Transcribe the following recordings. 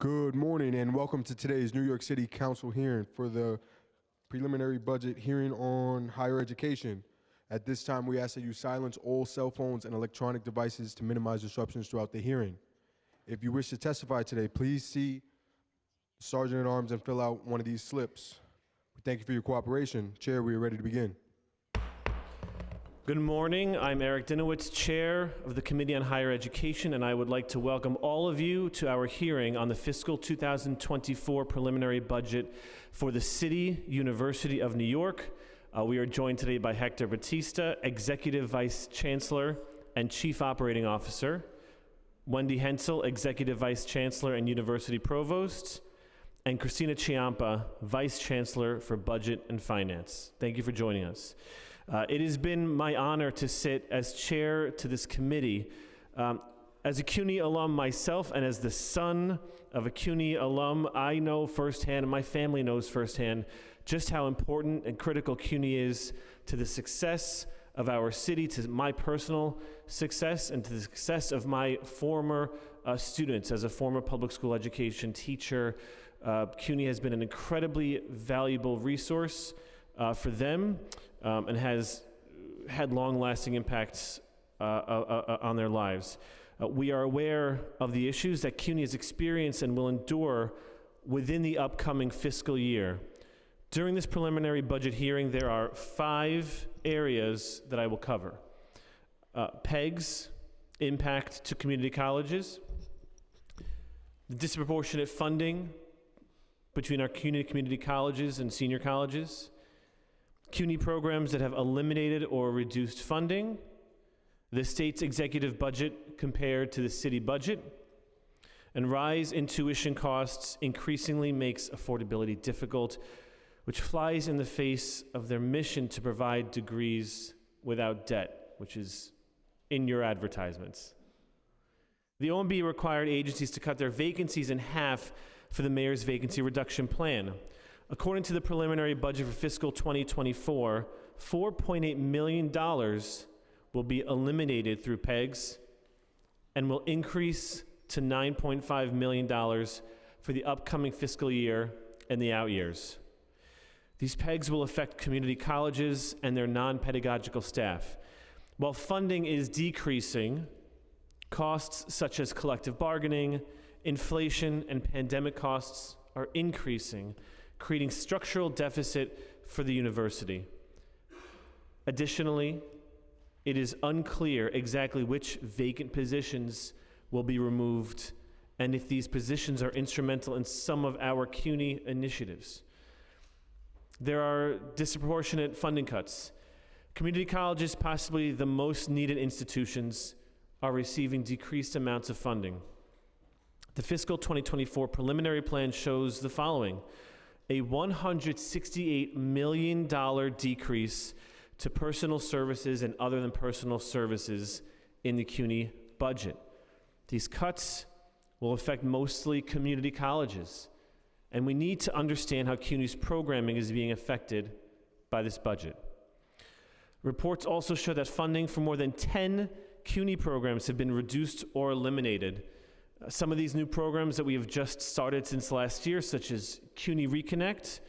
Good morning and welcome to today's New York City Council hearing for the preliminary budget hearing on higher education. At this time, we ask that you silence all cell phones and electronic devices to minimize disruptions throughout the hearing. If you wish to testify today, please see the Sergeant at Arms and fill out one of these slips. We thank you for your cooperation. Chair, we are ready to begin. Good morning. I'm Eric Dinowitz, Chair of the Committee on Higher Education, and I would like to welcome all of you to our hearing on the fiscal 2024 preliminary budget for the City University of New York. We are joined today by Hector Batista, Executive Vice Chancellor and Chief Operating Officer, Wendy Hensel, Executive Vice Chancellor and University Provost, and Christina Ciampa, Vice Chancellor for Budget and Finance. Thank you for joining us. It has been my honor to sit as chair to this committee. As a CUNY alum myself and as the son of a CUNY alum, I know firsthand, and my family knows firsthand, just how important and critical CUNY is to the success of our city, to my personal success, and to the success of my former students. As a former public school education teacher, CUNY has been an incredibly valuable resource for them and has had long-lasting impacts on their lives. We are aware of the issues that CUNY has experienced and will endure within the upcoming fiscal year. During this preliminary budget hearing, there are 5 areas that I will cover. PEG's impact to community colleges, the disproportionate funding between our community colleges and senior colleges, CUNY programs that have eliminated or reduced funding, the state's executive budget compared to the city budget, and rise in tuition costs increasingly makes affordability difficult, which flies in the face of their mission to provide degrees without debt, which is in your advertisements. The OMB required agencies to cut their vacancies in half for the mayor's vacancy reduction plan. According to the preliminary budget for fiscal 2024, $4.8 million will be eliminated through PEGs and will increase to $9.5 million for the upcoming fiscal year and the out years. These PEGs will affect community colleges and their non-pedagogical staff. While funding is decreasing, costs such as collective bargaining, inflation, and pandemic costs are increasing, creating structural deficit for the university. Additionally, it is unclear exactly which vacant positions will be removed and if these positions are instrumental in some of our CUNY initiatives. There are disproportionate funding cuts. Community colleges, possibly the most needed institutions, are receiving decreased amounts of funding. The fiscal 2024 preliminary plan shows the following: a $168 million decrease to personal services and other than personal services in the CUNY budget. These cuts will affect mostly community colleges, and we need to understand how CUNY's programming is being affected by this budget. Reports also show that funding for more than 10 CUNY programs have been reduced or eliminated. Some of these new programs that we have just started since last year, such as CUNY Reconnect,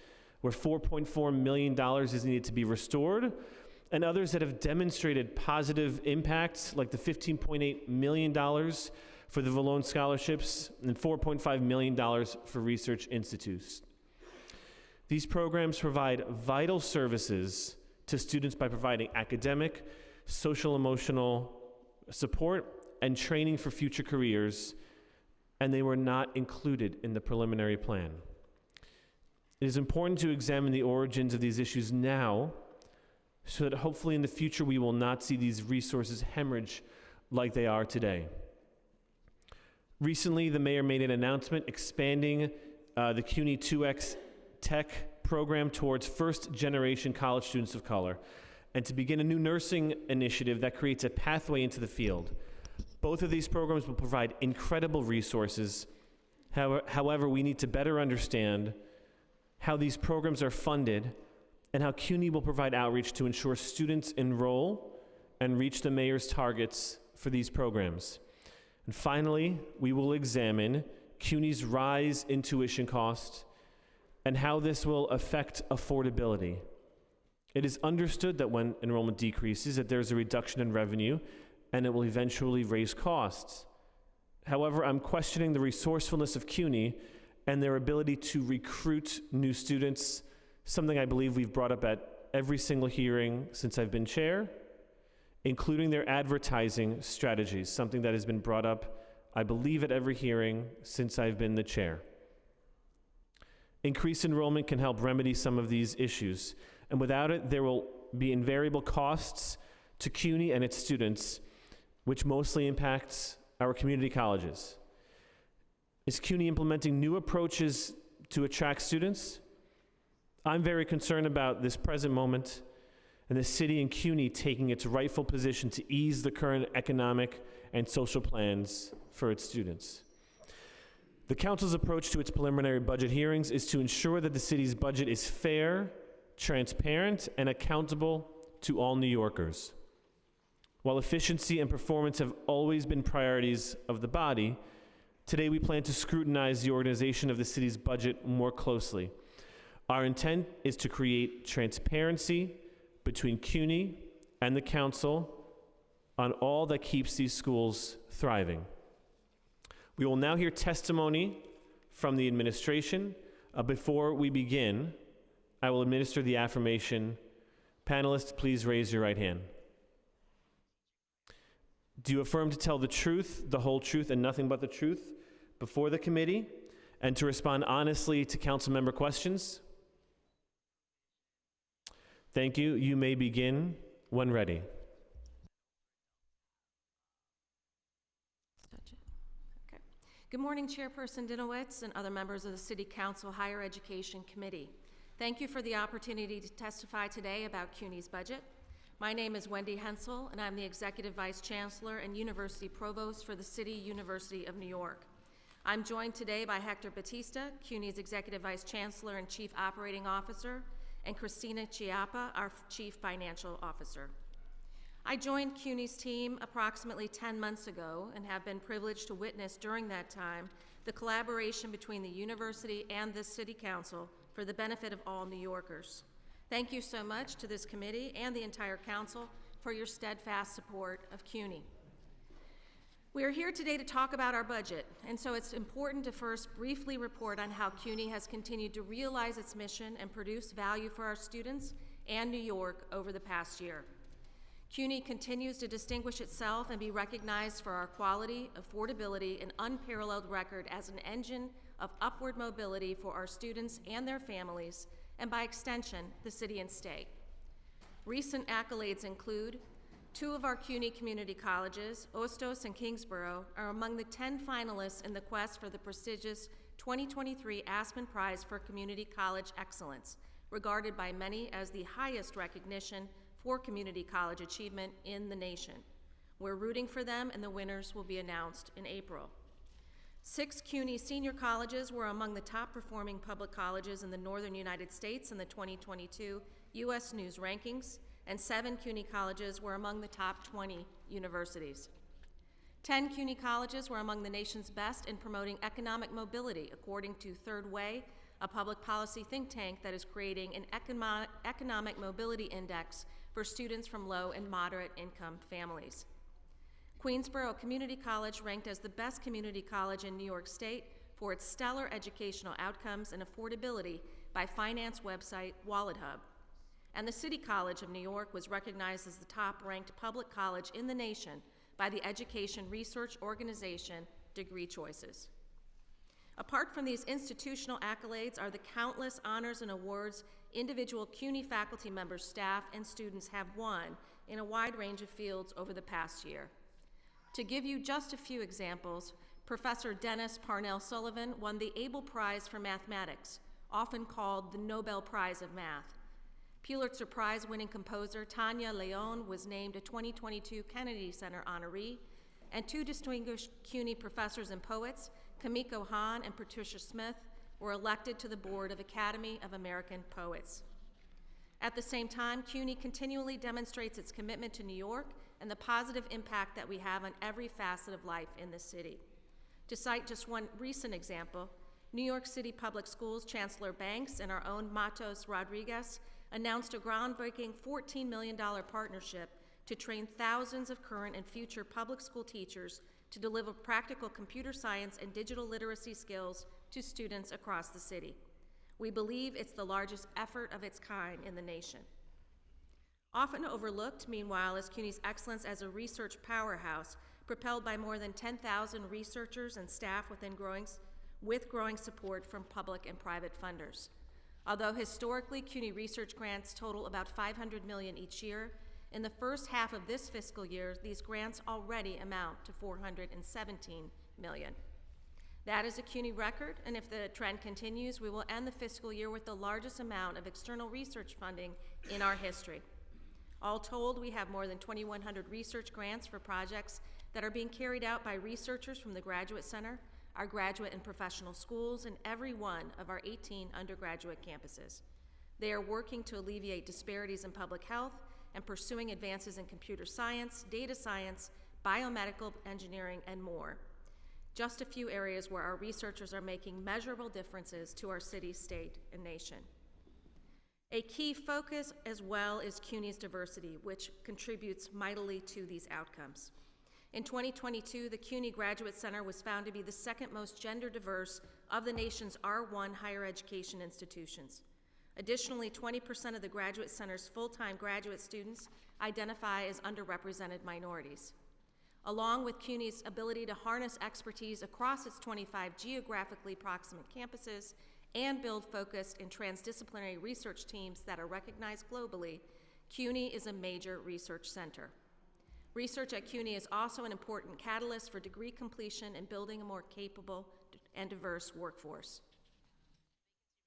where $4.4 million is needed to be restored, and others that have demonstrated positive impacts, like the $15.8 million for the Vallone scholarships and $4.5 million for research institutes. These programs provide vital services to students by providing academic, social, emotional support, and training for future careers, and they were not included in the preliminary plan. It is important to examine the origins of these issues now so that hopefully in the future we will not see these resources hemorrhage like they are today. Recently, the mayor made an announcement expanding the CUNY 2X Tech program towards first-generation college students of color and to begin a new nursing initiative that creates a pathway into the field. Both of these programs will provide incredible resources. However, we need to better understand how these programs are funded and how CUNY will provide outreach to ensure students enroll and reach the mayor's targets for these programs. And finally, we will examine CUNY's rise in tuition cost, and how this will affect affordability. It is understood that when enrollment decreases, that there's a reduction in revenue, and it will eventually raise costs. However, I'm questioning the resourcefulness of CUNY and their ability to recruit new students, something I believe we've brought up at every single hearing since I've been chair, including their advertising strategies, something that has been brought up, I believe, at every hearing since I've been the chair. Increased enrollment can help remedy some of these issues, and without it, there will be invariable costs to CUNY and its students, which mostly impacts our community colleges. Is CUNY implementing new approaches to attract students? I'm very concerned about this present moment and the city and CUNY taking its rightful position to ease the current economic and social plans for its students. The council's approach to its preliminary budget hearings is to ensure that the city's budget is fair, transparent, and accountable to all New Yorkers. While efficiency and performance have always been priorities of the body, today we plan to scrutinize the organization of the city's budget more closely. Our intent is to create transparency between CUNY and the council on all that keeps these schools thriving. We will now hear testimony from the administration. Before we begin, I will administer the affirmation. Panelists, please raise your right hand. Do you affirm to tell the truth, the whole truth, and nothing but the truth before the committee, and to respond honestly to council member questions? Thank you. You may begin when ready. Okay. Good morning, Chairperson Dinowitz and other members of the City Council Higher Education Committee. Thank you for the opportunity to testify today about CUNY's budget. My name is Wendy Hensel, and I'm the Executive Vice Chancellor and University Provost for the City University of New York. I'm joined today by Hector Batista, CUNY's Executive Vice Chancellor and Chief Operating Officer, and Christina Chiappa, our Chief Financial Officer. I joined CUNY's team approximately 10 months ago and have been privileged to witness during that time the collaboration between the university and the City Council for the benefit of all New Yorkers. Thank you so much to this committee and the entire council for your steadfast support of CUNY. We are here today to talk about our budget, and so it's important to first briefly report on how CUNY has continued to realize its mission and produce value for our students and New York over the past year. CUNY continues to distinguish itself and be recognized for our quality, affordability, and unparalleled record as an engine of upward mobility for our students and their families, and by extension, the city and state. Recent accolades include 2 of our CUNY community colleges, Ostos and Kingsborough, are among the 10 finalists in the quest for the prestigious 2023 Aspen Prize for Community College Excellence, regarded by many as the highest recognition for community college achievement in the nation. We're rooting for them, and the winners will be announced in April. 6 CUNY senior colleges were among the top performing public colleges in the northern United States in the 2022 U.S. News rankings, and 7 CUNY colleges were among the top 20 universities. 10 CUNY colleges were among the nation's best in promoting economic mobility, according to Third Way, a public policy think tank that is creating an economic mobility index for students from low and moderate income families. Queensborough Community College ranked as the best community college in New York State for its stellar educational outcomes and affordability by finance website WalletHub. And the City College of New York was recognized as the top-ranked public college in the nation by the education research organization Degree Choices. Apart from these institutional accolades are the countless honors and awards individual CUNY faculty members, staff, and students have won in a wide range of fields over the past year. To give you just a few examples, Professor Dennis Parnell Sullivan won the Abel Prize for Mathematics, often called the Nobel Prize of Math. Pulitzer Prize-winning composer Tanya Leon was named a 2022 Kennedy Center honoree, and 2 distinguished CUNY professors and poets, Kamiko Hahn and Patricia Smith, were elected to the board of Academy of American Poets. At the same time, CUNY continually demonstrates its commitment to New York and the positive impact that we have on every facet of life in the city. To cite just one recent example, New York City Public Schools Chancellor Banks and our own Matos Rodriguez announced a groundbreaking $14 million partnership to train thousands of current and future public school teachers to deliver practical computer science and digital literacy skills to students across the city. We believe it's the largest effort of its kind in the nation. Often overlooked, meanwhile, is CUNY's excellence as a research powerhouse, propelled by more than 10,000 researchers and staff with growing support from public and private funders. Although historically CUNY research grants total about $500 million each year, in the first half of this fiscal year, these grants already amount to $417 million. That is a CUNY record, and if the trend continues, we will end the fiscal year with the largest amount of external research funding in our history. All told, we have more than 2,100 research grants for projects that are being carried out by researchers from the Graduate Center, our graduate and professional schools, and every one of our 18 undergraduate campuses. They are working to alleviate disparities in public health and pursuing advances in computer science, data science, biomedical engineering, and more. Just a few areas where our researchers are making measurable differences to our city, state, and nation. A key focus as well is CUNY's diversity, which contributes mightily to these outcomes. In 2022, the CUNY Graduate Center was found to be the second most gender diverse of the nation's R1 higher education institutions. Additionally, 20% of the Graduate Center's full-time graduate students identify as underrepresented minorities. Along with CUNY's ability to harness expertise across its 25 geographically proximate campuses and build focused and transdisciplinary research teams that are recognized globally, CUNY is a major research center. Research at CUNY is also an important catalyst for degree completion and building a more capable and diverse workforce.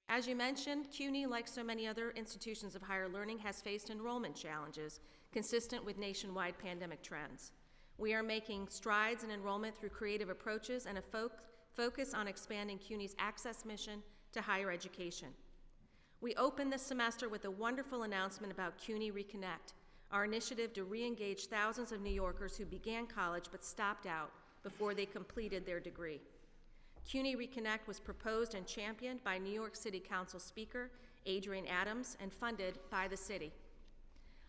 As you mentioned, CUNY, like so many other institutions of higher learning, has faced enrollment challenges consistent with nationwide pandemic trends. We are making strides in enrollment through creative approaches and a focus on expanding CUNY's access mission to higher education. We opened this semester with a wonderful announcement about CUNY Reconnect, our initiative to re-engage thousands of New Yorkers who began college but stopped out before they completed their degree. CUNY Reconnect was proposed and championed by New York City Council Speaker Adrienne Adams and funded by the city.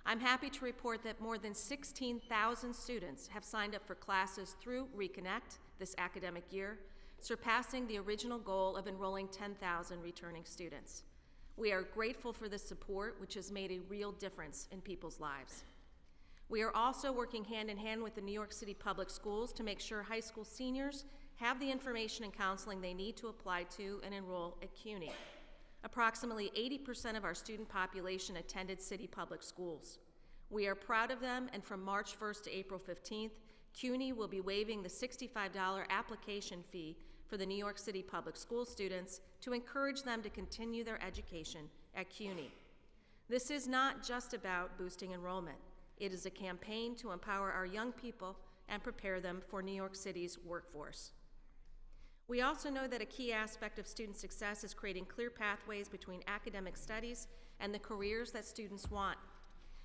I'm happy to report that more than 16,000 students have signed up for classes through Reconnect this academic year, surpassing the original goal of enrolling 10,000 returning students. We are grateful for this support, which has made a real difference in people's lives. We are also working hand in hand with the New York City Public Schools to make sure high school seniors have the information and counseling they need to apply to and enroll at CUNY. Approximately 80% of our student population attended city public schools. We are proud of them, and from March 1st to April 15th, CUNY will be waiving the $65 application fee for the New York City Public School students to encourage them to continue their education at CUNY. This is not just about boosting enrollment. It is a campaign to empower our young people and prepare them for New York City's workforce. We also know that a key aspect of student success is creating clear pathways between academic studies and the careers that students want.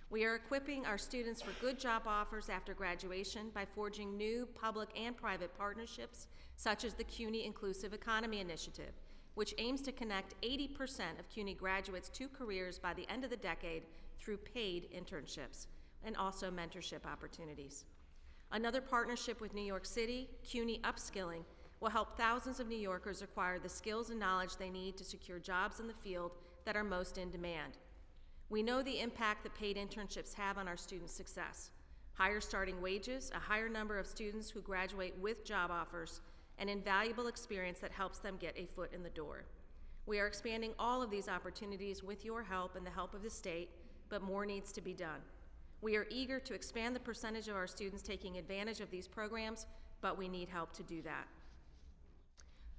We are equipping our students for good job offers after graduation by forging new public and private partnerships, such as the CUNY Inclusive Economy Initiative, which aims to connect 80% of CUNY graduates to careers by the end of the decade through paid internships and also mentorship opportunities. Another partnership with New York City, CUNY Upskilling, will help thousands of New Yorkers acquire the skills and knowledge they need to secure jobs in the field that are most in demand. We know the impact that paid internships have on our students' success: higher starting wages, a higher number of students who graduate with job offers, and invaluable experience that helps them get a foot in the door. We are expanding all of these opportunities with your help and the help of the state, but more needs to be done. We are eager to expand the percentage of our students taking advantage of these programs, but we need help to do that.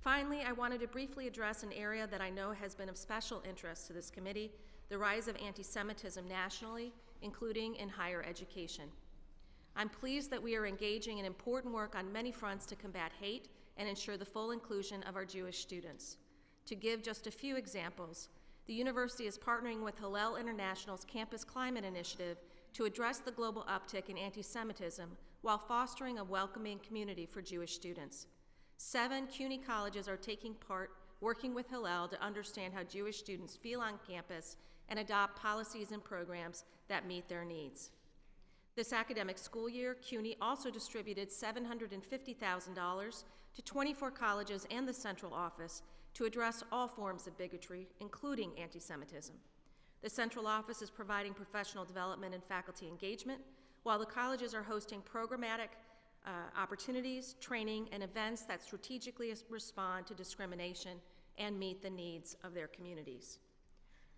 Finally, I wanted to briefly address an area that I know has been of special interest to this committee: the rise of anti-Semitism nationally, including in higher education. I'm pleased that we are engaging in important work on many fronts to combat hate and ensure the full inclusion of our Jewish students. To give just a few examples, the university is partnering with Hillel International's Campus Climate Initiative to address the global uptick in anti-Semitism while fostering a welcoming community for Jewish students. 7 CUNY colleges are taking part working with Hillel to understand how Jewish students feel on campus and adopt policies and programs that meet their needs. This academic school year, CUNY also distributed $750,000 to 24 colleges and the central office to address all forms of bigotry, including anti-Semitism. The central office is providing professional development and faculty engagement, while the colleges are hosting programmatic opportunities, training, and events that strategically respond to discrimination and meet the needs of their communities.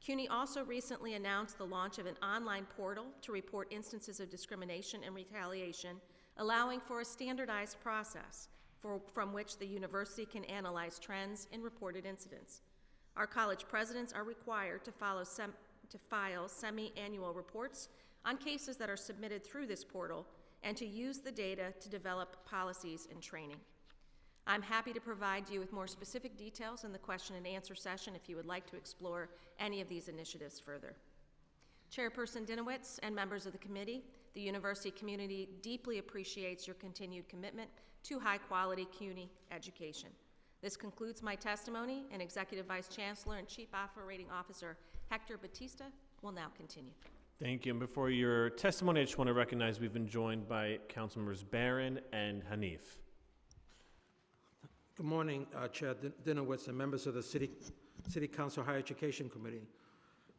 CUNY also recently announced the launch of an online portal to report instances of discrimination and retaliation, allowing for a standardized process from which the university can analyze trends in reported incidents. Our college presidents are required to file semi-annual reports on cases that are submitted through this portal and to use the data to develop policies and training. I'm happy to provide you with more specific details in the question and answer session if you would like to explore any of these initiatives further. Chairperson Dinowitz and members of the committee, the university community deeply appreciates your continued commitment to high-quality CUNY education. This concludes my testimony, and Executive Vice Chancellor and Chief Operating Officer Hector Batista will now continue. Thank you. And before your testimony, I just want to recognize we've been joined by Councilmembers Barron and Hanif. Good morning, Chair Dinowitz and members of the City Council Higher Education Committee.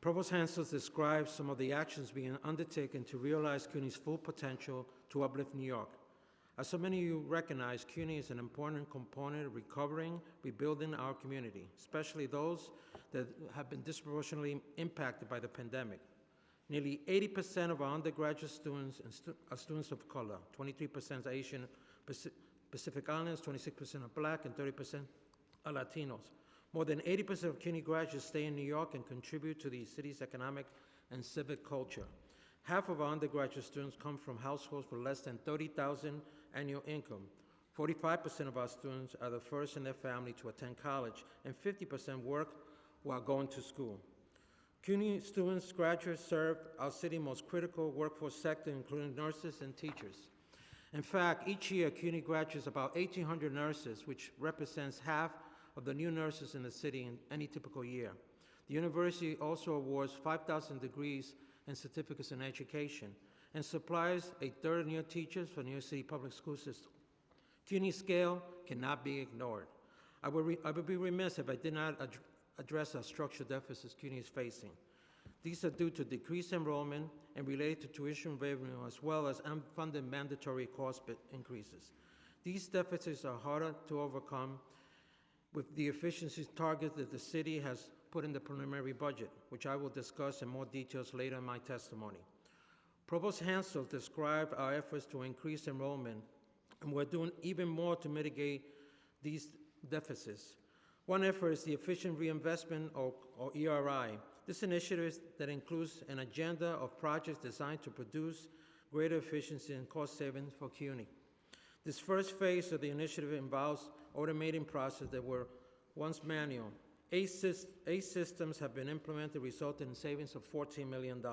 Provost Hansels describes some of the actions being undertaken to realize CUNY's full potential to uplift New York. As so many of you recognize, CUNY is an important component of recovering, rebuilding our community, especially those that have been disproportionately impacted by the pandemic. Nearly 80% of our undergraduate students are students of color, 23% are Asian Pacific Islanders, 26% are Black, and 30% are Latinos. More than 80% of CUNY graduates stay in New York and contribute to the city's economic and civic culture. Half of our undergraduate students come from households with less than $30,000 annual income. 45% of our students are the first in their family to attend college, and 50% work while going to school. CUNY students, graduates serve our city's most critical workforce sector, including nurses and teachers. In fact, each year, CUNY graduates about 1,800 nurses, which represents half of the new nurses in the city in any typical year. The university also awards 5,000 degrees and certificates in education and supplies a third of new teachers for New York City public school system. CUNY's scale cannot be ignored. I would be remiss if I did not address the structural deficits CUNY is facing. These are due to decreased enrollment and related to tuition revenue, as well as unfunded mandatory cost increases. These deficits are harder to overcome with the efficiency target that the city has put in the preliminary budget, which I will discuss in more details later in my testimony. Provost Hansel described our efforts to increase enrollment, and we're doing even more to mitigate these deficits. One effort is the Efficient Reinvestment, or ERI. This initiative that includes an agenda of projects designed to produce greater efficiency and cost savings for CUNY. This first phase of the initiative involves automating processes that were once manual. 8 systems have been implemented, resulting in savings of $14 million.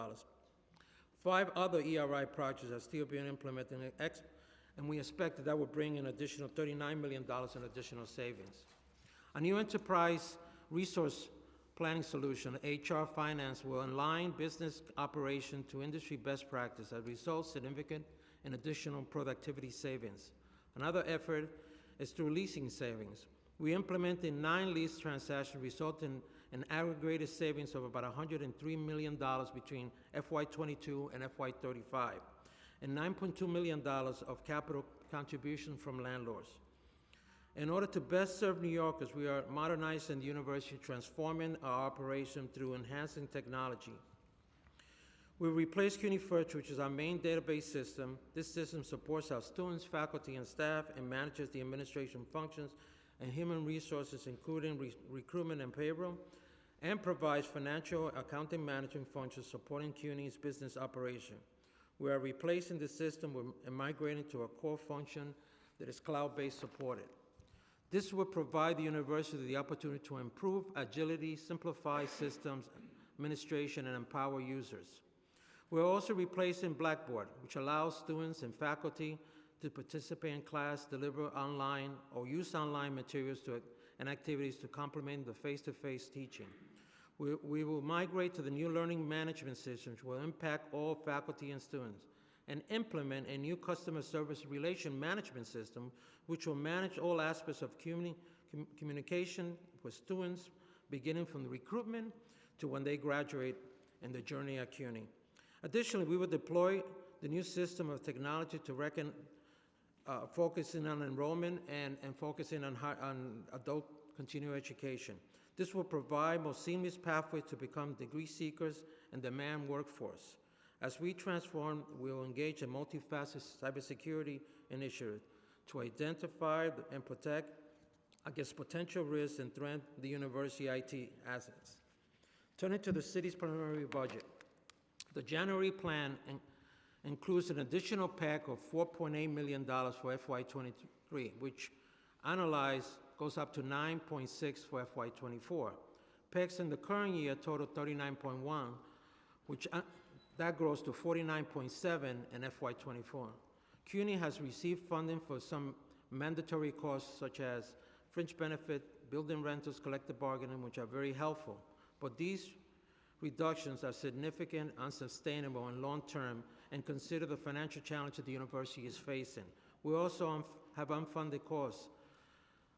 5 other ERI projects are still being implemented, and we expect that will bring an additional $39 million in additional savings. A new enterprise resource planning solution, HR Finance, will align business operation to industry best practice that results in significant and additional productivity savings. Another effort is through leasing savings. We implemented 9 lease transactions, resulting in aggregated savings of about $103 million between FY22 and FY35, and $9.2 million of capital contribution from landlords. In order to best serve New Yorkers, we are modernizing the university, transforming our operation through enhancing technology. We replaced CUNY First, which is our main database system. This system supports our students, faculty, and staff, and manages the administration functions and human resources, including recruitment and payroll, and provides financial accounting management functions supporting CUNY's business operation. We are replacing the system and migrating to a core function that is cloud-based supported. This will provide the university the opportunity to improve agility, simplify systems administration, and empower users. We're also replacing Blackboard, which allows students and faculty to participate in class, deliver online, or use online materials and activities to complement the face-to-face teaching. We will migrate to the new learning management systems, which will impact all faculty and students, and implement a new customer service relation management system, which will manage all aspects of communication with students, beginning from the recruitment to when they graduate in the journey at CUNY. Additionally, we will deploy the new system of technology to focusing on enrollment and focusing on adult continuing education. This will provide more seamless pathways to become degree seekers and demand workforce. As we transform, we will engage in multifaceted cybersecurity initiative to identify and protect against potential risks and threaten the university IT assets. Turning to the city's preliminary budget, the January plan includes an additional PEC of $4.8 million for FY23, which analyzed goes up to 9.6 for FY24. PECs in the current year total 39.1, which that grows to 49.7 in FY24. CUNY has received funding for some mandatory costs such as fringe benefit, building rentals, collective bargaining, which are very helpful. But these reductions are significant, unsustainable, and long-term, and consider the financial challenge that the university is facing. We also have unfunded costs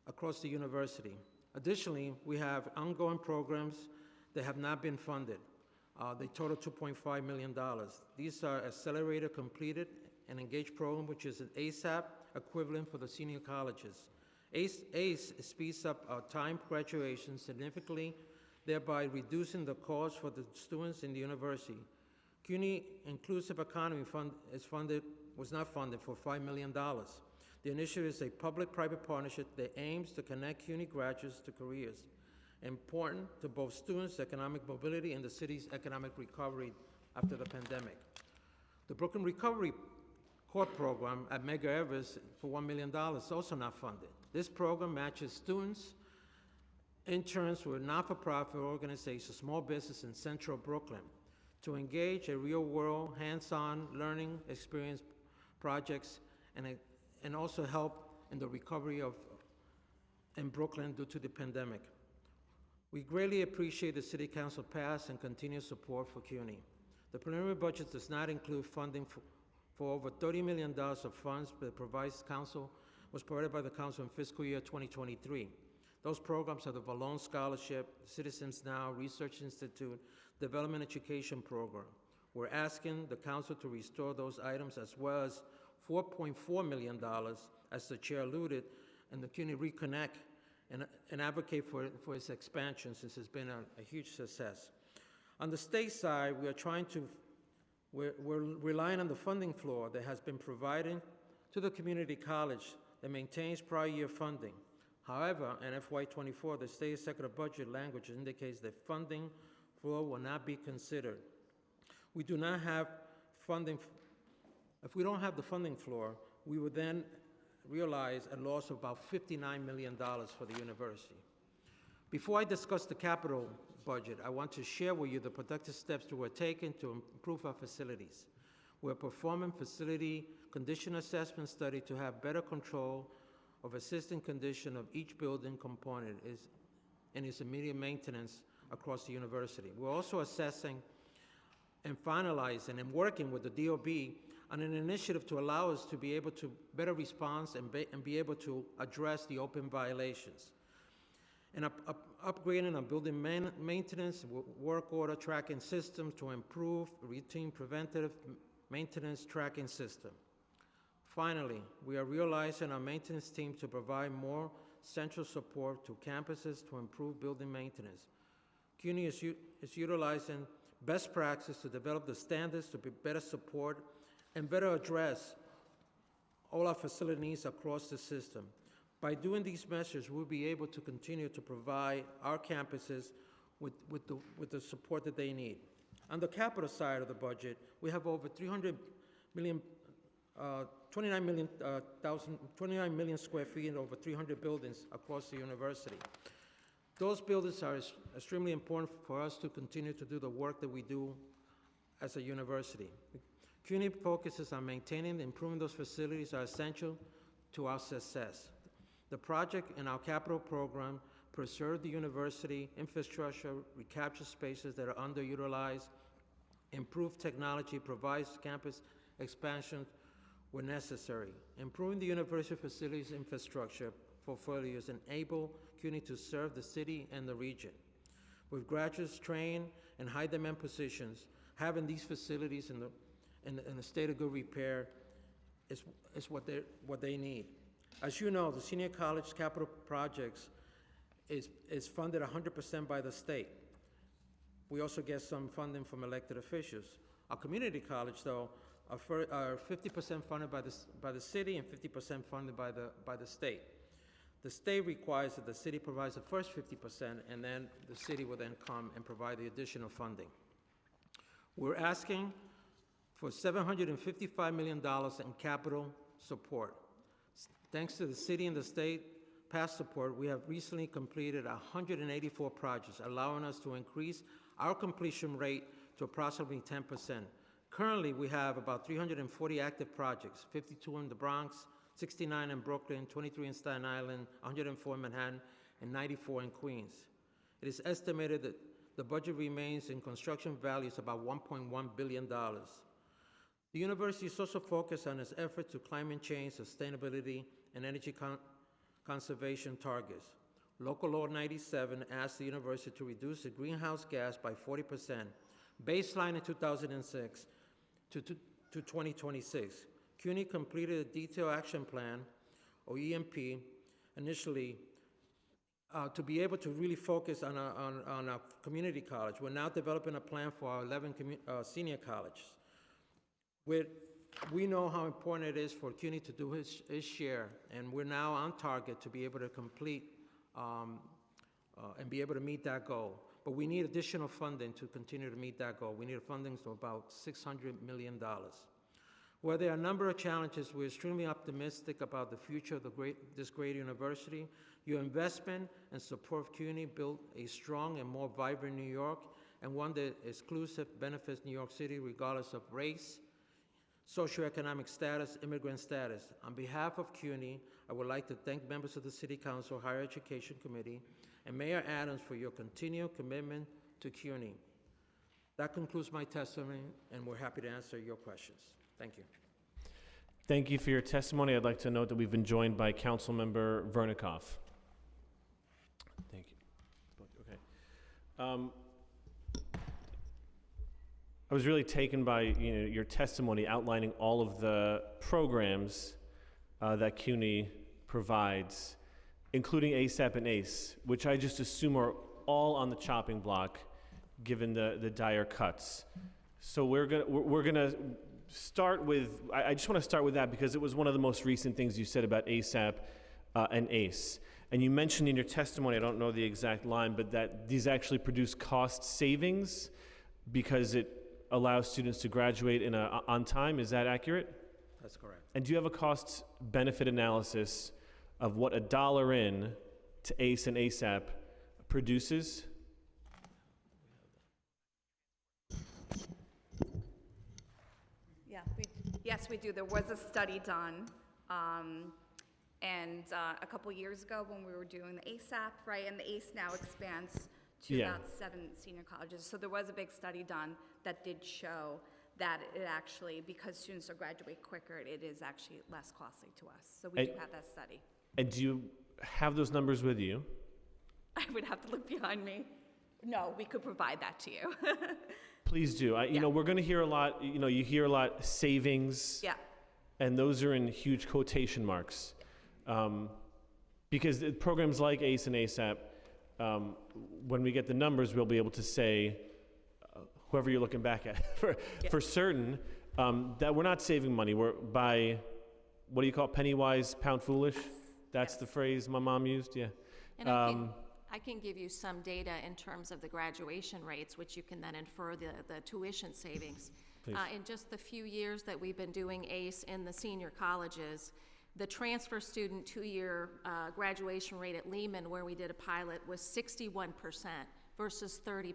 across the university. Additionally, we have ongoing programs that have not been funded. They total $2.5 million. These are Accelerator Completed and Engaged program, which is an ASAP equivalent for the senior colleges. ACE speeds up time graduation significantly, thereby reducing the cost for the students in the university. CUNY Inclusive Economy Fund was not funded for $5 million. The initiative is a public-private partnership that aims to connect CUNY graduates to careers important to both students' economic mobility and the city's economic recovery after the pandemic. The Brooklyn Recovery Court Program at Medgar Evers for $1 million is also not funded. This program matches students, interns with not-for-profit organizations, small business in central Brooklyn, to engage in real-world, hands-on learning experience projects and also help in the recovery in Brooklyn due to the pandemic. We greatly appreciate the City Council past and continued support for CUNY. The preliminary budget does not include funding for over $30 million of funds that was provided by the Council in fiscal year 2023. Those programs are the Vallone Scholarship, Citizens Now, Research Institute, Development Education Program. We're asking the Council to restore those items as well as $4.4 million, as the Chair alluded, and the CUNY Reconnect and advocate for its expansion since it's been a huge success. On the state side, we're relying on the funding floor that has been provided to the community college that maintains prior year funding. However, in FY24, the state executive budget language indicates that funding floor will not be considered. We do not have funding. If we don't have the funding floor, we would then realize a loss of about $59 million for the university. Before I discuss the capital budget, I want to share with you the productive steps that we're taking to improve our facilities. We're performing facility condition assessment study to have better control of existing condition of each building component and its immediate maintenance across the university. We're also assessing and finalizing and working with the DOB on an initiative to allow us to be able to better respond and be able to address the open violations. And upgrading our building maintenance, work order tracking system to improve routine preventative maintenance tracking system. Finally, we are realizing our maintenance team to provide more central support to campuses to improve building maintenance. CUNY is utilizing best practice to develop the standards to better support and better address all our facility needs across the system. By doing these measures, we'll be able to continue to provide our campuses with the support that they need. On the capital side of the budget, we have over 29 million square feet and over 300 buildings across the university. Those buildings are extremely important for us to continue to do the work that we do as a university. CUNY focuses on maintaining and improving those facilities are essential to our success. The project in our capital program preserve the university infrastructure, recapture spaces that are underutilized, improve technology, provides campus expansion where necessary. Improving the university facilities infrastructure portfolios enable CUNY to serve the city and the region. With graduates trained in high-demand positions, having these facilities in a state of good repair is what they need. As you know, the senior college capital projects is funded 100% by the state. We also get some funding from elected officials. Our community college, though, are 50% funded by the city and 50% funded by the state. The state requires that the city provides the first 50%, and then the city will then come and provide the additional funding. We're asking for $755 million in capital support. Thanks to the city and the state past support, we have recently completed 184 projects, allowing us to increase our completion rate to approximately 10%. Currently, we have about 340 active projects, 52 in the Bronx, 69 in Brooklyn, 23 in Staten Island, 104 in Manhattan, and 94 in Queens. It is estimated that the budget remains in construction values about $1.1 billion. The university is also focused on its effort to climate change, sustainability, and energy conservation targets. Local Law 97 asked the university to reduce the greenhouse gas by 40%, baseline in 2006 to 2026. CUNY completed a detailed action plan, or EMP, initially to be able to really focus on our community college. We're now developing a plan for our 11 senior colleges. We know how important it is for CUNY to do his share, and we're now on target to be able to complete and be able to meet that goal. But we need additional funding to continue to meet that goal. We need funding of about $600 million. Where there are a number of challenges, we're extremely optimistic about the future of this great university. Your investment and support of CUNY built a strong and more vibrant New York, and one that exclusive benefits New York City regardless of race, socioeconomic status, immigrant status. On behalf of CUNY, I would like to thank members of the City Council Higher Education Committee and Mayor Adams for your continued commitment to CUNY. That concludes my testimony, and we're happy to answer your questions. Thank you. Thank you for your testimony. I'd like to note that we've been joined by Councilmember Vernikoff. Thank you. Okay. I was really taken by your testimony outlining all of the programs that CUNY provides, including ASAP and ACE, which I just assume are all on the chopping block, given the dire cuts. So we're gonna start with. I just want to start with that because it was one of the most recent things you said about ASAP and ACE. And you mentioned in your testimony, I don't know the exact line, but that these actually produce cost savings because it allows students to graduate on time. Is that accurate? That's correct. And do you have a cost-benefit analysis of what $1 in to ACE and ASAP produces? Yeah, yes, we do. There was a study done, and a couple years ago when we were doing the ASAP, right, and the ACE now expands to about 7 senior colleges. So there was a big study done that did show that it actually, because students are graduate quicker, it is actually less costly to us. So we do have that study. And do you have those numbers with you? I would have to look behind me. No, we could provide that to you. Please do. You know, we're going to hear a lot, you hear a lot savings. Yeah. And those are in huge quotation marks. Because programs like ACE and ASAP, when we get the numbers, we'll be able to say, whoever you're looking back at, for certain, that we're not saving money. We're by, what do you call it, penny wise, pound foolish? Yes. That's the phrase my mom used, yeah. And I can give you some data in terms of the graduation rates, which you can then infer the tuition savings. In just the few years that we've been doing ACE in the senior colleges, the transfer student 2-year graduation rate at Lehman, where we did a pilot, was 61% versus 30%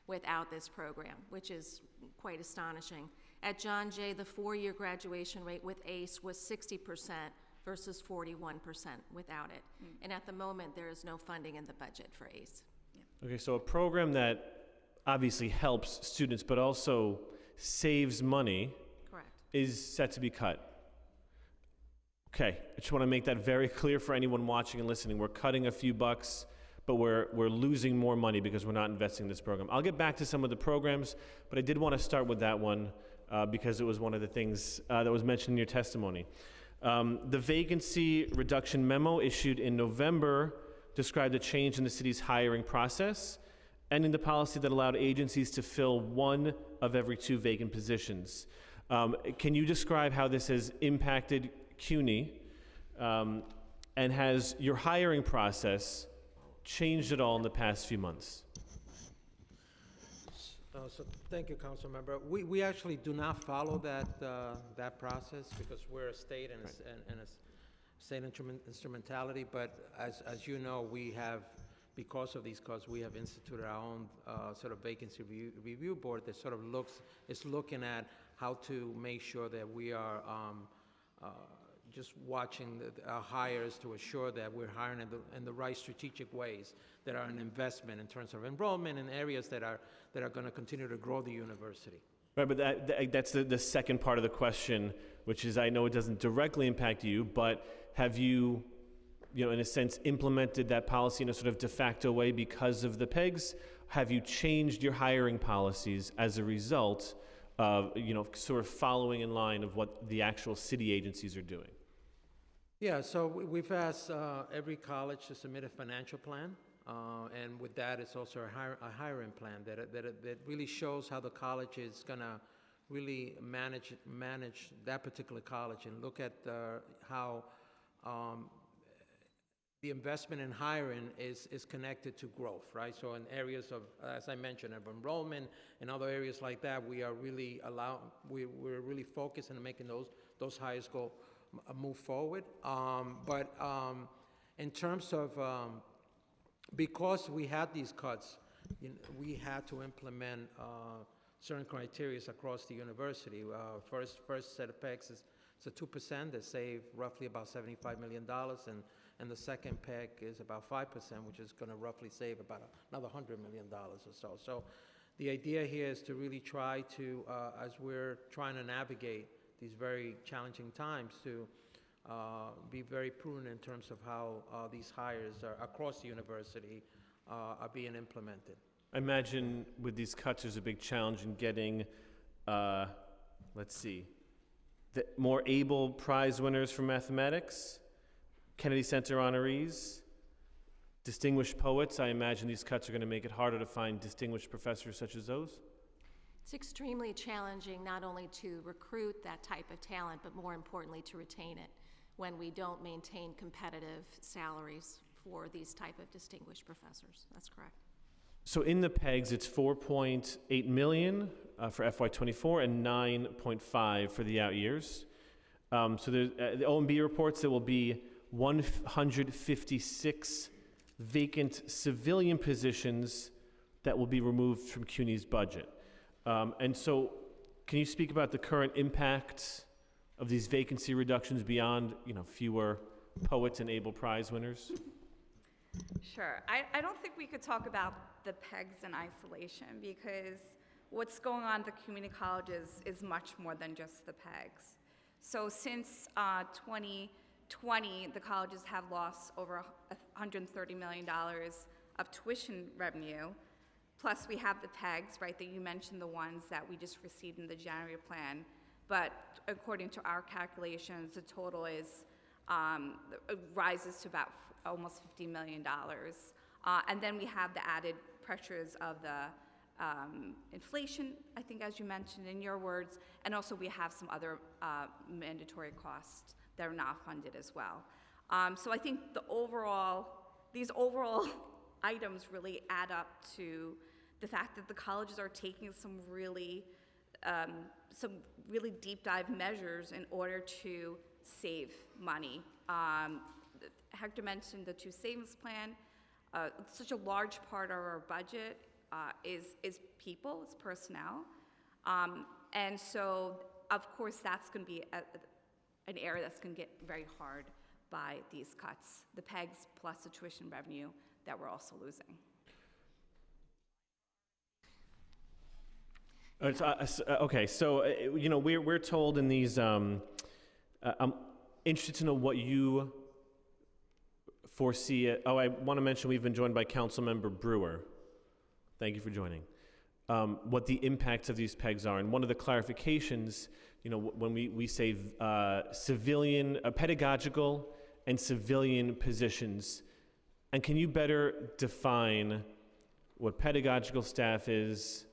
without this program, which is quite astonishing. At John Jay, the four-year graduation rate with ACE was 60% versus 41% without it. And at the moment, there is no funding in the budget for ACE. Okay, so a program that obviously helps students but also saves money Correct. is set to be cut. Okay, I just want to make that very clear for anyone watching and listening. We're cutting a few bucks, but we're losing more money because we're not investing in this program. I'll get back to some of the programs, but I did want to start with that one because it was one of the things that was mentioned in your testimony. The vacancy reduction memo issued in November described a change in the city's hiring process, ending the policy that allowed agencies to fill one of every two vacant positions. Can you describe how this has impacted CUNY, and has your hiring process changed at all in the past few months? So thank you, council member. We actually do not follow that process because we're a state and a state instrumentality, but as you know, we have, because of these cuts, we have instituted our own sort of vacancy review board that sort of is looking at how to make sure that we are just watching our hires to assure that we're hiring in the right strategic ways that are an investment in terms of enrollment in areas that are going to continue to grow the university. Right, but that's the second part of the question, which is, I know it doesn't directly impact you, but have you, in a sense, implemented that policy in a sort of de facto way because of the PEGs? Have you changed your hiring policies as a result of, sort of following in line of what the actual city agencies are doing? Yeah, so we've asked every college to submit a financial plan, and with that, it's also a hiring plan that really shows how the college is going to really manage that particular college and look at how the investment in hiring is connected to growth, right? So in areas of, as I mentioned, of enrollment and other areas like that, we are really we're really focused on making those hires move forward. But in terms of, because we had these cuts, we had to implement certain criteria across the university. First set of PEGs is a 2% that save roughly about $75 million, and the second PEG is about 5%, which is going to roughly save about another $100 million or so. So the idea here is to really try to, as we're trying to navigate these very challenging times, to be very prudent in terms of how these hires across the university are being implemented. I imagine with these cuts, there's a big challenge in getting, let's see, the more able prize winners for mathematics, Kennedy Center honorees, distinguished poets. I imagine these cuts are going to make it harder to find distinguished professors such as those. It's extremely challenging not only to recruit that type of talent, but more importantly, to retain it when we don't maintain competitive salaries for these type of distinguished professors. That's correct. So in the PEGs, it's 4.8 million for FY24 and 9.5 for the out years. So there's, the OMB reports there will be 156 vacant civilian positions that will be removed from CUNY's budget. And so can you speak about the current impact of these vacancy reductions beyond, fewer poets and able prize winners? Sure. I don't think we could talk about the PEGs in isolation because what's going on at the community colleges is much more than just the PEGs. So since 2020, the colleges have lost over $130 million of tuition revenue. Plus, we have the PEGs, right, that you mentioned, the ones that we just received in the January plan. But according to our calculations, the total is rises to about almost $50 million. And then we have the added pressures of the inflation, I think, as you mentioned in your words, and also we have some other mandatory costs that are not funded as well. So I think these overall items really add up to the fact that the colleges are taking some really deep dive measures in order to save money. Hector mentioned the 2 savings plan. Such a large part of our budget is people, it's personnel. And so, of course, that's going to be an area that's going to get very hard by these cuts, the PEGs plus the tuition revenue that we're also losing. Okay, so we're told in these. I'm interested to know what you foresee. I want to mention we've been joined by Councilmember Brewer. Thank you for joining. What the impacts of these PEGs are, and one of the clarifications, when we say civilian, pedagogical, and civilian positions, and can you better define what pedagogical staff is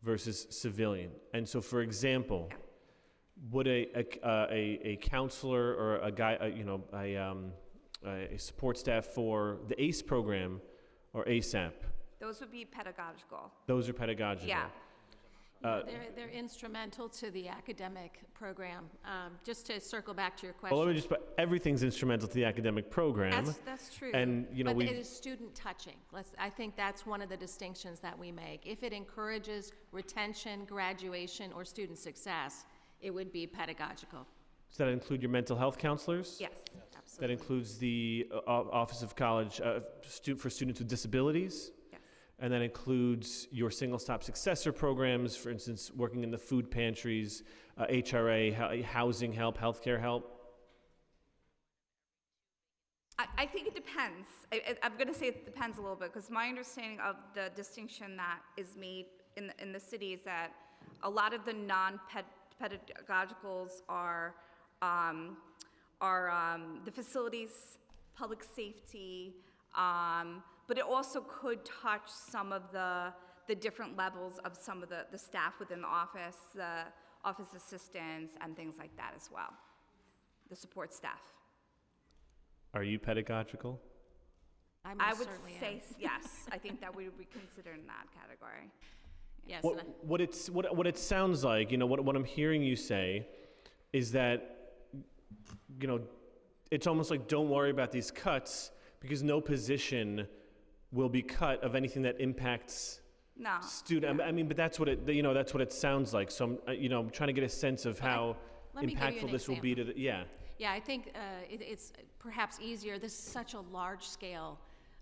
versus civilian? And so, for example, would a counselor or a guy, a support staff for the ACE program or ASAP? Those would be pedagogical. Those are pedagogical. Yeah. They're instrumental to the academic program. Just to circle back to your question. Well, let me just put, everything's instrumental to the academic program. That's true. And, but it is student touching. I think that's one of the distinctions that we make. If it encourages retention, graduation, or student success, it would be pedagogical. Does that include your mental health counselors? Yes. Absolutely. That includes the Office of College for Students with Disabilities? Yes. And that includes your single-stop successor programs, for instance, working in the food pantries, HRA, housing help, healthcare help? I think it depends. I'm going to say it depends a little bit, because my understanding of the distinction that is made in the city is that a lot of the non-pedagogicals are the facilities, public safety, but it also could touch some of the different levels of some of the staff within the office assistants and things like that as well, the support staff. Are you pedagogical? I would certainly say am. yes. I think that we would be considered in that category. Yes. What it sounds like, what I'm hearing you say is that, it's almost like don't worry about these cuts because no position will be cut of anything that impacts No. student. I mean, but that's what it sounds like. So I'm trying to get a sense of how let me give you impactful an this will be to the, yeah. Yeah, I think it's perhaps easier. This is such a large-scale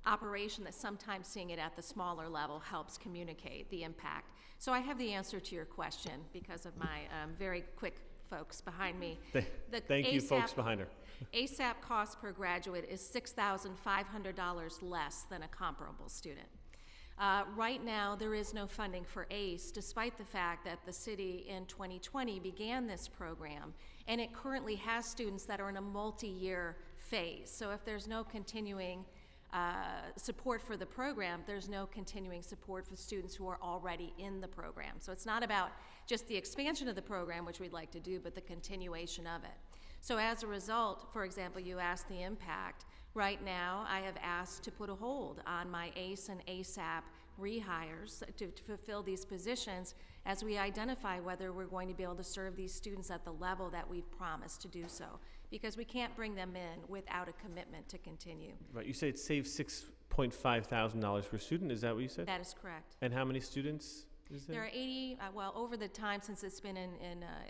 operation that sometimes seeing it at the smaller level helps communicate the impact. So I have the answer to your question because of my very quick folks behind me. Thank you, folks behind her. ASAP cost per graduate is $6,500 less than a comparable student. Right now, there is no funding for ACE, despite the fact that the city in 2020 began this program, and it currently has students that are in a multi-year phase. So if there's no continuing support for the program, there's no continuing support for students who are already in the program. So it's not about just the expansion of the program, which we'd like to do, but the continuation of it. So as a result, for example, you asked the impact. Right now, I have asked to put a hold on my ACE and ASAP rehires to fulfill these positions as we identify whether we're going to be able to serve these students at the level that we've promised to do so, because we can't bring them in without a commitment to continue. Right, you say it saves $6.5 thousand per student, is that what you said? That is correct. And how many students is there? There are 80, over the time since it's been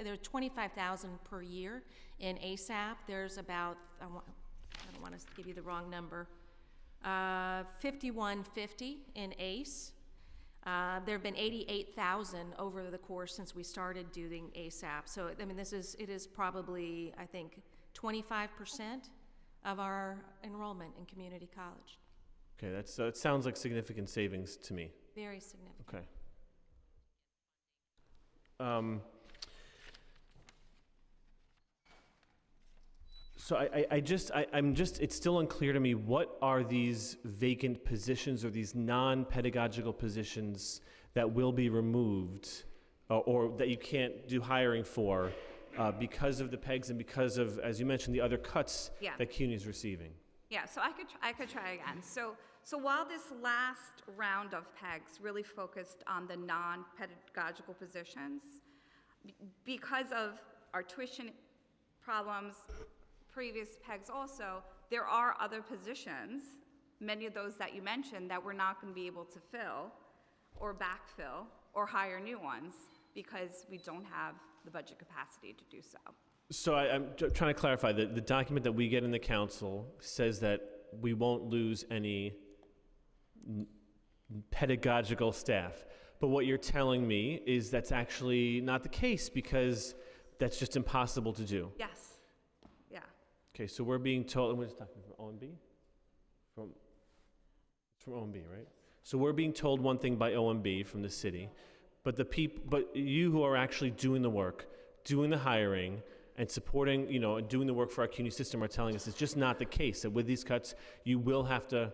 there are 25,000 per year in ASAP. There's about, I don't want to give you the wrong number, 5150 in ACE. There have been 88,000 over the course since we started doing ASAP. So, I mean, it is probably, I think, 25% of our enrollment in community college. Okay, it sounds like significant savings to me. Very significant. Okay. So it's still unclear to me, what are these vacant positions or these non-pedagogical positions that will be removed or that you can't do hiring for because of the PEGs and because of, as you mentioned, the other cuts that CUNY is receiving? Yeah, so I could try again. So while this last round of PEGs really focused on the non-pedagogical positions, because of our tuition problems, previous PEGs also, there are other positions, many of those that you mentioned, that we're not going to be able to fill or backfill or hire new ones because we don't have the budget capacity to do so. So I'm trying to clarify, the document that we get in the council says that we won't lose any pedagogical staff. But what you're telling me is that's actually not the case, because that's just impossible to do. Yes, yeah. Okay, so we're being told, and we're just talking from OMB? It's from OMB, right? So we're being told one thing by OMB from the city, but but you who are actually doing the work, doing the hiring, and supporting, and doing the work for our CUNY system are telling us it's just not the case, that with these cuts, you will have to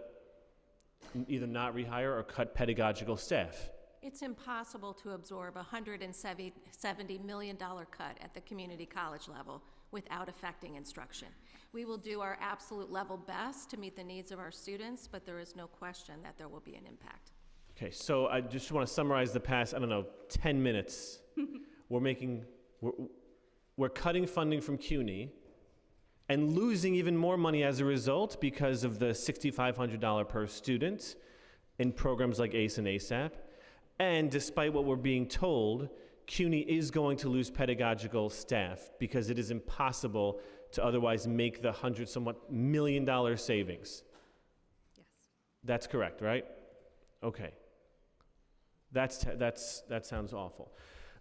either not rehire or cut pedagogical staff. It's impossible to absorb a $170 million cut at the community college level without affecting instruction. We will do our absolute level best to meet the needs of our students, but there is no question that there will be an impact. Okay, so I just want to summarize the past, 10 minutes. We're cutting funding from CUNY and losing even more money as a result because of the $6,500 per student in programs like ACE and ASAP. And despite what we're being told, CUNY is going to lose pedagogical staff because it is impossible to otherwise make the $100-somewhat million savings. Yes. That's correct, right? Okay. That sounds awful.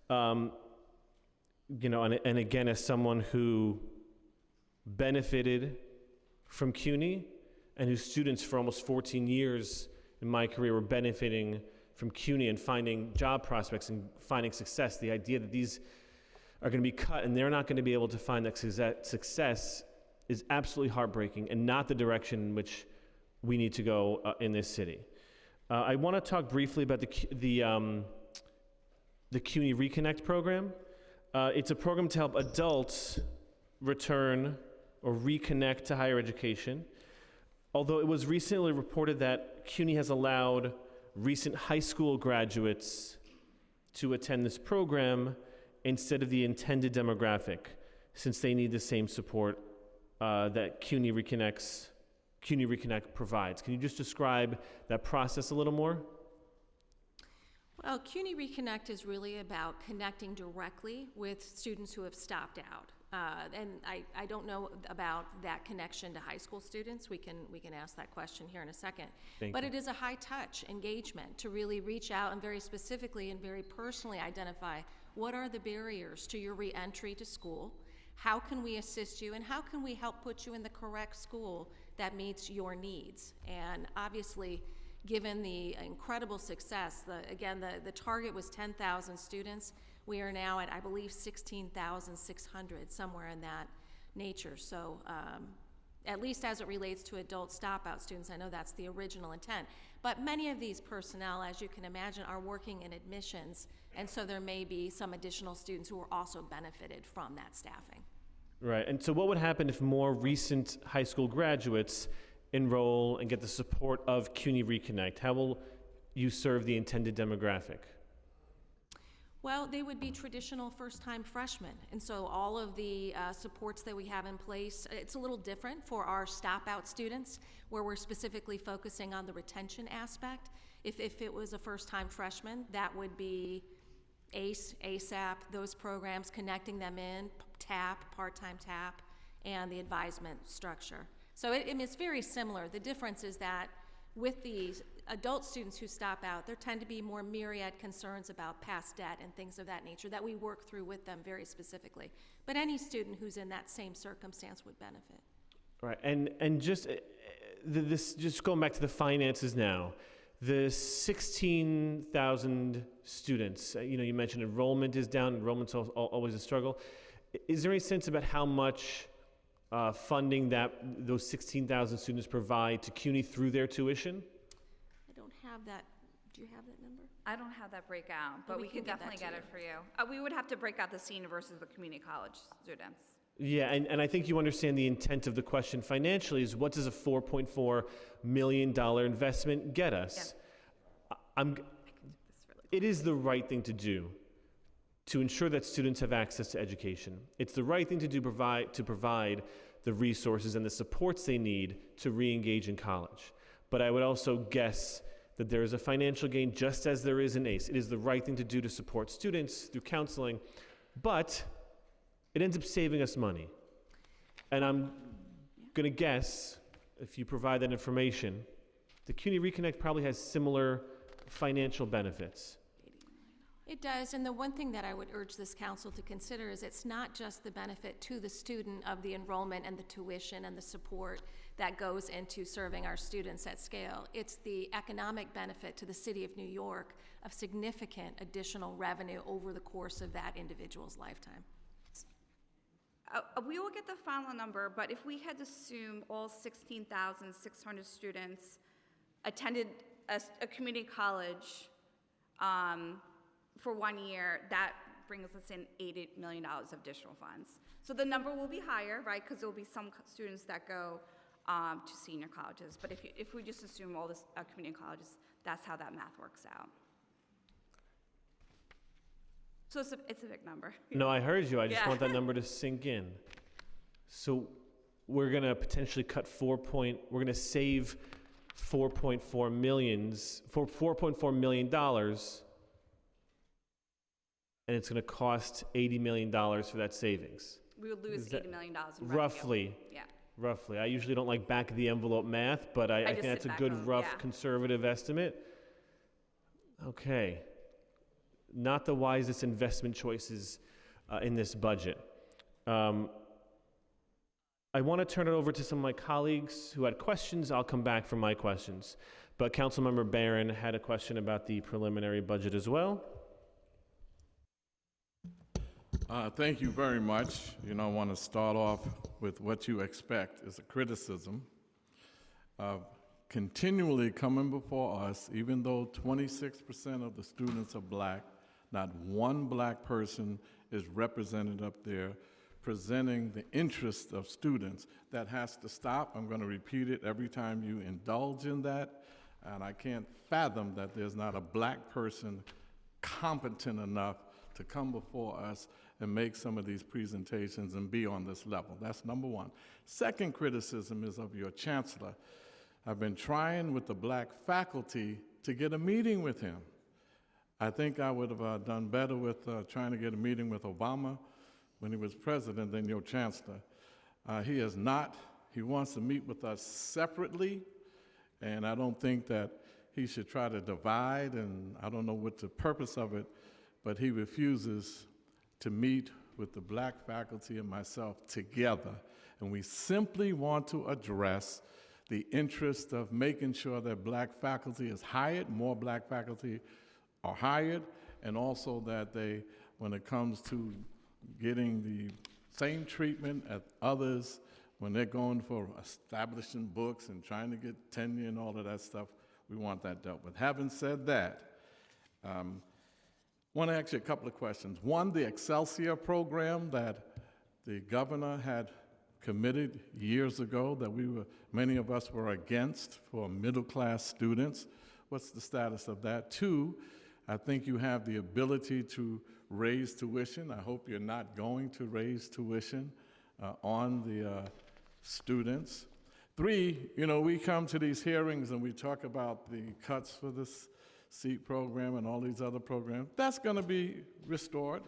And again, as someone who benefited from CUNY and whose students for almost 14 years in my career were benefiting from CUNY and finding job prospects and finding success, the idea that these are going to be cut and they're not going to be able to find that success is absolutely heartbreaking and not the direction in which we need to go in this city. I want to talk briefly about the CUNY Reconnect program. It's a program to help adults return or reconnect to higher education. Although it was recently reported that CUNY has allowed recent high school graduates to attend this program instead of the intended demographic, since they need the same support that CUNY Reconnect provides. Can you just describe that process a little more? Well, CUNY Reconnect is really about connecting directly with students who have stopped out. And I don't know about that connection to high school students. We can ask that question here in a second. But it is a high-touch engagement to really reach out and very specifically and very personally identify what are the barriers to your re-entry to school, how can we assist you, and how can we help put you in the correct school that meets your needs. And obviously, given the incredible success, the target was 10,000 students. We are now at, I believe, 16,600, somewhere in that nature. So at least as it relates to adult stop-out students, I know that's the original intent. But many of these personnel, as you can imagine, are working in admissions, and so there may be some additional students who are also benefited from that staffing. Right, and so what would happen if more recent high school graduates enroll and get the support of CUNY Reconnect? How will you serve the intended demographic? Well, they would be traditional first-time freshmen, and so all of the supports that we have in place, it's a little different for our stop-out students, where we're specifically focusing on the retention aspect. If it was a first-time freshman, that would be ACE, ASAP, those programs, connecting them in, TAP, part-time TAP, and the advisement structure. So it's very similar. The difference is that with the adult students who stop out, there tend to be more myriad concerns about past debt and things of that nature that we work through with them very specifically. But any student who's in that same circumstance would benefit. Right, and just going back to the finances now, the 16,000 students, you mentioned enrollment is down, enrollment's always a struggle. Is there any sense about how much funding that those 16,000 students provide to CUNY through their tuition? I don't have that. Do you have that number? I don't have that breakout, but we can definitely get it for you. We would have to break out the senior versus the community college students. Yeah, and I think you understand the intent of the question financially is what does a $4.4 million investment get us? Yeah. It is the right thing to do to ensure that students have access to education. It's the right thing to do to provide the resources and the supports they need to re-engage in college. But I would also guess that there is a financial gain just as there is in ACE. It is the right thing to do to support students through counseling, but it ends up saving us money. And I'm going to guess, if you provide that information, the CUNY Reconnect probably has similar financial benefits. It does, and the one thing that I would urge this council to consider is it's not just the benefit to the student of the enrollment and the tuition and the support that goes into serving our students at scale. It's the economic benefit to the city of New York of significant additional revenue over the course of that individual's lifetime. We will get the final number, but if we had assumed all 16,600 students attended a community college for 1 year, that brings us in $80 million of additional funds. So the number will be higher, right, because there will be some students that go to senior colleges. But if we just assume all this community colleges, that's how that math works out. So it's a big number. No, I heard you. I just Yeah. want that number to sink in. So we're going to potentially cut we're going to save $4.4 million, and it's going to cost $80 million for that savings. We would lose Is that $80 million in revenue. Roughly. Yeah. Roughly. I usually don't like back of the envelope math, but I just think that's sit a back good home, rough yeah. conservative estimate. Okay. Not the wisest investment choices in this budget. I want to turn it over to some of my colleagues who had questions. I'll come back for my questions. But Councilmember Barron had a question about the preliminary budget as well. Thank you very much. I want to start off with what you expect is a criticism of continually coming before us, even though 26% of the students are black, not one black person is represented up there presenting the interest of students. That has to stop. I'm going to repeat it every time you indulge in that, and I can't fathom that there's not a black person competent enough to come before us and make some of these presentations and be on this level. That's number one. Second criticism is of your chancellor. I've been trying with the black faculty to get a meeting with him. I think I would have done better with trying to get a meeting with Obama when he was president than your chancellor. He is not. He wants to meet with us separately, and I don't think that he should try to divide, and I don't know what the purpose of it, but he refuses to meet with the black faculty and myself together. And we simply want to address the interest of making sure that black faculty is hired, more black faculty are hired, and also that they, when it comes to getting the same treatment as others, when they're going for establishing books and trying to get tenure and all of that stuff, we want that dealt with. Having said that, I want to ask you a couple of questions. One, the Excelsior program that the governor had committed years ago that many of us were against for middle-class students. What's the status of that? Two, I think you have the ability to raise tuition. I hope you're not going to raise tuition on the students. Three, we come to these hearings and we talk about the cuts for this SEAT program and all these other programs. That's going to be restored.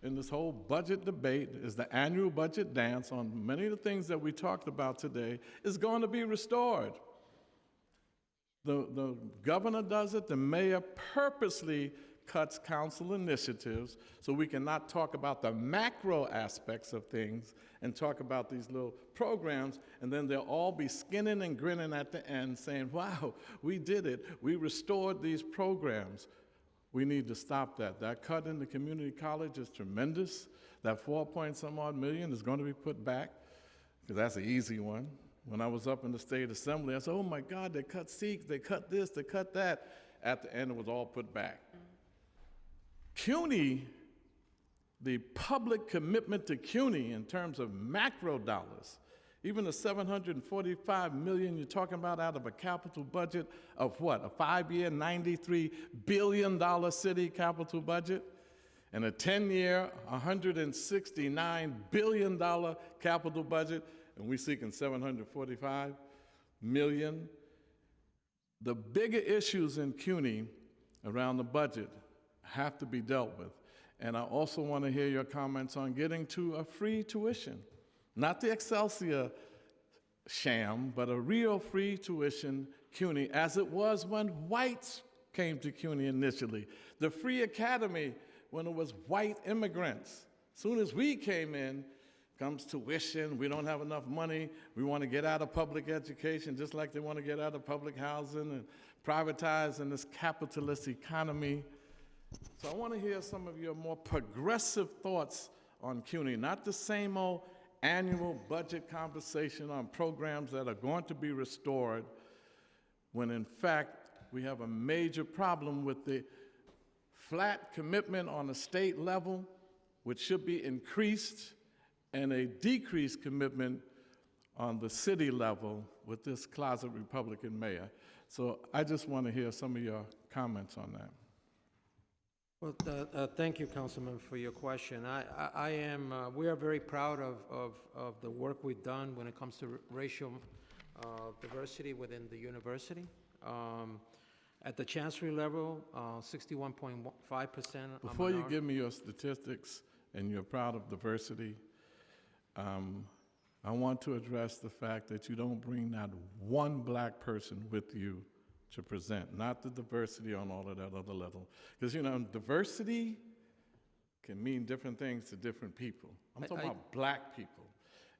In this whole budget debate is the annual budget dance on many of the things that we talked about today is going to be restored. The governor does it, the mayor purposely cuts council initiatives so we cannot talk about the macro aspects of things and talk about these little programs, and then they'll all be skinning and grinning at the end saying, wow, we did it, we restored these programs. We need to stop that. That cut in the community college is tremendous. That 4-point-some-odd million is going to be put back, because that's an easy one. When I was up in the state assembly, I said, oh my God, they cut SEEK, they cut this, they cut that. At the end, it was all put back. CUNY, the public commitment to CUNY in terms of macro dollars, even the $745 million you're talking about out of a capital budget of what, a 5-year, $93 billion city capital budget, and a 10-year, $169 billion capital budget, and we're seeking $745 million. the bigger issues in CUNY around the budget have to be dealt with. And I also want to hear your comments on getting to a free tuition. Not the Excelsior sham, but a real free tuition CUNY, as it was when whites came to CUNY initially. The free academy when it was white immigrants. Soon as we came in, comes tuition, we don't have enough money, we want to get out of public education just like they want to get out of public housing and privatize in this capitalist economy. So I want to hear some of your more progressive thoughts on CUNY, not the same old annual budget conversation on programs that are going to be restored, when in fact we have a major problem with the flat commitment on the state level, which should be increased, and a decreased commitment on the city level with this closet Republican mayor. So I just want to hear some of your comments on that. Well, thank you, Councilman, for your question. We are very proud of the work we've done when it comes to racial diversity within the university. At the Chancery level, 61.5%. Before you give me your statistics and you're proud of diversity, I want to address the fact that you don't bring not one black person with you to present, not the diversity on all of that other level. Because, you know, diversity can mean different things to different people. I'm talking about black people.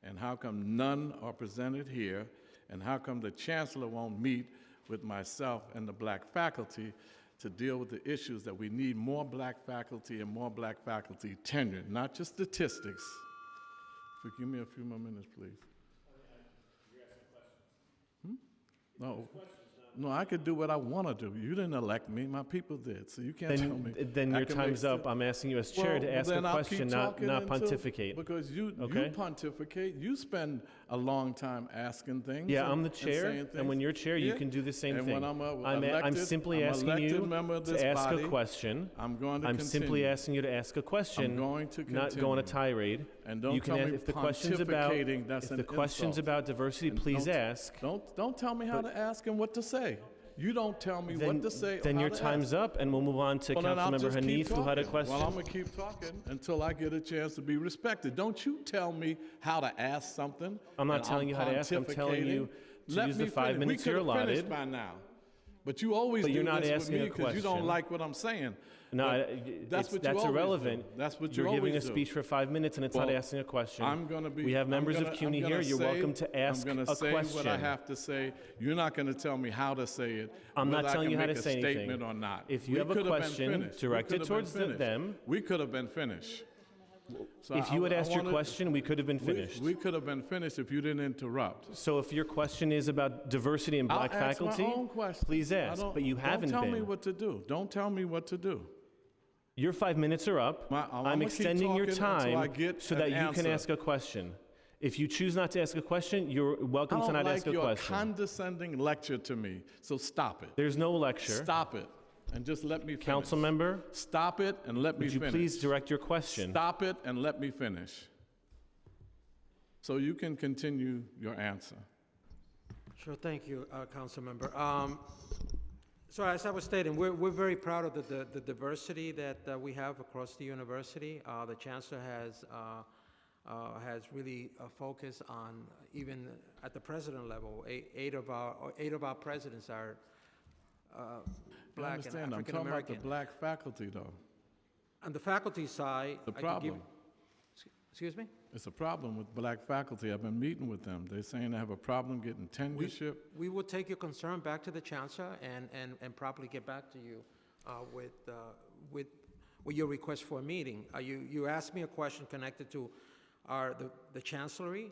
And how come none are presented here? And how come the chancellor won't meet with myself and the black faculty to deal with the issues that we need more black faculty and more black faculty tenured, not just statistics. If you give me a few more minutes, please. You're asking questions. No. No, I could do what I want to do. You didn't elect me, my people did, so you can't tell me. Then your time's up. I'm asking you as chair to ask a question, not pontificate. Because you pontificate, you spend a long time asking things. Yeah, I'm the chair, and when you're chair, you can do the same thing. I'm simply asking you to ask a question. I'm going to I'm continue. simply asking you to ask a question, I'm going to not go on a tirade. And don't You can tell ask, me if the question's about pontificating, that's if an the question's insult. about diversity, And please don't- ask. Don't tell me how to ask and what to say. You don't tell me what to say or Then how your to time's ask. up, and we'll move on to Well, then I'll Councilmember just keep Hanif, who had a talking. question. Well, I'm going to keep talking until I get a chance to be respected. Don't you tell me how to ask something. I'm not and telling you how to ask. I'm telling you to Let use me the 5 finish. minutes We you're could have finished allotted. by now. But you always But do you're not this with asking me a because you don't question. like what I'm saying. No, But that's what you that's always irrelevant. do. That's what you You're giving a always do. speech for 5 minutes, and it's not Well, asking a question. I'm going to be. We have members I'm of CUNY here. You're welcome to ask I'm a going to say what I question. have to say. You're not going to tell me how to say it. I'm not whether I telling can you how to make a say anything. statement or not. If you We have a could been question, finished. direct We it could have been towards finished. them. We could have been finished. So If you had I asked your wanna- question, we could have been finished. We could have been finished if you didn't interrupt. So if your question is about diversity and black I'll ask faculty, my own question. please ask, but you haven't Don't tell me been. what to do. Don't tell me what to do. Your 5 minutes are up. I'm I'm gonna keep extending your talking until I time get so an that you can answer. ask a question. If you choose not to ask a question, you're welcome I to don't not like ask a your question. condescending lecture to me, so stop it. There's no lecture. Stop it, and just let me finish. Council member, Stop it and let me would you finish. please direct your question? Stop it and let me finish. So you can continue your answer. Sure, thank you, Council Member. So as I was stating, we're very proud of the diversity that we have across the university. The Chancellor has really focused on, even at the president level, eight of our presidents are I black and understand. I'm African talking about the American. black faculty, though. On the faculty side, The I could give- problem. Excuse me? It's a problem with black faculty. I've been meeting with them. They're saying they have a problem getting tenureship. We will take your concern back to the Chancellor and properly get back to you with your request for a meeting. You asked me a question connected to the Chancellery.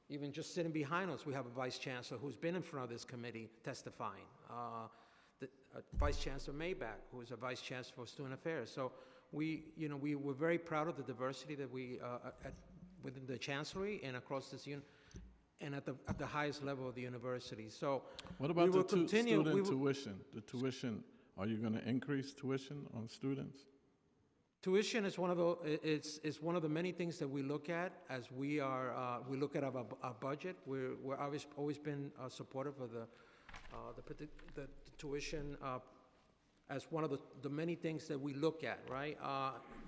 Even just sitting behind us, we have a Vice Chancellor who's been in front of this committee testifying. Vice Chancellor Maybach, who is a Vice Chancellor for Student Affairs. So we were very proud of the diversity that we within the Chancellery and across this and at the highest level of the university. So What about we the will continue. student We will- tuition? The tuition, are you going to increase tuition on students? Tuition is one of the many things that we look at as we look at our budget. We're always been supportive the tuition as one of the many things that we look at, right?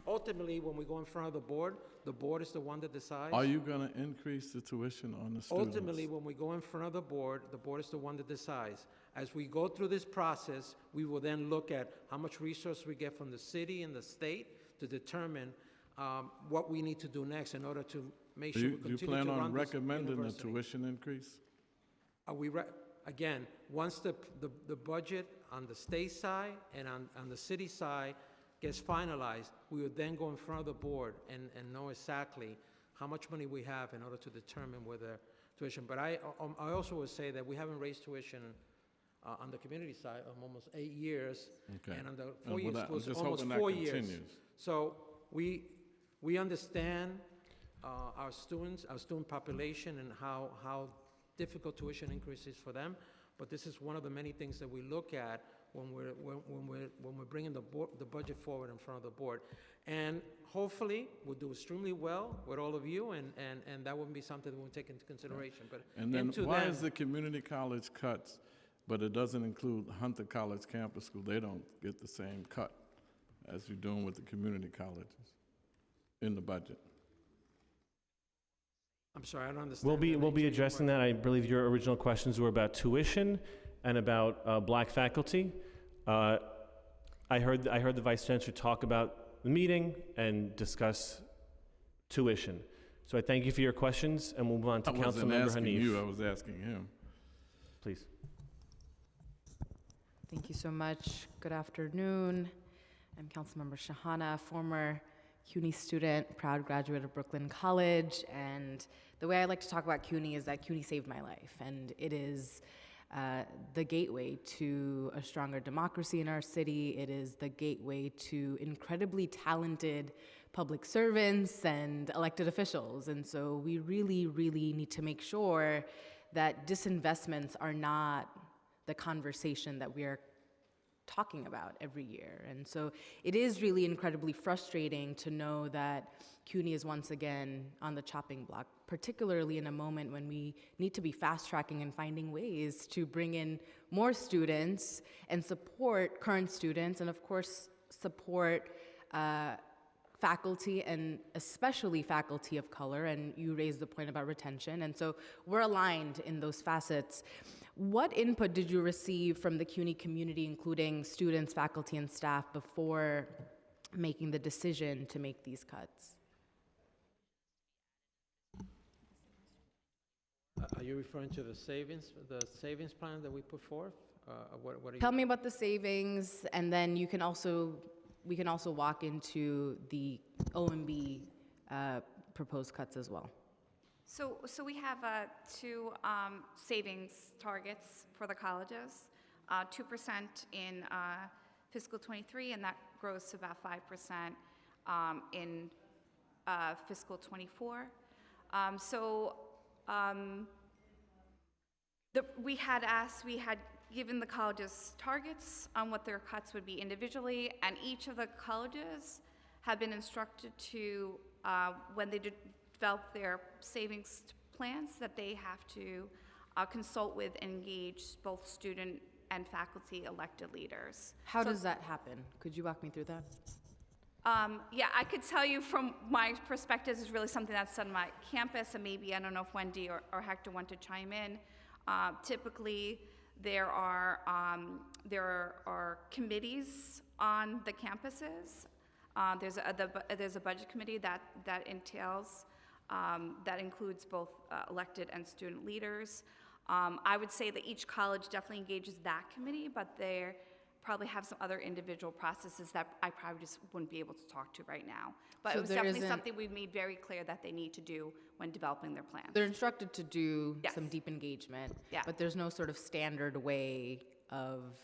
Ultimately, when we go in front of the board is the one that decides. Are you going to increase the tuition on the students? Ultimately, when we go in front of the board is the one that decides. As we go through this process, we will then look at how much resource we get from the city and the state to determine what we need to do next in order to make sure we Do continue you to plan run on this recommending a university. tuition increase? Again, once the budget on the state side and on the city side gets finalized, we would then go in front of the board and know exactly how much money we have in order to determine whether tuition. But I also would say that we haven't raised tuition on the community side of almost 8 years. Okay. And on the Well, 4 years that- I'm was just almost hoping that 4 years. continues. So we understand our student population and how difficult tuition increases for them, but this is one of the many things that we look at when we're bringing the budget forward in front of the board. And hopefully, we'll do extremely well with all of you, and that wouldn't be something that we'll take into consideration, but And then into why then- is the community college cuts, but it doesn't include Hunter College Campus School? They don't get the same cut as you're doing with the community colleges in the budget. I'm sorry, I don't understand. We'll be the we'll be nature of your addressing that. I believe your original questions were about tuition and about black faculty. I heard the Vice Chancellor talk about the meeting and discuss tuition. So I thank you for your questions, and we'll move on to I wasn't Councilmember asking you, I Hanif. was asking him. Please. Thank you so much. Good afternoon. I'm Councilmember Shahana, former CUNY student, proud graduate of Brooklyn College, and the way I like to talk about CUNY is that CUNY saved my life, and it is the gateway to a stronger democracy in our city. It is the gateway to incredibly talented public servants and elected officials, and so we really, really need to make sure that disinvestments are not the conversation that we are talking about every year. And so it is really incredibly frustrating to know that CUNY is once again on the chopping block, particularly in a moment when we need to be fast-tracking and finding ways to bring in more students and support current students, and of course support faculty, and especially faculty of color, and you raised the point about retention, and so we're aligned in those facets. What input did you receive from the CUNY community, including students, faculty, and staff, before making the decision to make these cuts? Are you referring to the savings plan that we put forth? What are you? Tell me about the savings, and then we can also walk into the OMB proposed cuts as well. So we have two savings targets for the colleges, 2% in fiscal '23, and that grows to about 5% in fiscal '24. We had given the colleges targets on what their cuts would be individually, and each of the colleges have been instructed to, when they develop their savings plans, that they have to consult with and engage both student and faculty elected leaders. How So- does that happen? Could you walk me through that? Yeah, I could tell you from my perspective, it's really something that's on my campus, and maybe, I don't know if Wendy or Hector want to chime in. Typically, there are committees on the campuses. There's a budget committee that entails, that includes both elected and student leaders. I would say that each college definitely engages that committee, but they probably have some other individual processes that I probably just wouldn't be able to talk to right now. But So it was there definitely isn't- something we've made very clear that they need to do when developing their plans. They're instructed to do Yes. some deep engagement, Yeah. but there's no sort of standard way of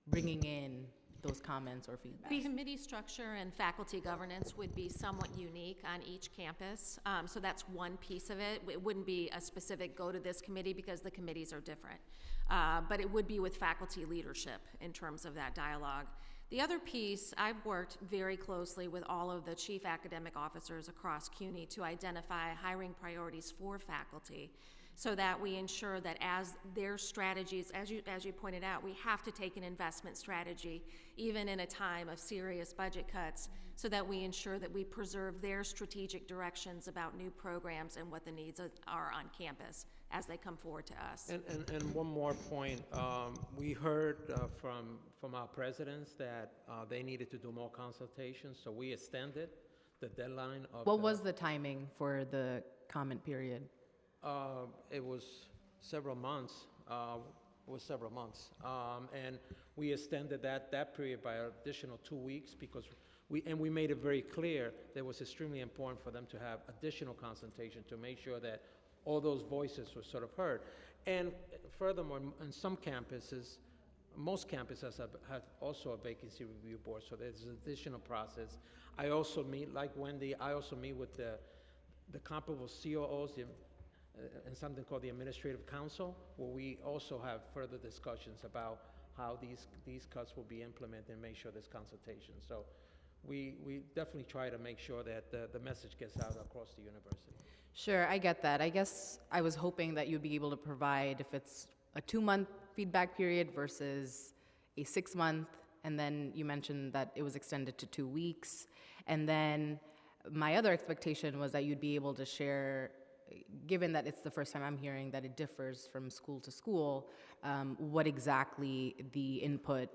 bringing in those comments or feedback. Committee structure and faculty governance would be somewhat unique on each campus. So that's one piece of it. It wouldn't be a specific go to this committee because the committees are different. But it would be with faculty leadership in terms of that dialogue. The other piece, I've worked very closely with all of the chief academic officers across CUNY to identify hiring priorities for faculty. so that we ensure that as their strategies, as you pointed out, we have to take an investment strategy, even in a time of serious budget cuts, so that we ensure that we preserve their strategic directions about new programs and what the needs are on campus as they come forward to us. And one more point, we heard from our presidents that they needed to do more consultations, so we extended the deadline of. What was the timing for the comment period? It was several months. And we extended that period by an additional 2 weeks because we made it very clear that it was extremely important for them to have additional consultation to make sure that all those voices were sort of heard. And furthermore, on some campuses, most campuses have also a vacancy review board, so there's an additional process. I also meet, like Wendy, I also meet with the comparable COOs and something called the Administrative Council, where we also have further discussions about how these cuts will be implemented and make sure there's consultation. So we definitely try to make sure that the message gets out across the university. Sure, I get that. I guess I was hoping that you'd be able to provide if it's a 2-month feedback period versus a 6-month, and then you mentioned that it was extended to 2 weeks. And then my other expectation was that you'd be able to share, given that it's the first time I'm hearing that it differs from school to school, what exactly the input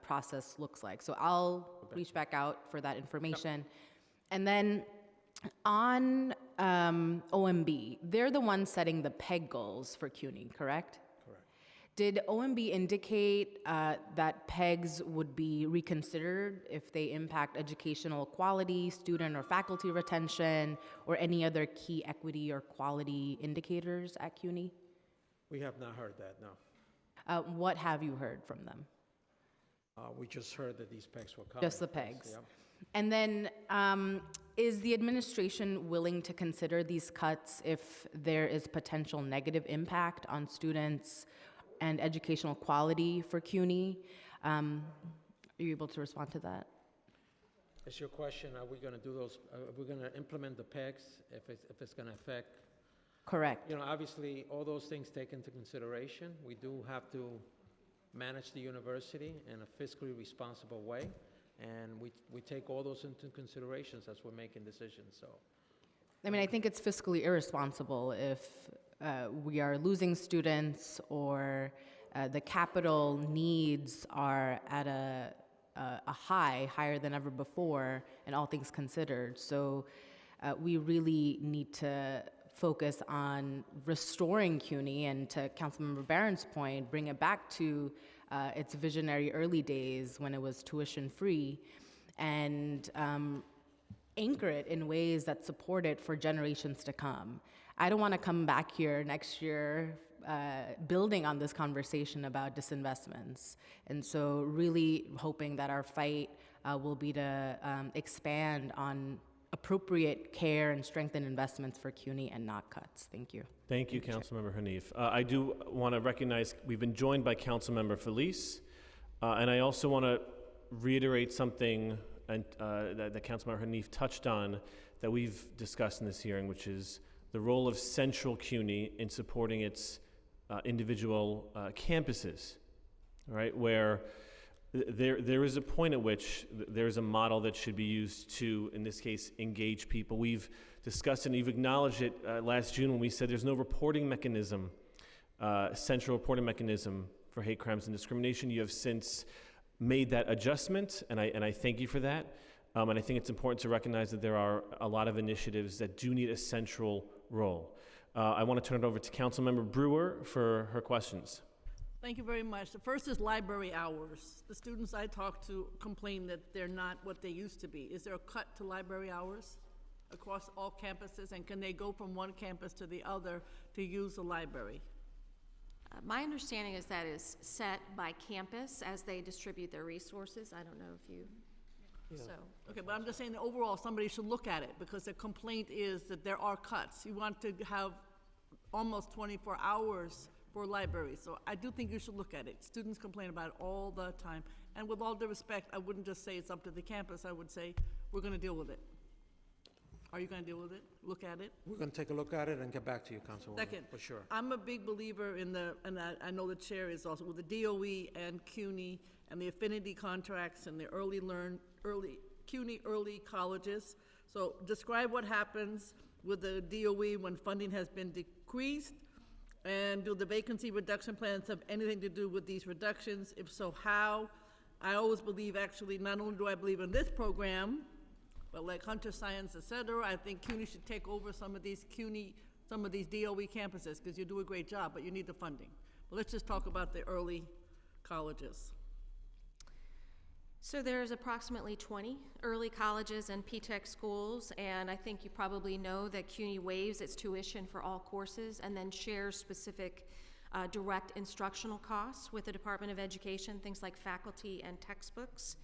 process looks like. So I'll reach back out for that information. And then on OMB, they're the ones setting the PEG goals for CUNY, correct? Correct. Did OMB indicate that PEGs would be reconsidered if they impact educational quality, student or faculty retention, or any other key equity or quality indicators at CUNY? We have not heard that, no. What have you heard from them? We just heard that these PEGs were coming. Just the PEGs. Yep. And then, is the administration willing to consider these cuts if there is potential negative impact on students and educational quality for CUNY? Are you able to respond to that? Is your question, are we going to do those, are we going to implement the PEGs if it's going to affect? Correct. You know, obviously, all those things take into consideration. We do have to manage the university in a fiscally responsible way, and we take all those into considerations as we're making decisions, so. I mean, I think it's fiscally irresponsible if we are losing students or the capital needs are at a higher than ever before, and all things considered. So we really need to focus on restoring CUNY, and to Councilmember Barron's point, bring it back to its visionary early days when it was tuition free, and anchor it in ways that support it for generations to come. I don't want to come back here next year building on this conversation about disinvestments. And so really hoping that our fight will be to expand on appropriate care and strengthen investments for CUNY and not cuts. Thank you. Thank you, Councilmember Hanif. I do want to recognize we've been joined by Councilmember Felice, and I also want to reiterate something that Councilmember Hanif touched on that we've discussed in this hearing, which is the role of Central CUNY in supporting its individual campuses, right? Where there is a point at which there is a model that should be used to, in this case, engage people. We've discussed it and you've acknowledged it last June when we said there's no reporting mechanism, central reporting mechanism for hate crimes and discrimination. You have since made that adjustment, and I thank you for that. And I think it's important to recognize that there are a lot of initiatives that do need a central role. I want to turn it over to Councilmember Brewer for her questions. Thank you very much. The first is library hours. The students I talk to complain that they're not what they used to be. Is there a cut to library hours across all campuses, and can they go from one campus to the other to use the library? My understanding is that is set by campus as they distribute their resources. I don't know if you, so. Okay, but I'm just saying that overall, somebody should look at it, because the complaint is that there are cuts. You want to have almost 24 hours for libraries, so I do think you should look at it. Students complain about it all the time, and with all due respect, I wouldn't just say it's up to the campus. I would say we're going to deal with it. Are you gonna deal with it, look at it? We're going to take a look at it and get back to you, Councilwoman. Second, For sure. I'm a big believer in and I know the chair is also, with the DOE and CUNY and the affinity contracts and the CUNY early colleges. So describe what happens with the DOE when funding has been decreased, and do the vacancy reduction plans have anything to do with these reductions? If so, how? I always believe, actually, not only do I believe in this program, but like Hunter Science, et cetera, I think CUNY should take over some of these DOE campuses, because you do a great job, but you need the funding. But let's just talk about the early colleges. So there's approximately 20 early colleges and P-TECH schools, and I think you probably know that CUNY waives its tuition for all courses and then shares specific direct instructional costs with the Department of Education, things like faculty and textbooks.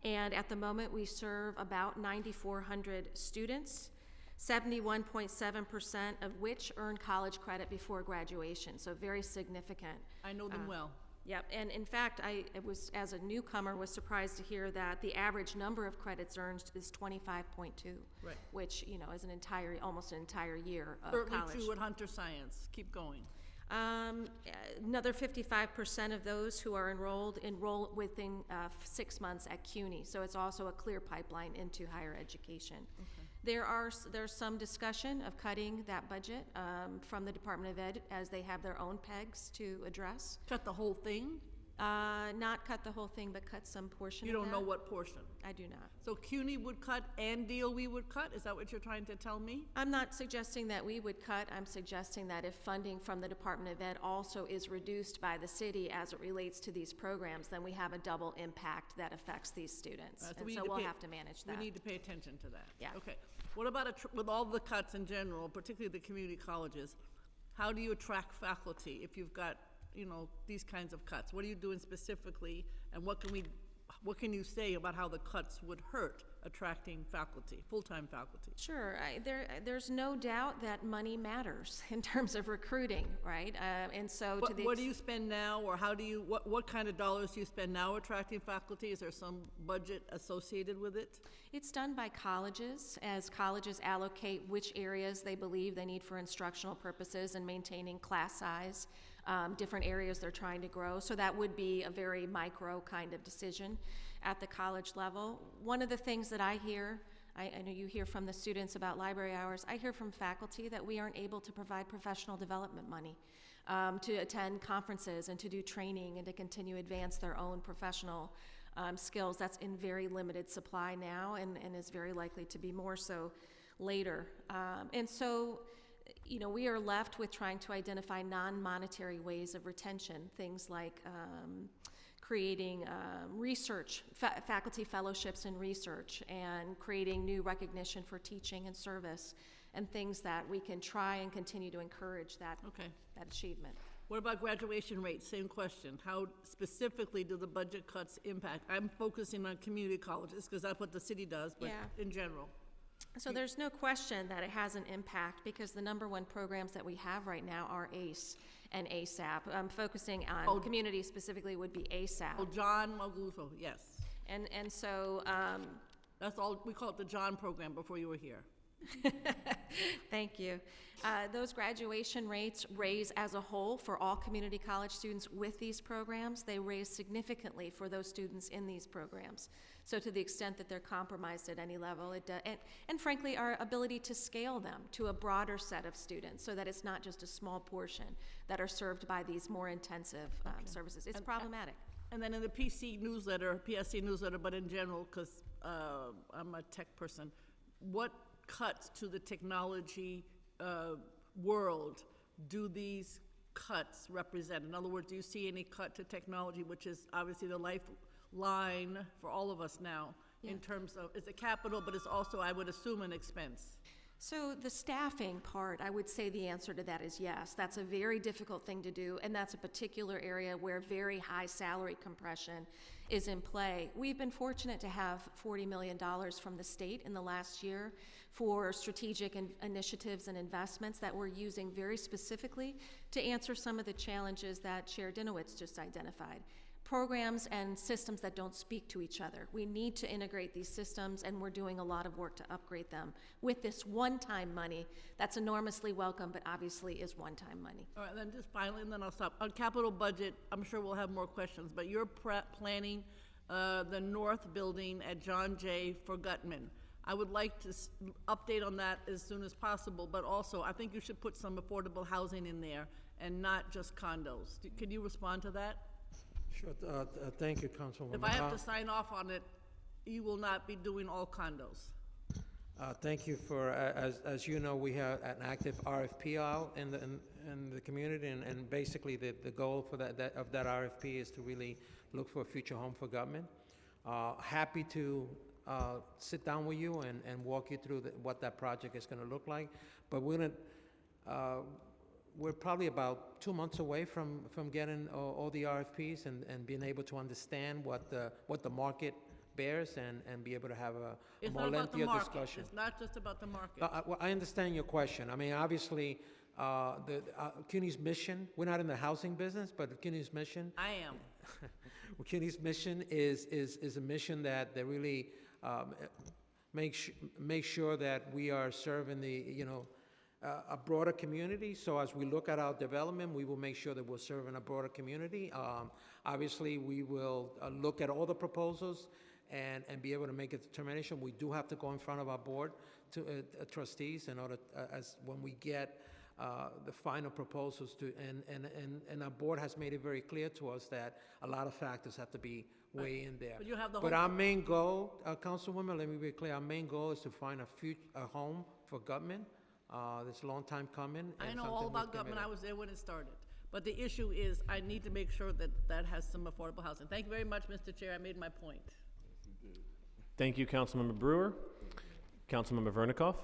And at the moment, we serve about 9,400 students, 71.7% of which earn college credit before graduation, so very significant. I know them well. Yep, and in fact, I was, as a newcomer, was surprised to hear that the average number of credits earned is 25.2. Right. Which, you know, is almost an entire year of Certainly college. true at Hunter Science. Keep going. Another 55% of those who are enroll within 6 months at CUNY, so it's also a clear pipeline into higher education. There's some discussion of cutting that budget from the Department of Ed, as they have their own pegs to address. Cut the whole thing? Not cut the whole thing, but cut some portion of You that. don't know what portion? I do not. So CUNY would cut and DOE would cut? Is that what you're trying to tell me? I'm not suggesting that we would cut. I'm suggesting that if funding from the Department of Ed also is reduced by the city as it relates to these programs, then we have a double impact that affects these students. So And we so need to we'll pay- have to manage that. We need to pay attention to that. Yeah. Okay. What about, with all the cuts in general, particularly the community colleges, how do you attract faculty if you've got, you know, these kinds of cuts? What are you doing specifically, and what can you say about how the cuts would hurt attracting faculty, full-time faculty? Sure. There's no doubt that money matters in terms of recruiting, right? And so to the What do you spend now, or how do you, what kind of dollars do you spend now attracting faculty? Is there some budget associated with it? It's done by colleges, as colleges allocate which areas they believe they need for instructional purposes and maintaining class size, different areas they're trying to grow. So that would be a very micro kind of decision at the college level. One of the things that I hear, I know you hear from the students about library hours, I hear from faculty that we aren't able to provide professional development money to attend conferences and to do training and to continue to advance their own professional skills. That's in very limited supply now, and is very likely to be more so later. And so, you know, we are left with trying to identify non-monetary ways of retention, things like creating research, faculty fellowships in research, and creating new recognition for teaching and service, and things that we can try and continue to encourage that achievement. What about graduation rates? Same question. How specifically do the budget cuts impact? I'm focusing on community colleges because that's what the city does, but Yeah. in general. So there's no question that it has an impact, because the number one programs that we have right now are ACE and ASAP. Focusing on community specifically would be ASAP. Oh, John Maglufo, yes. And so, That's all, we call it the John program before you were here. thank you. Those graduation rates raise as a whole for all community college students with these programs. They raise significantly for those students in these programs. So to the extent that they're compromised at any level, and frankly, our ability to scale them to a broader set of students so that it's not just a small portion that are served by these more intensive services. It's problematic. And then in the PSC newsletter, but in general, because I'm a tech person, what cuts to the technology world do these cuts represent? In other words, do you see any cut to technology, which is obviously the lifeline for all of us now, in terms of, it's a capital, but it's also, I would assume, an expense? So the staffing part, I would say the answer to that is yes. That's a very difficult thing to do, and that's a particular area where very high salary compression is in play. We've been fortunate to have $40 million from the state in the last year for strategic initiatives and investments that we're using very specifically to answer some of the challenges that Chair Dinowitz just identified. programs and systems that don't speak to each other. We need to integrate these systems, and we're doing a lot of work to upgrade them with this one-time money that's enormously welcome, but obviously is one-time money. All right, then just finally, and then I'll stop. On capital budget, I'm sure we'll have more questions, but you're planning the north building at John Jay for Gutman. I would like to update on that as soon as possible, but also I think you should put some affordable housing in there and not just condos. Can you respond to that? Sure, thank you, Councilwoman. If I have to sign off on it, you will not be doing all condos. Thank you for, as you know, we have an active RFP out in the community, and basically the goal for that RFP is to really look for a future home for government. Happy to sit down with you and walk you through what that project is going to look like, but we're probably about 2 months away from getting all the RFPs and being able to understand what the market bears and be able to have a more lengthier discussion. It's not just about the market. Well, I understand your question. I mean, obviously, CUNY's mission, we're not in the housing business, but CUNY's mission. I am. CUNY's mission is a mission that really make sure that we are serving a broader community. So as we look at our development, we will make sure that we're serving a broader community. Obviously, we will look at all the proposals and be able to make a determination. We do have to go in front of our board to trustees in order as when we get the final proposals and our board has made it very clear to us that a lot of factors have to be weighed in there. But you have the But whole- our main goal, Councilwoman, let me be clear, our main goal is to find a home for government. It's a long time coming. I and know something all we've about government. committed. I was there when it started. But the issue is, I need to make sure that that has some affordable housing. Thank you very much, Mr. Chair. I made my point. Thank you, Councilmember Brewer. Councilmember Vernikoff.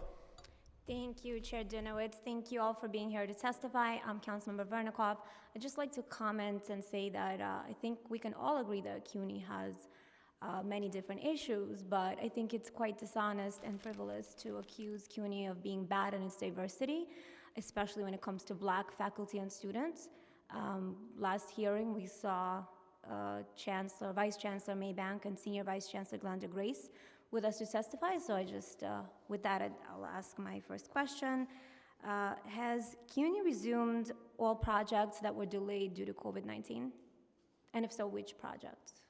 Thank you, Chair Dinowitz. Thank you all for being here to testify. I'm Councilmember Vernikoff. I'd just like to comment and say that I think we can all agree that CUNY has many different issues, but I think it's quite dishonest and frivolous to accuse CUNY of being bad in its diversity, especially when it comes to Black faculty and students. Last hearing, we saw Vice Chancellor Maybank and Senior Vice Chancellor Glenda Grace with us to testify, so I just, with that, I'll ask my first question. Has CUNY resumed all projects that were delayed due to COVID-19? And if so, which projects?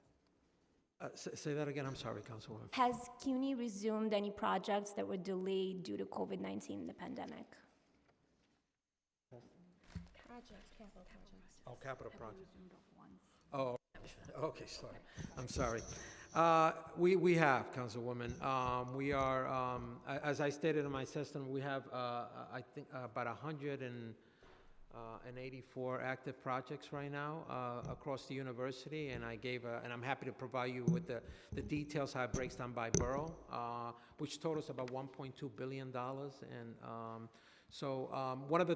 Say that again, I'm sorry, Councilwoman. Has CUNY resumed any projects that were delayed due to COVID-19, the pandemic? Oh, capital project. Oh, okay, sorry. I'm sorry. We have, Councilwoman. We are, as I stated in my system, we have, I think, about 184 active projects right now across the university, and and I'm happy to provide you with the details how it breaks down by borough, which totals about $1.2 billion. And so one of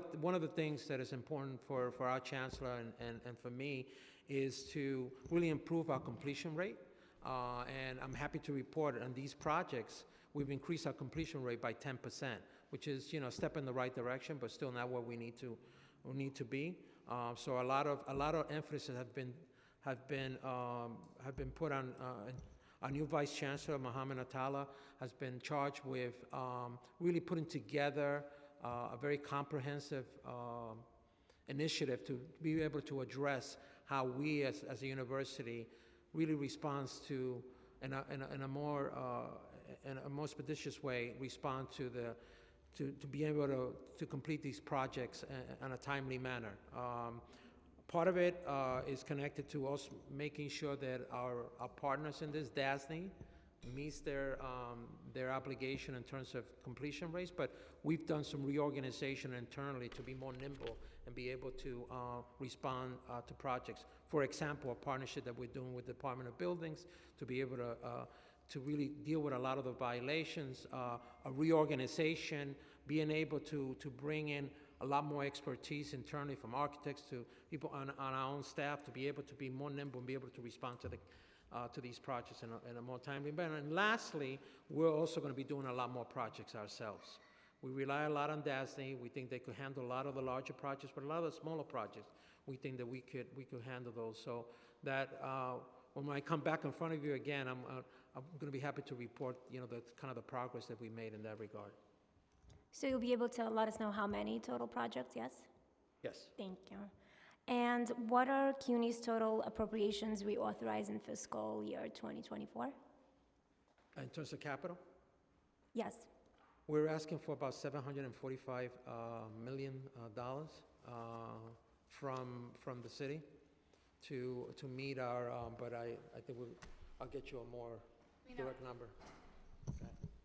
the things that is important for our chancellor and for me is to really improve our completion rate. And I'm happy to report on these projects, we've increased our completion rate by 10%, which is, a step in the right direction, but still not where we need to be. So a lot of emphasis have been put on. Our new Vice Chancellor, Mohammed Atala, has been charged with really putting together a very comprehensive initiative to be able to address how we as a university really responds to, in a more expeditious way, respond to be able to complete these projects in a timely manner. Part of it is connected to us making sure that our partners in this, DASNY, meets their obligation in terms of completion rates, but we've done some reorganization internally to be more nimble and be able to respond to projects. For example, a partnership that we're doing with the Department of Buildings to be able to really deal with a lot of the violations, a reorganization, being able to bring in a lot more expertise internally from architects to people on our own staff to be able to be more nimble and be able to respond to these projects in a more timely manner. And lastly, we're also going to be doing a lot more projects ourselves. We rely a lot on DASNY. We think they could handle a lot of the larger projects, but a lot of the smaller projects, we think that we could handle those. So that when I come back in front of you again, I'm going to be happy to report, the kind of the progress that we made in that regard. So you'll be able to let us know how many total projects, yes? Yes. Thank you. And what are CUNY's total appropriations reauthorized in fiscal year 2024? In terms of capital, Yes. we're asking for about $745 million from the city to meet our, but I think I'll get you a more direct number.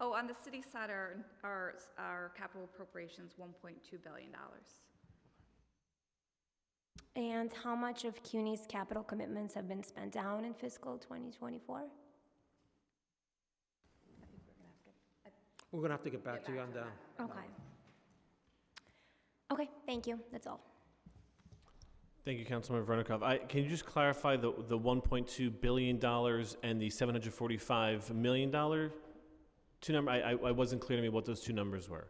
Oh, on the city side, our capital appropriations, $1.2 billion. And how much of CUNY's capital commitments have been spent down in fiscal 2024? We're going to have to get back to you on that. Okay. Okay, thank you. That's all. Thank you, Councilmember Vernikov. Can you just clarify the $1.2 billion and the $745 million two number? I wasn't clear to me what those two numbers were.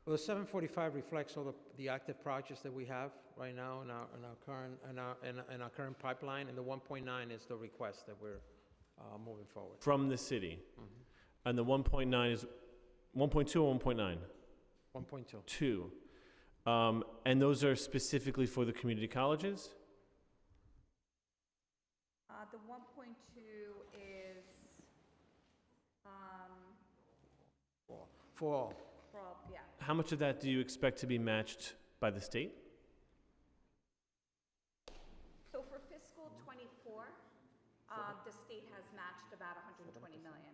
Well, the 745 reflects all the active projects that we have right now in our current pipeline, and the 1.9 is the request that we're moving forward. From the city. And the 1.9 is 1.2 or 1.9? 1.2. 2. And those are specifically for the community colleges? The 1.2 is For all. yeah. How much of that do you expect to be matched by the state? So for fiscal '24, the state has matched about $120 million.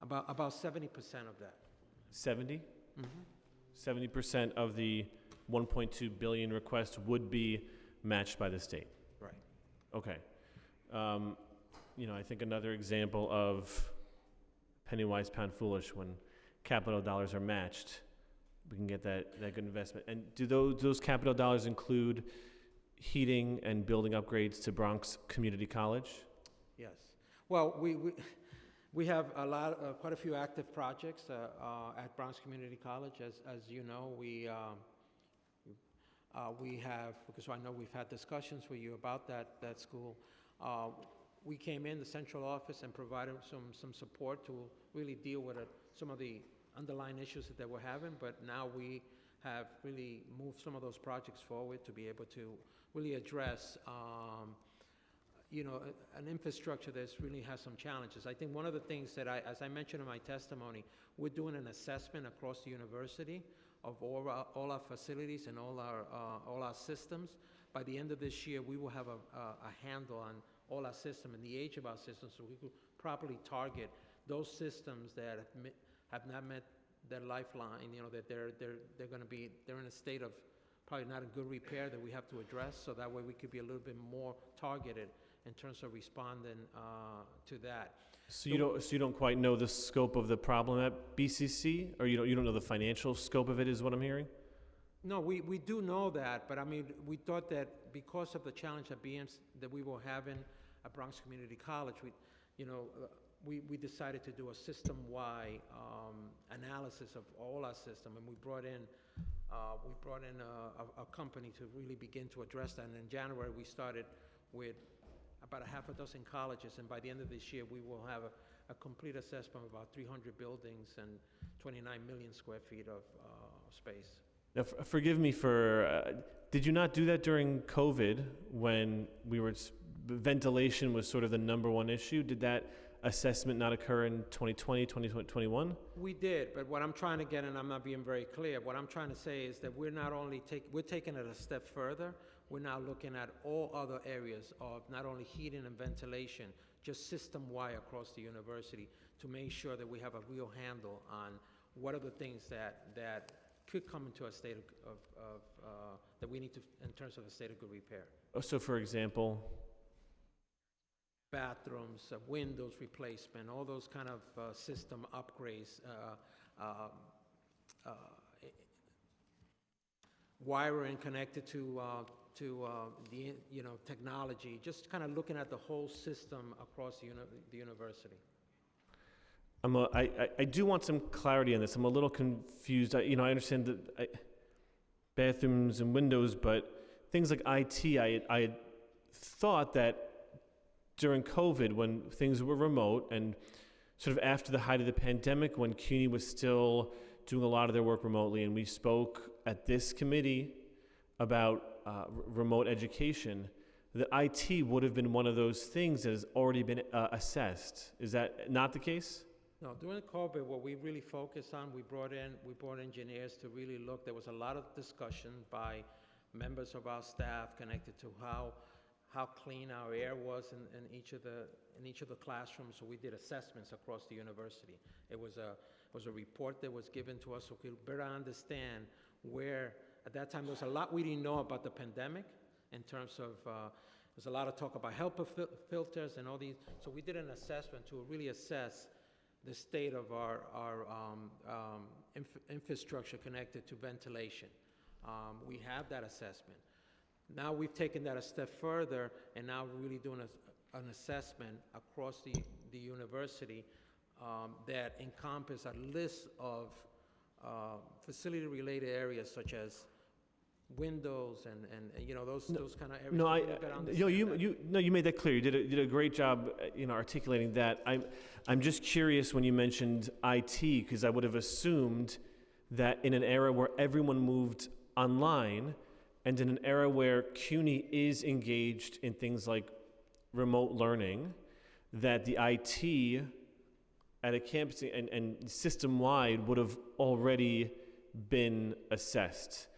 About 70% of that. 70? 70% of the 1.2 billion request would be matched by the state. Right. Okay. I think another example of penny wise, pound foolish, when capital dollars are matched, we can get that good investment. And do those capital dollars include heating and building upgrades to Bronx Community College? Yes. Well, we have quite a few active projects at Bronx Community College. As you know, we have, because I know we've had discussions with you about that school. We came in the central office and provided some support to really deal with some of the underlying issues that we're having, but now we have really moved some of those projects forward to be able to really address an infrastructure that really has some challenges. I think one of the things that as I mentioned in my testimony, we're doing an assessment across the university of all our facilities and all our systems. By the end of this year, we will have a handle on all our system and the age of our systems, so we could properly target those systems that have not met their lifeline. That they're in a state of probably not a good repair that we have to address. So that way we could be a little bit more targeted in terms of responding to that. So you don't quite know the scope of the problem at BCC, or you don't know the financial scope of it, is what I'm hearing? No, we do know that, but I mean, we thought that because of the challenge that we were having at Bronx Community College, we decided to do a system-wide analysis of all our system, and we brought in a company to really begin to address that. And in January, we started with about a half a dozen colleges, and by the end of this year, we will have a complete assessment of about 300 buildings and 29 million square feet of space. Now, forgive me for, did you not do that during COVID when ventilation was sort of the number one issue? Did that assessment not occur in 2020, 2021? We did, but what I'm trying to get, and I'm not being very clear, what I'm trying to say is that we're not only we're taking it a step further. We're now looking at all other areas of not only heating and ventilation, just system-wide across the university to make sure that we have a real handle on what are the things that could come into a state of that we need to, in terms of a state of good repair. Oh, so for example? Bathrooms, windows replacement, all those kind of system upgrades, wiring connected to the technology, just kind of looking at the whole system across the university. I do want some clarity on this. I'm a little confused. I understand that bathrooms and windows, but things like IT, I had thought that during COVID, when things were remote and sort of after the height of the pandemic, when CUNY was still doing a lot of their work remotely, and we spoke at this committee about remote education, that IT would have been one of those things that has already been assessed. Is that not the case? No, during COVID, what we really focused on, we brought engineers to really look. There was a lot of discussion by members of our staff connected to how clean our air was in each of the classrooms. So we did assessments across the university. It was a report that was given to us so we could better understand where, at that time, there was a lot we didn't know about the pandemic in terms of, there's a lot of talk about HEPA filters and all these. So we did an assessment to really assess the state of our infrastructure connected to ventilation. We have that assessment. Now we've taken that a step further, and now we're really doing an assessment across the university that encompass a list of facility-related areas such as windows and you know those kind of areas. No, you made that clear. You did a great job, articulating that. I'm just curious when you mentioned IT, because I would have assumed that in an era where everyone moved online, and in an era where CUNY is engaged in things like remote learning, that the IT at a campus and system-wide would have already been assessed.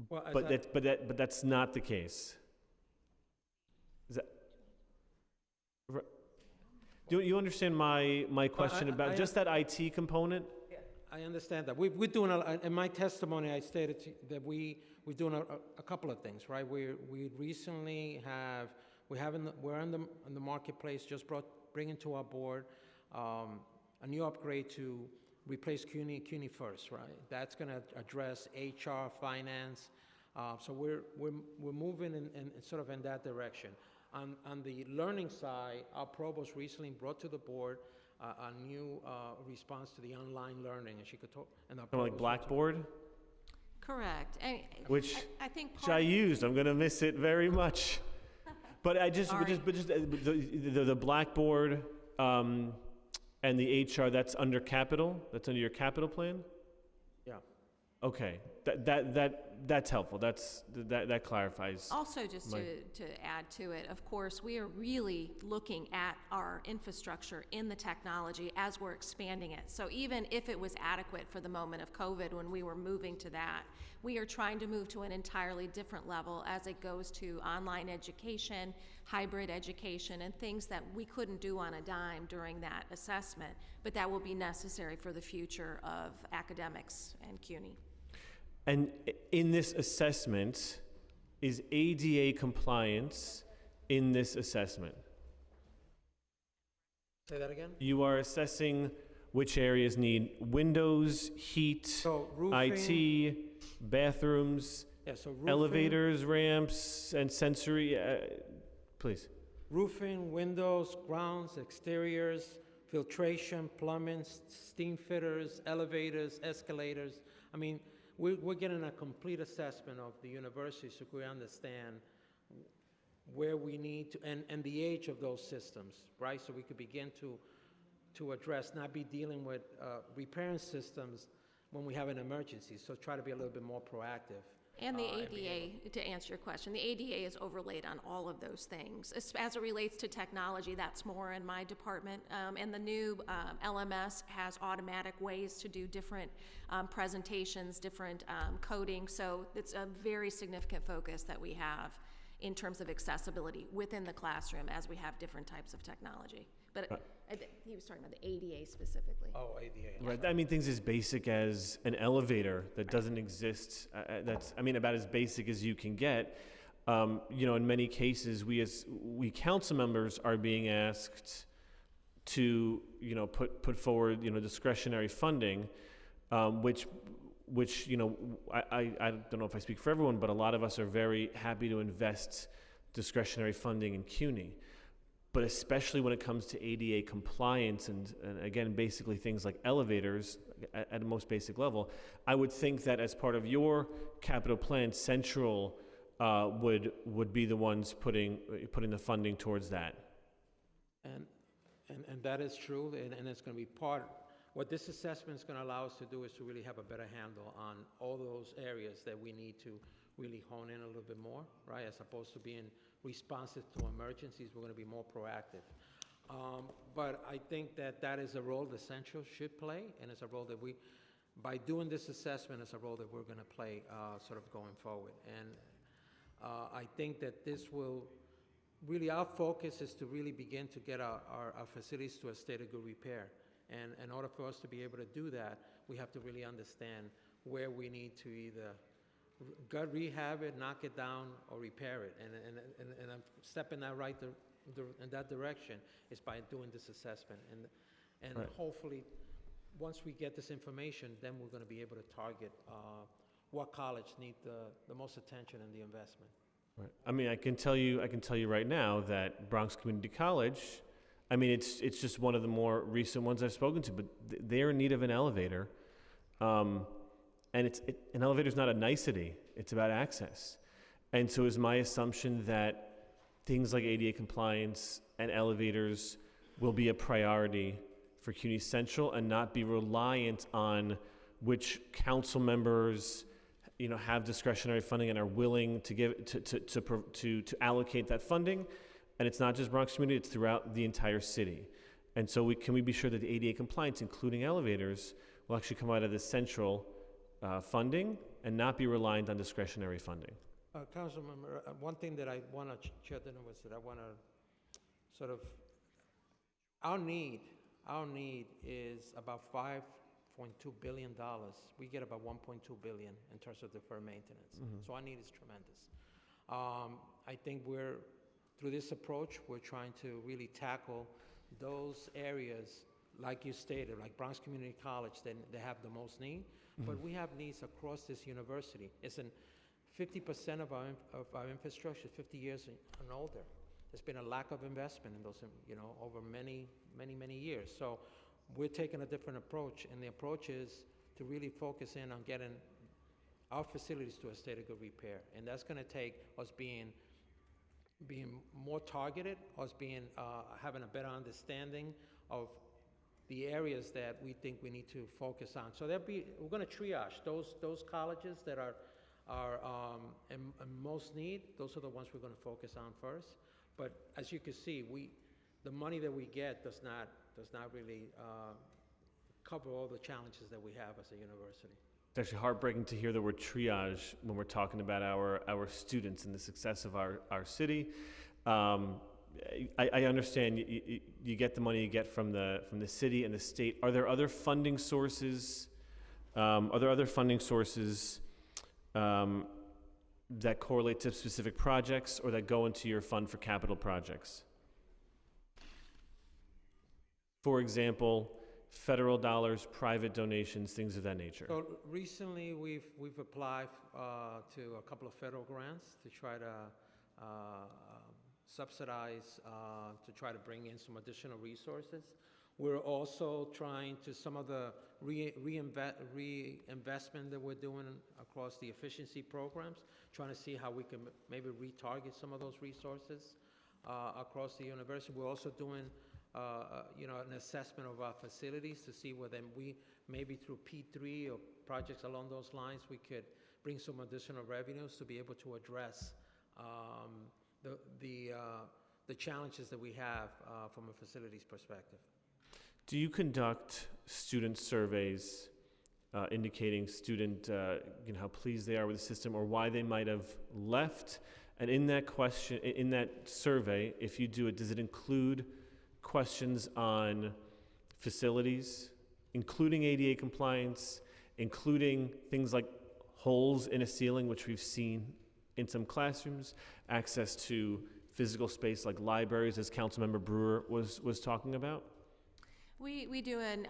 Well, but that's not the case. Is that? Do you understand my question about just that IT component? I understand that. We're doing in my testimony, I stated that we're doing a couple of things, right? We recently we're in the marketplace, just bringing to our board a new upgrade to replace CUNY First, right? That's going to address HR, finance. So we're moving in sort of in that direction. On the learning side, our provost recently brought to the board a new response to the online learning, and she could talk. And like Blackboard? Correct. Which I think I used. I'm going to miss it very much. But the Blackboard and the HR, that's under capital? That's under your capital plan? Yeah. Okay. That's helpful. That clarifies. Also, just to add to it, of course, we are really looking at our infrastructure in the technology as we're expanding it. So even if it was adequate for the moment of COVID when we were moving to that, we are trying to move to an entirely different level as it goes to online education, hybrid education, and things that we couldn't do on a dime during that assessment, but that will be necessary for the future of academics and CUNY. And in this assessment, is ADA compliance in this assessment? Say that again? You are assessing which areas need windows, heat, So roofing, IT, bathrooms, roofing, elevators, ramps, and sensory. Please. Roofing, windows, grounds, exteriors, filtration, plumbing, steam fitters, elevators, escalators. I mean, we're getting a complete assessment of the university so we understand where we need to, and the age of those systems, right? So we could begin to address, not be dealing with repairing systems when we have an emergency. So try to be a little bit more proactive. And the ADA, to answer your question, the ADA is overlaid on all of those things. As it relates to technology, that's more in my department. And the new LMS has automatic ways to do different presentations, different coding. So it's a very significant focus that we have in terms of accessibility within the classroom as we have different types of technology. But he was talking about the ADA specifically. Oh, ADA. Right. I mean, things as basic as an elevator that doesn't exist. That's about as basic as you can get. In many cases, we council members are being asked to, put forward, discretionary funding, which I don't know if I speak for everyone, but a lot of us are very happy to invest discretionary funding in CUNY. But especially when it comes to ADA compliance and again, basically things like elevators at a most basic level, I would think that as part of your capital plan, central would be the ones putting the funding towards that. And that is true, and it's going to be part, what this assessment is going to allow us to do is to really have a better handle on all those areas that we need to really hone in a little bit more, right? As opposed to being responsive to emergencies, we're going to be more proactive. But I think that is a role that Central should play, and it's a role that by doing this assessment, it's a role that we're going to play sort of going forward. And I think that this will, really our focus is to really begin to get our facilities to a state of good repair. And in order for us to be able to do that, we have to really understand where we need to either gut rehab it, knock it down, or repair it. And I'm stepping in that direction is by doing this assessment. And Right. hopefully, once we get this information, then we're going to be able to target what college need the most attention and the investment. Right. I mean, I can tell you right now that Bronx Community College, I mean, it's just one of the more recent ones I've spoken to, but they're in need of an elevator. And an elevator is not a nicety, it's about access. And so is my assumption that things like ADA compliance and elevators will be a priority for CUNY Central and not be reliant on which council members have discretionary funding and are willing to give to allocate that funding. And it's not just Bronx Community, it's throughout the entire city. And so can we be sure that the ADA compliance, including elevators, will actually come out of the central funding and not be reliant on discretionary funding? Councilmember, one thing that I want to share dinner with, that I want to sort of, our need is about $5.2 billion. We get about $1.2 billion in terms of deferred maintenance. So our need is tremendous. I think through this approach, we're trying to really tackle those areas, like you stated, like Bronx Community College, they have the most need, but we have needs across this university. It's 50% of our infrastructure is 50 years and older. There's been a lack of investment in those, over many years. So we're taking a different approach, and the approach is to really focus in on getting our facilities to a state of good repair. And that's going to take us being more targeted, us having a better understanding of the areas that we think we need to focus on. So we're going to triage those colleges that are in most need. Those are the ones we're going to focus on first. But as you can see, the money that we get does not really cover all the challenges that we have as a university. It's actually heartbreaking to hear the word triage when we're talking about our students and the success of our city. I understand you get the money you get from the city and the state. Are there other funding sources? That correlate to specific projects or that go into your fund for capital projects? For example, federal dollars, private donations, things of that nature. So recently, we've applied to a couple of federal grants to try to subsidize, to try to bring in some additional resources. We're also trying to, some of the reinvestment that we're doing across the efficiency programs, trying to see how we can maybe retarget some of those resources across the university. We're also doing an assessment of our facilities to see whether we, maybe through P3 or projects along those lines, we could bring some additional revenues to be able to address the challenges that we have from a facilities perspective. Do you conduct student surveys indicating how pleased they are with the system or why they might have left? And in that survey, if you do it, does it include questions on facilities, including ADA compliance, including things like holes in a ceiling, which we've seen in some classrooms, access to physical space like libraries, as Councilmember Brewer was talking about? We do an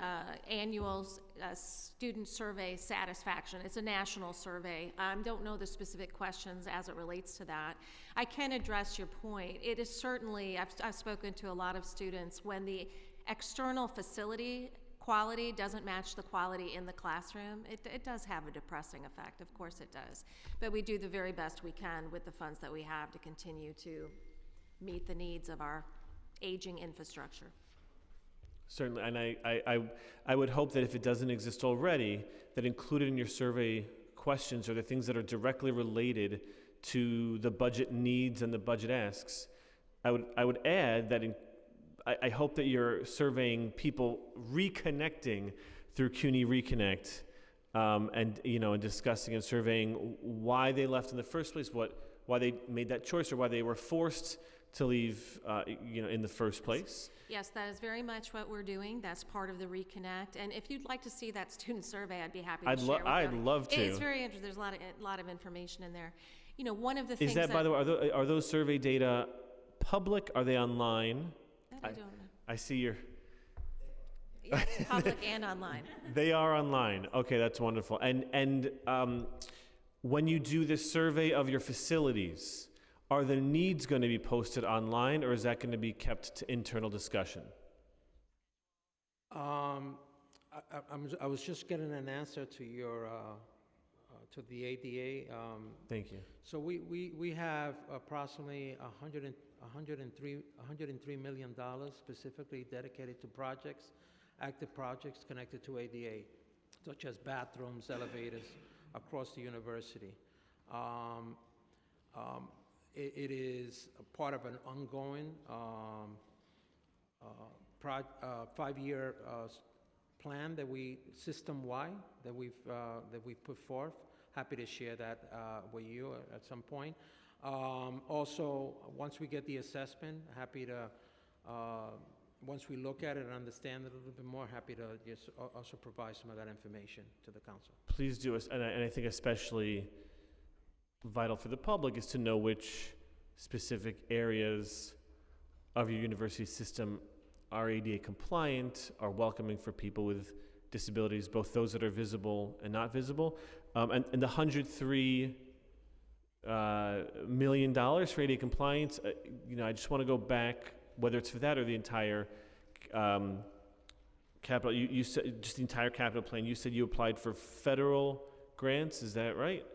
annual student survey satisfaction. It's a national survey. Don't know the specific questions as it relates to that. I can address your point. It is certainly, I've spoken to a lot of students, when the external facility quality doesn't match the quality in the classroom, it does have a depressing effect. Of course it does. But we do the very best we can with the funds that we have to continue to meet the needs of our aging infrastructure. Certainly, and I would hope that if it doesn't exist already, that included in your survey questions are the things that are directly related to the budget needs and the budget asks. I would add that I hope that you're surveying people reconnecting through CUNY Reconnect, and and discussing and surveying why they left in the first place, why they made that choice, or why they were forced to leave, in the first place. Yes, that is very much what we're doing. That's part of the Reconnect. And if you'd like to see that student survey, I'd be happy to share with you. I'd love to. It's very interesting. There's a lot of information in there. One of the things Is that, by the way, are those survey data public? Are they online? That I don't know. I see your... Yes, public and online. They are online. Okay, that's wonderful. And when you do this survey of your facilities, are the needs going to be posted online, or is that going to be kept to internal discussion? I was just getting an answer to your to the ADA. Thank you. So we have approximately $103 million specifically dedicated to projects, active projects connected to ADA, such as bathrooms, elevators across the university. It is a part of an ongoing 5-year plan that system-wide that we've put forth. Happy to share that with you at some point. Also, once we get the assessment, happy to, once we look at it and understand it a little bit more, happy to just also provide some of that information to the council. Please do, and I think especially vital for the public is to know which specific areas of your university system are ADA compliant, are welcoming for people with disabilities, both those that are visible and not visible. And the $103 million for ADA compliance, I just want to go back, whether it's for that or the entire capital, you said just the entire capital plan. You said you applied for federal grants, is that right?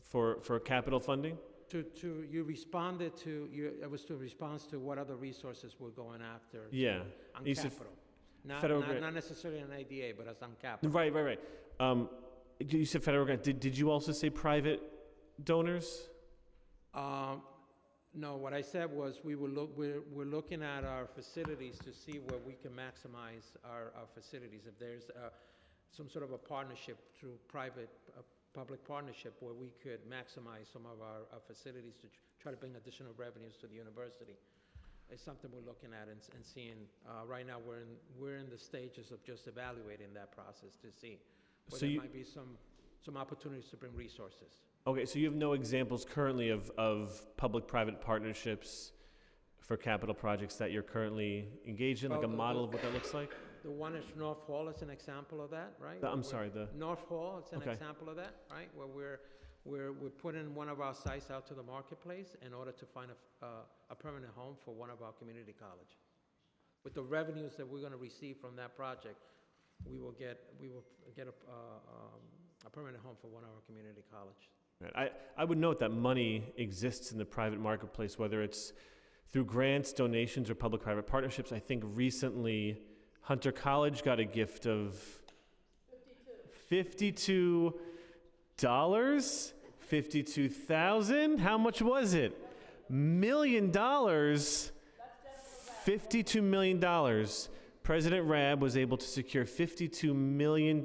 For capital funding? You responded to, it was to response to what other resources we're going after. Yeah. On You capital. said Not necessarily on ADA, but as on capital. Right. You said federal grant. Did you also say private donors? No, what I said was we're looking at our facilities to see where we can maximize our facilities. If there's some sort of a partnership through public partnership where we could maximize some of our facilities to try to bring additional revenues to the university. It's something we're looking at and seeing. Right now, we're in the stages of just evaluating that process to see where there might be some opportunities to bring resources. Okay, so you have no examples currently of public-private partnerships for capital projects that you're currently engaged in, like a model of what that looks like? The one at North Hall is an example of that, right? North Hall, it's an Okay. example of that, right? Where we're putting one of our sites out to the marketplace in order to find a permanent home for one of our community college. With the revenues that we're going to receive from that project, we will get a permanent home for one of our community college. Right. I would note that money exists in the private marketplace, whether it's through grants, donations, or public-private partnerships. I think recently Hunter College got a gift of $52. $52,000? How much was it? $1 million. $52 million. President Raab was able to secure $52 million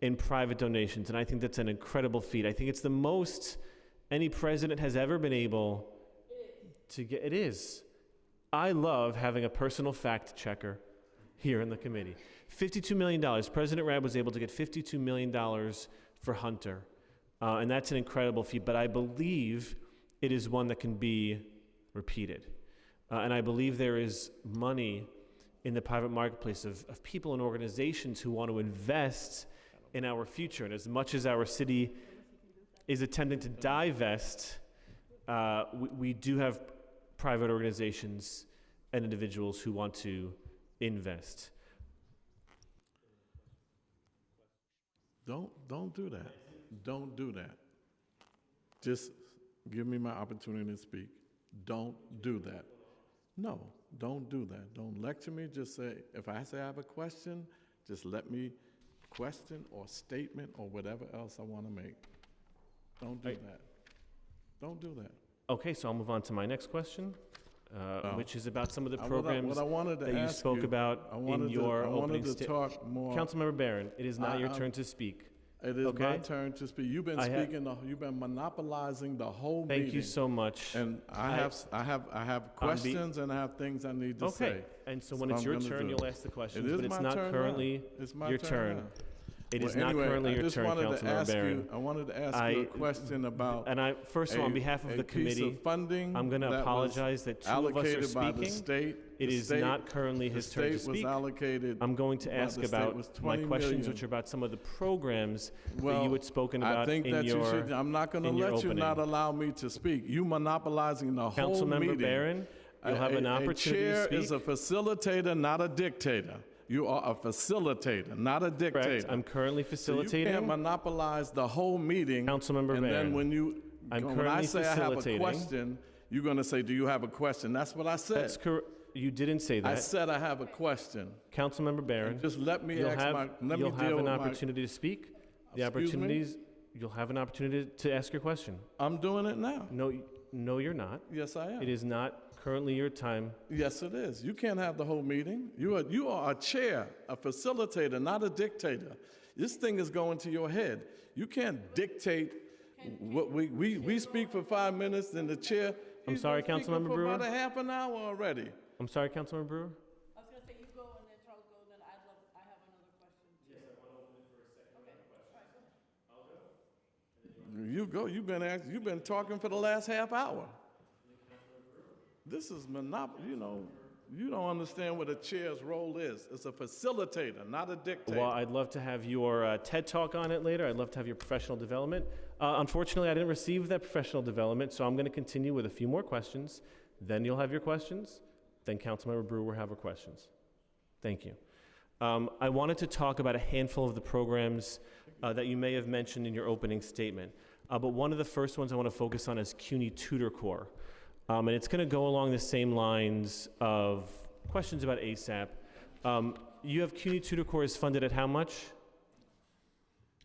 in private donations, and I think that's an incredible feat. I think it's the most any president has ever been able to get. It is. I love having a personal fact checker here in the committee. $52 million. President Raab was able to get $52 million for Hunter, and that's an incredible feat, but I believe it is one that can be repeated. And I believe there is money in the private marketplace of people and organizations who want to invest in our future. And as much as our city is attempting to divest, we do have private organizations and individuals who want to invest. Don't do that. Don't do that. Just give me my opportunity to speak. Don't do that. No, don't do that. Don't lecture me. Just say, if I say I have a question, just let me question or statement or whatever else I want to make. Don't do that. Don't do that. Okay, so I'll move on to my next question, which is about some of the What I programs wanted to that you ask spoke you, about I in wanted your to, I wanted opening to statement. talk more. Councilmember Barron, it is not your I- turn to speak. It is my okay. turn to speak. You've been I ha- speaking. You've been monopolizing the whole meeting. Thank you so much. And I have questions and I have things I need to say. Okay, and so when That's it's what your I'm gonna turn, do. you'll ask the questions, It is but it's my not turn now. currently It's my your turn turn. now. It is Well, not anyway, currently I your just turn, wanted to Councilmember ask Barron. you. I wanted to ask you a question about. And I, first of all, on behalf of the piece committee, of funding I'm going to that was apologize that two of us are allocated by the speaking. state. It The is state- not currently his turn to The state was speak. allocated. I'm going to by ask the state about was my 20 questions, million. which are about some of the programs that Well, you had spoken I about think in that you your should. I'm not going to in your let you not opening. allow me to speak. You monopolizing the whole Councilmember meeting. Barron, you'll have an opportunity A chair to is a speak. facilitator, not a dictator. You are a facilitator, not a dictator. Correct. I'm currently So you facilitating. can't monopolize the whole meeting. Councilmember And Barron, then when I currently say I have a facilitating. question, you're going to say, "Do you have a question?" That's what I said. That's correct. You didn't say I that. said I have a question. Councilmember Barron, Just let me you'll ask have, my. Let me you'll have deal an with my. opportunity to speak. The Excuse me? opportunities, you'll have an opportunity to ask your question. I'm doing it now. No, you're not. Yes, I am. It is not currently your time. Yes, it is. You can't have the whole meeting. You are a chair, a facilitator, not a dictator. This thing is going to your head. You can't dictate what we speak for 5 minutes, and the chair. I'm he's sorry, been speaking Councilmember for Brewer. about a half an hour already. I'm sorry, Councilmember Brewer. I was gonna say you go and then Charles go, then I have another question. Yes, I want to open it for a second. Okay, all right, go ahead. You go. You've been talking for the last half hour. This is monopoly. You don't understand what a chair's role is. It's a facilitator, not a dictator. Well, I'd love to have your TED Talk on it later. I'd love to have your professional development. Unfortunately, I didn't receive that professional development, so I'm going to continue with a few more questions. Then you'll have your questions. Then Councilmember Brewer will have her questions. Thank you. I wanted to talk about a handful of the programs that you may have mentioned in your opening statement. But one of the first ones I want to focus on is CUNY Tutor Corps. And it's going to go along the same lines of questions about ASAP. You have CUNY Tutor Corps is funded at how much?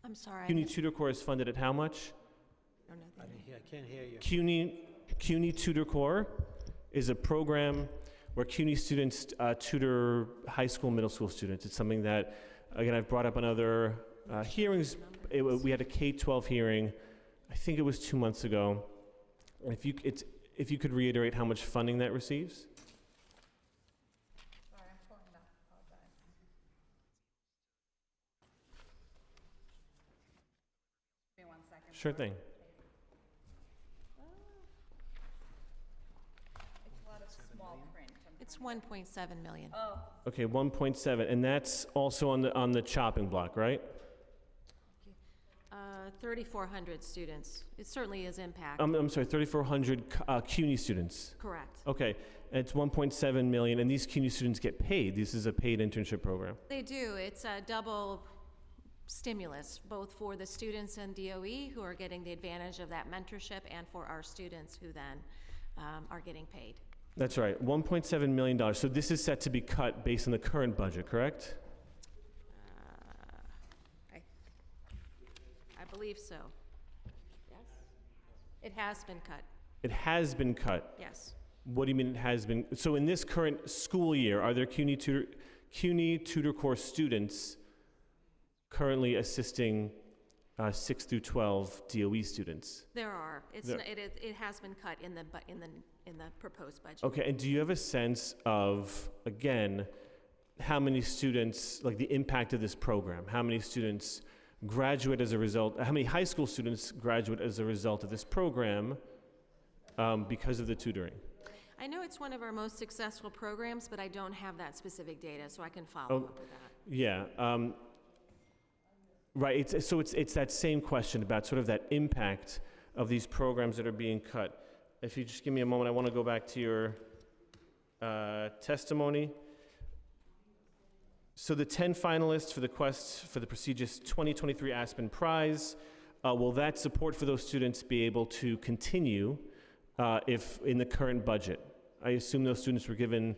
I'm sorry. CUNY Tutor Corps is funded at how much? I don't know the name. I can't hear you. CUNY Tutor Corps is a program where CUNY students tutor high school, middle school students. It's something that, again, I've brought up on other hearings. We had a K-12 hearing, I think it was 2 months ago. If you could reiterate how much funding that receives? Sorry, I'm pulling it up, apologize. Give me 1 second. Sure thing. It's a lot of small print. It's 1.7 million. Oh, Okay, 1.7, and that's also on the chopping block, right? 3,400 students. It certainly is impact. I'm sorry, 3,400 CUNY students. Correct. Okay, and it's 1.7 million, and these CUNY students get paid. This is a paid internship program. They do. It's a double stimulus, both for the students and DOE who are getting the advantage of that mentorship and for our students who then are getting paid. That's right, $1.7 million. So this is set to be cut based on the current budget, correct? I believe so. Yes? It has been cut, It has been cut. yes. What do you mean it has been? So in this current school year, are there CUNY Tutor Corps students currently assisting 6 through 12 DOE students? There are. There- It has been cut in the proposed budget. Okay, and do you have a sense of, again, how many students, like the impact of this program, how many students graduate as a result, how many high school students graduate as a result of this program because of the tutoring? I know it's one of our most successful programs, but I don't have that specific data, so I can follow up with that. Yeah, right, it's that same question about sort of that impact of these programs that are being cut. If you just give me a moment, I want to go back to your testimony. So the 10 finalists for the quest for the prestigious 2023 Aspen Prize, will that support for those students be able to continue if in the current budget? I assume those students were given,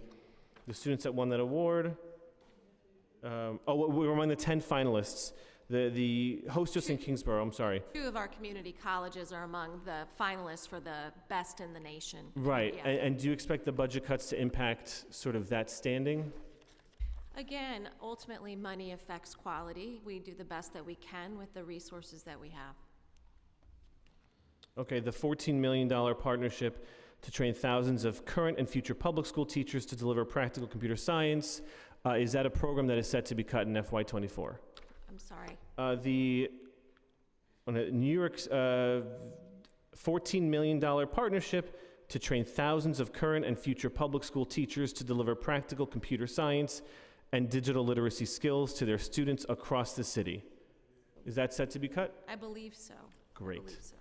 the students that won that award. We were among the 10 finalists. The hostess in Kingsborough, I'm sorry. 2 of our community colleges are among the finalists for the best in the nation. Right, Yeah. and do you expect the budget cuts to impact sort of that standing? Again, ultimately, money affects quality. We do the best that we can with the resources that we have. Okay, the $14 million partnership to train thousands of current and future public school teachers to deliver practical computer science, is that a program that is set to be cut in FY24? I'm sorry. The New York's $14 million partnership to train thousands of current and future public school teachers to deliver practical computer science and digital literacy skills to their students across the city. Is that set to be cut? I believe so. Great. I believe so.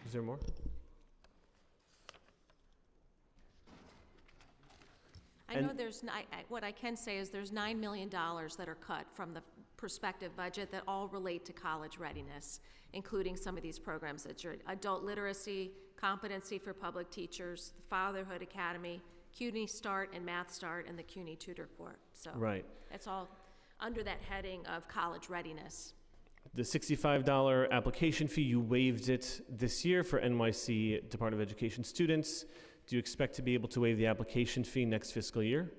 Is there more? I know there's, what I can say is there's $9 million that are cut from the prospective budget that all relate to college readiness, including some of these programs that you're, adult literacy, competency for public teachers, the Fatherhood Academy, CUNY Start and Math Start, and the CUNY Tutor Corps. So Right. that's all under that heading of college readiness. The $65 application fee, you waived it this year for NYC Department of Education students. Do you expect to be able to waive the application fee next fiscal year?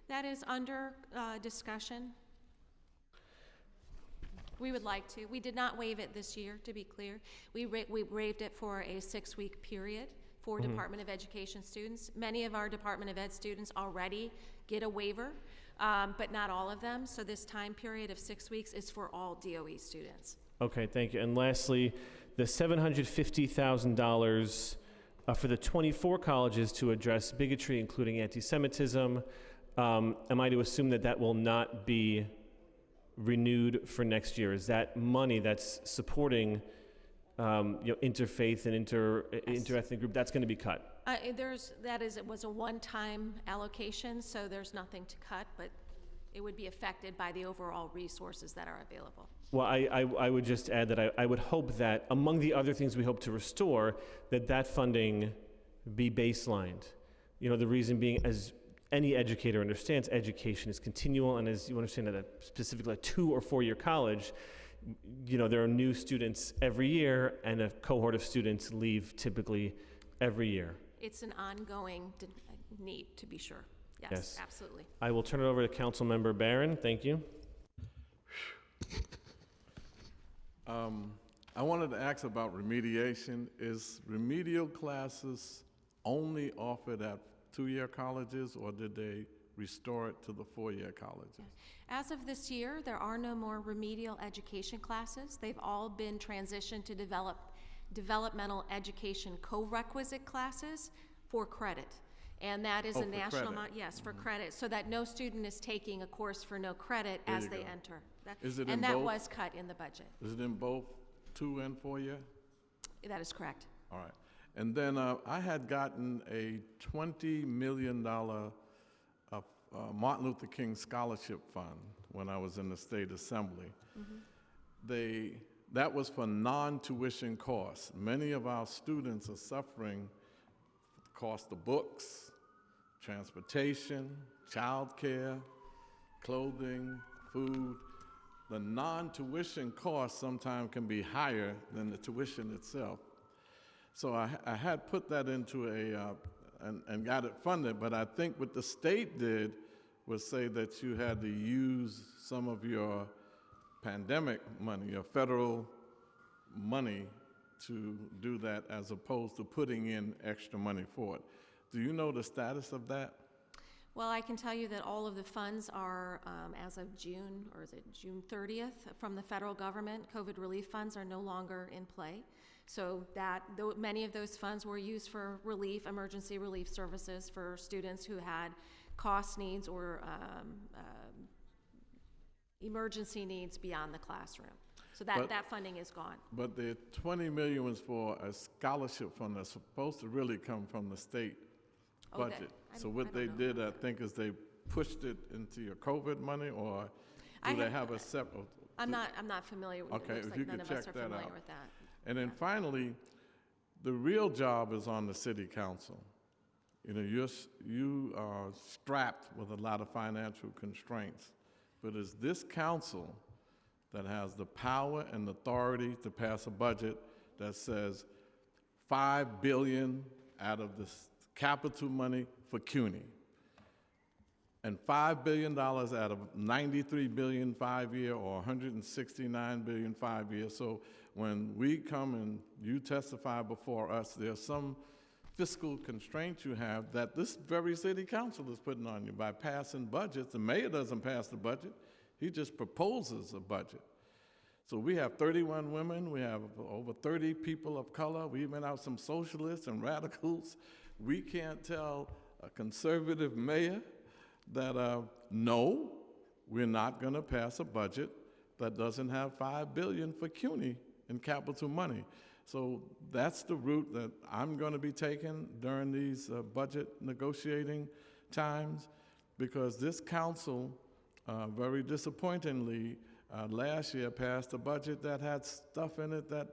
That is under discussion. We would like to. We did not waive it this year, to be clear. We waived it for a 6-week period for Department of Education students. Many of our Department of Ed students already get a waiver, but not all of them. So this time period of 6 weeks is for all DOE students. Okay, thank you. And lastly, the $750,000 for the 24 colleges to address bigotry, including anti-Semitism. Am I to assume that that will not be renewed for next year? Is that money that's supporting interfaith and interethnic group, that's going to be cut? It was a one-time allocation, so there's nothing to cut, but it would be affected by the overall resources that are available. Well, I would just add that I would hope that among the other things we hope to restore, that funding be baselined. You know, the reason being, as any educator understands, education is continual, and as you understand at a specifically a 2 or 4 year college, you know, there are new students every year, and a cohort of students leave typically every year. It's an ongoing need, to be sure. Yes. Absolutely. I will turn it over to Councilmember Barron. Thank you. I wanted to ask about remediation. Is remedial classes only offered at 2-year colleges, or did they restore it to the 4-year colleges? As of this year, there are no more remedial education classes. They've all been transitioned to developmental education co-requisite classes for credit. And that is a national amount, yes, for credit, so that no student is taking a course for no credit as they enter. Is it in and that both? was cut in the budget. Is it in both 2 and 4 year? That is correct. All right. And then I had gotten a $20 million Martin Luther King Scholarship Fund when I was in the State Assembly. That was for non-tuition costs. Many of our students are suffering the cost of books, transportation, childcare, clothing, food. The non-tuition costs sometimes can be higher than the tuition itself. So I had put that into and got it funded, but I think what the state did was say that you had to use some of your pandemic money, your federal money, to do that as opposed to putting in extra money for it. Do you know the status of that? Well, I can tell you that all of the funds are, as of June, or is it June 30th, from the federal government. COVID relief funds are no longer in play. So many of those funds were used for relief, emergency relief services for students who had cost needs or emergency needs beyond the classroom. So that funding is gone. But the $20 million was for a scholarship fund that's supposed to really come from the state Oh, that- budget. I So don't- I what don't they know did, I about think, is they pushed it into your COVID money, or I do they have- have a separate? I'm not familiar with it. Okay, Looks if like you none could of us check are that familiar out. with that. And then finally, the real job is on the city council. You know, you are strapped with a lot of financial constraints, but it's this council that has the power and authority to pass a budget that says $5 billion out of this capital money for CUNY, and $5 billion out of $93 billion 5-year or $169 billion 5-year. So when we come and you testify before us, there's some fiscal constraints you have that this very city council is putting on you by passing budgets. The mayor doesn't pass the budget. He just proposes a budget. So we have 31 women, we have over 30 people of color, we even have some socialists and radicals. We can't tell a conservative mayor that, no, we're not gonna pass a budget that doesn't have $5 billion for CUNY in capital money. So that's the route that I'm gonna be taking during these budget negotiating times, because this council, very disappointingly, last year passed a budget that had stuff in it that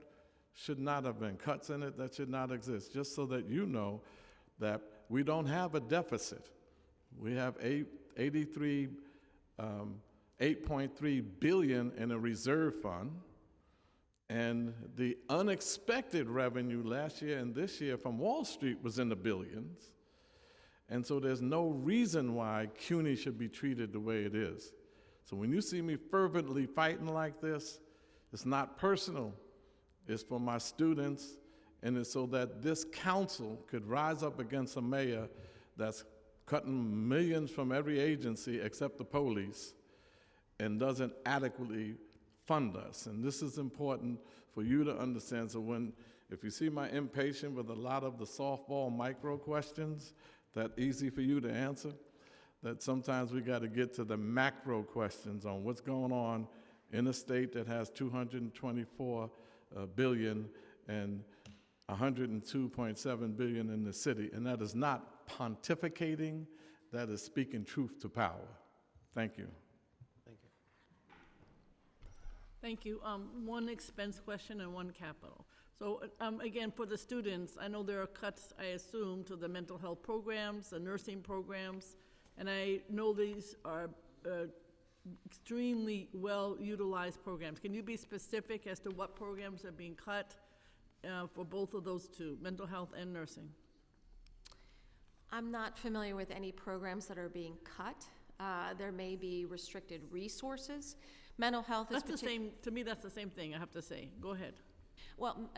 should not have been, cuts in it that should not exist, just so that you know that we don't have a deficit. We have 8.3 billion in a reserve fund, and the unexpected revenue last year and this year from Wall Street was in the billions. And so there's no reason why CUNY should be treated the way it is. So when you see me fervently fighting like this, it's not personal. It's for my students, and it's so that this council could rise up against a mayor that's cutting millions from every agency except the police and doesn't adequately fund us. And this is important for you to understand. So if you see my impatient with a lot of the softball micro questions that easy for you to answer, that sometimes we got to get to the macro questions on what's going on in a state that has 224 billion and 102.7 billion in the city. And that is not pontificating, that is speaking truth to power. Thank you. Thank you. One expense question and one capital. So again, for the students, I know there are cuts, I assume, to the mental health programs, the nursing programs, and I know these are extremely well-utilized programs. Can you be specific as to what programs are being cut for both of those two, mental health and nursing? I'm not familiar with any programs that are being cut. There may be restricted resources. Mental health is That's the same, to me, that's the same thing, I have to say. Go ahead. Well,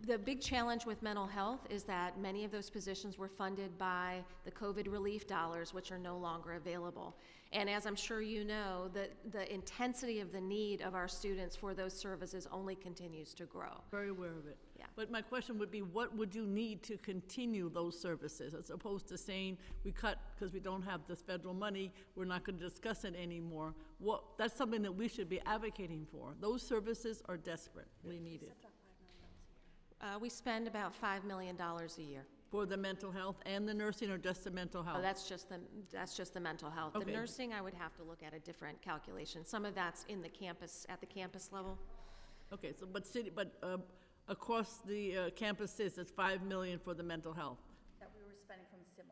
the big challenge with mental health is that many of those positions were funded by the COVID relief dollars, which are no longer available. And as I'm sure you know, the intensity of the need of our students for those services only continues to grow. Very aware of it. Yeah. But my question would be, what would you need to continue those services, as opposed to saying, we cut because we don't have this federal money, we're not going to discuss it anymore? That's something that we should be advocating for. Those services are desperately needed. We spend about $5 million a year. For the mental health and the nursing, or just the mental health? Oh, that's just the mental health. Okay. The nursing, I would have to look at a different calculation. Some of that's in the campus, at the campus level. Okay, so, across the campuses, it's 5 million for the mental health. That we were spending from stimulus.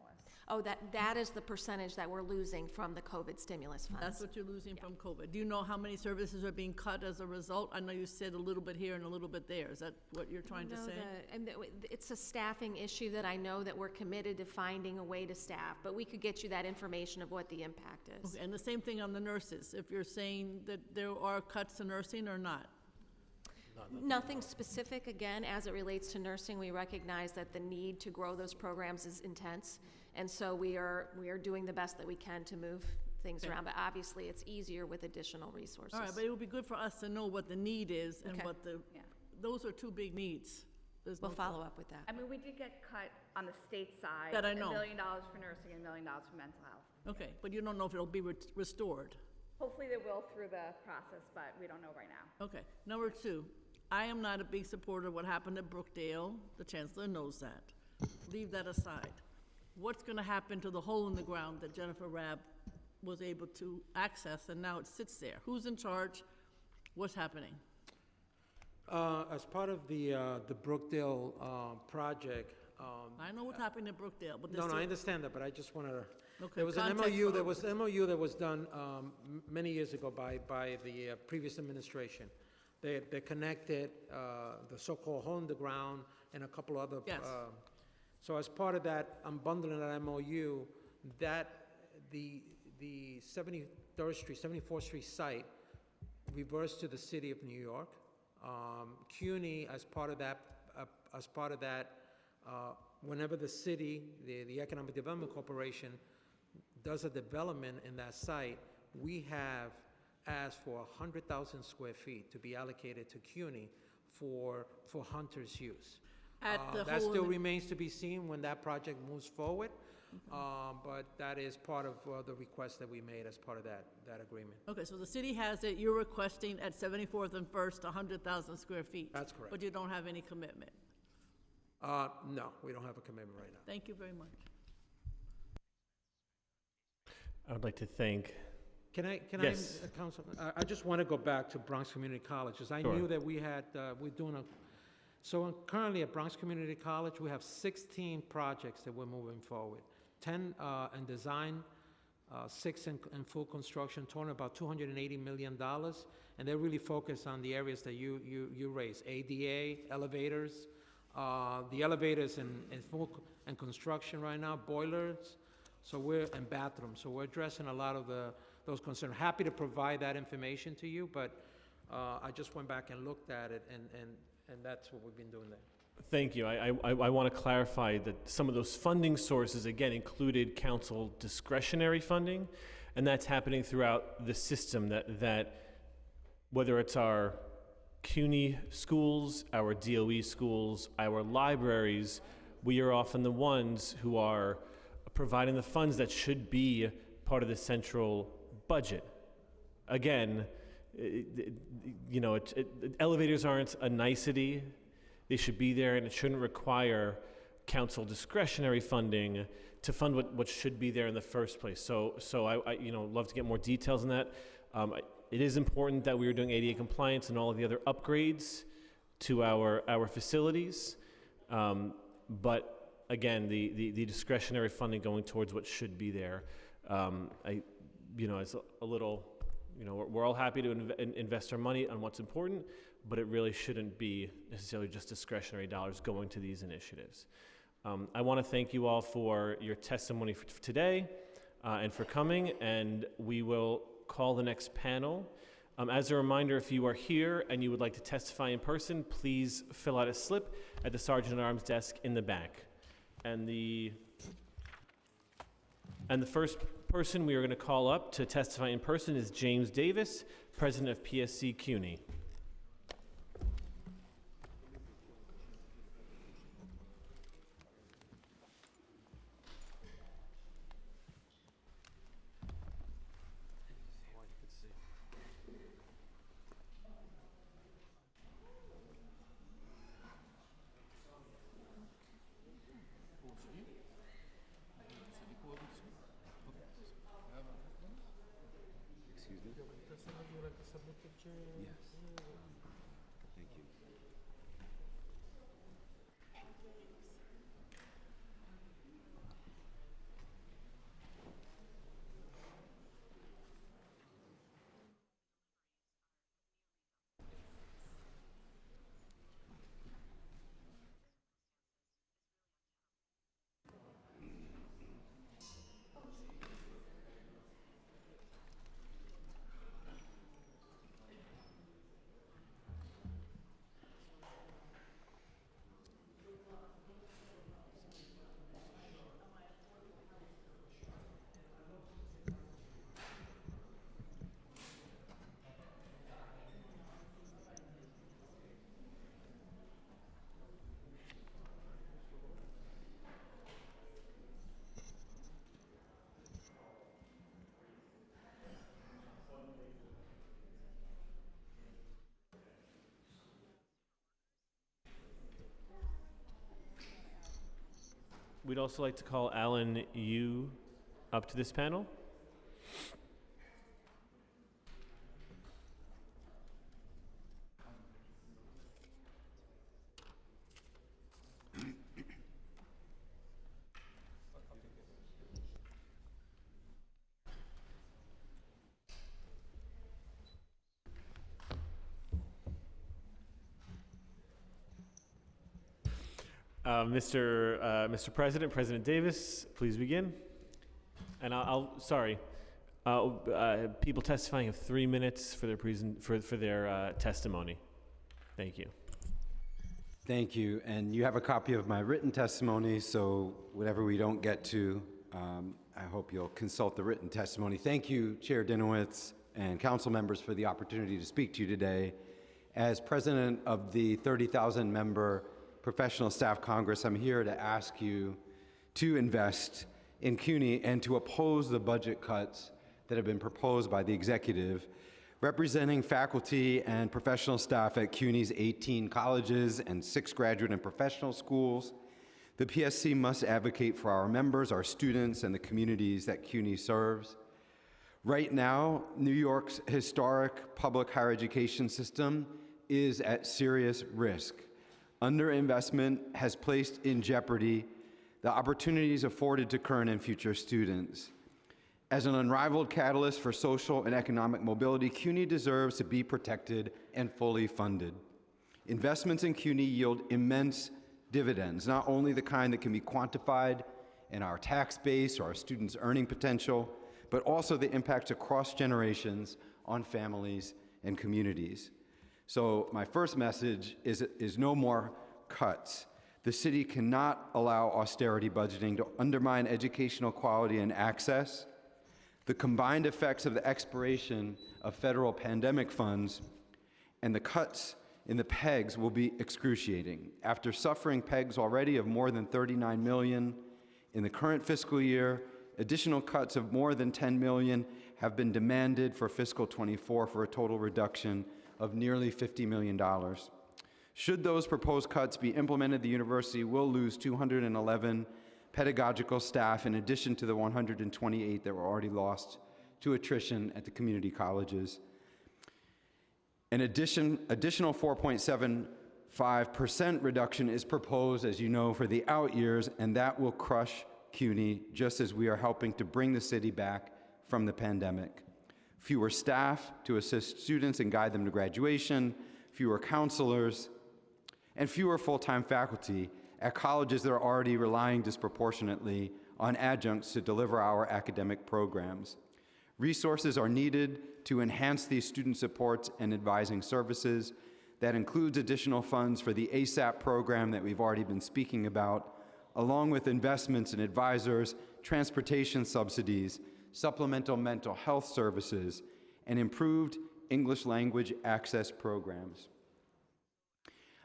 Oh, that is the percentage that we're losing from the COVID stimulus funds. That's what you're losing from COVID. Do you know how many services are being cut as a result? I know you said a little bit here and a little bit there. Is that what you're trying to No, say? it's a staffing issue that I know that we're committed to finding a way to staff, but we could get you that information of what the impact is. Okay, and the same thing on the nurses, if you're saying that there are cuts to nursing or not? Nothing specific, again, as it relates to nursing. We recognize that the need to grow those programs is intense, and so we are doing the best that we can to move things Okay. around, but obviously it's easier with additional resources. All right, but it would be good for us to know what the need is and Okay. what Yeah. those are two big needs. There's We'll no- follow up with that. I mean, we did get cut on the state side. That I know. $1 million for nursing and $1 million for mental health. Okay, but you don't know if it'll be restored. Hopefully they will through the process, but we don't know right now. Okay, number two, I am not a big supporter of what happened at Brookdale. The chancellor knows that. Leave that aside. what's gonna happen to the hole in the ground that Jennifer Rabb was able to access, and now it sits there? Who's in charge? What's happening? As part of the Brookdale project, I know what's happening in Brookdale, but no, I understand that, but I just wanted to, Okay, there was an context MOU, for- there was an MOU that was done many years ago by the previous administration. They connected the so-called hole in the ground and a couple other. Yes. So as part of that, I'm bundling that MOU, that the 73rd Street, 74th Street site reversed to the city of New York. CUNY, as part of that, whenever the city, the Economic Development Corporation, does a development in that site, we have asked for 100,000 square feet to be allocated to CUNY for Hunter's use. At the That hole in still the- remains to be seen when that project moves forward, but that is part of the request that we made as part of that agreement. Okay, so the city has it, you're requesting at 74th and First, 100,000 square feet. That's correct. But you don't have any commitment. No, we don't have a commitment right now. Thank you very much. I would like to thank, Yes. Yes. Councilman, I just want to go back to Bronx Community College, because I Sure. knew that we're doing so currently at Bronx Community College, we have 16 projects that we're moving forward. 10 in design, 6 in full construction, totaling about $280 million, and they're really focused on the areas that you raised, ADA, elevators, the elevators in construction right now, boilers, and bathrooms, so we're addressing a lot of those concerns. Happy to provide that information to you, but I just went back and looked at it, and that's what we've been doing there. thank you. I want to clarify that some of those funding sources, again, included council discretionary funding, and that's happening throughout the system, that whether it's our CUNY schools, our DOE schools, our libraries, we are often the ones who are providing the funds that should be part of the central budget. Again, elevators aren't a nicety. They should be there, and it shouldn't require council discretionary funding to fund what should be there in the first place. So I love to get more details on that. It is important that we are doing ADA compliance and all of the other upgrades to our facilities. But again, the discretionary funding going towards what should be there, it's a little, we're all happy to invest our money on what's important, but it really shouldn't be necessarily just discretionary dollars going to these initiatives. I want to thank you all for your testimony for today and for coming, and we will call the next panel. As a reminder, if you are here and you would like to testify in person, please fill out a slip at the Sergeant-at-Arms desk in the back. And the first person we are going to call up to testify in person is James Davis, President of PSC CUNY. We'd also like to call Alan Yu up to this panel. Mr. President, President Davis, please begin. And people testifying have 3 minutes for their testimony. Thank you. Thank you. And you have a copy of my written testimony, so whatever we don't get to, I hope you'll consult the written testimony. Thank you, Chair Dinowitz and council members, for the opportunity to speak to you today. As president of the 30,000-member Professional Staff Congress, I'm here to ask you to invest in CUNY and to oppose the budget cuts that have been proposed by the executive. Representing faculty and professional staff at CUNY's 18 colleges and 6 graduate and professional schools, the PSC must advocate for our members, our students, and the communities that CUNY serves. Right now, New York's historic public higher education system is at serious risk. Underinvestment has placed in jeopardy the opportunities afforded to current and future students. As an unrivaled catalyst for social and economic mobility, CUNY deserves to be protected and fully funded. Investments in CUNY yield immense dividends, not only the kind that can be quantified in our tax base or our students' earning potential, but also the impact across generations on families and communities. So my first message is no more cuts. The city cannot allow austerity budgeting to undermine educational quality and access. The combined effects of the expiration of federal pandemic funds and the cuts in the PEGs will be excruciating. After suffering PEGs already of more than $39 million in the current fiscal year, additional cuts of more than $10 million have been demanded for fiscal '24 for a total reduction of nearly $50 million. Should those proposed cuts be implemented, the university will lose 211 pedagogical staff in addition to the 128 that were already lost to attrition at the community colleges. An additional 4.75% reduction is proposed, as you know, for the out years, and that will crush CUNY just as we are helping to bring the city back from the pandemic. Fewer staff to assist students and guide them to graduation, fewer counselors, and fewer full-time faculty at colleges that are already relying disproportionately on adjuncts to deliver our academic programs. Resources are needed to enhance these student supports and advising services. That includes additional funds for the ASAP program that we've already been speaking about, along with investments in advisors, transportation subsidies, supplemental mental health services, and improved English language access programs.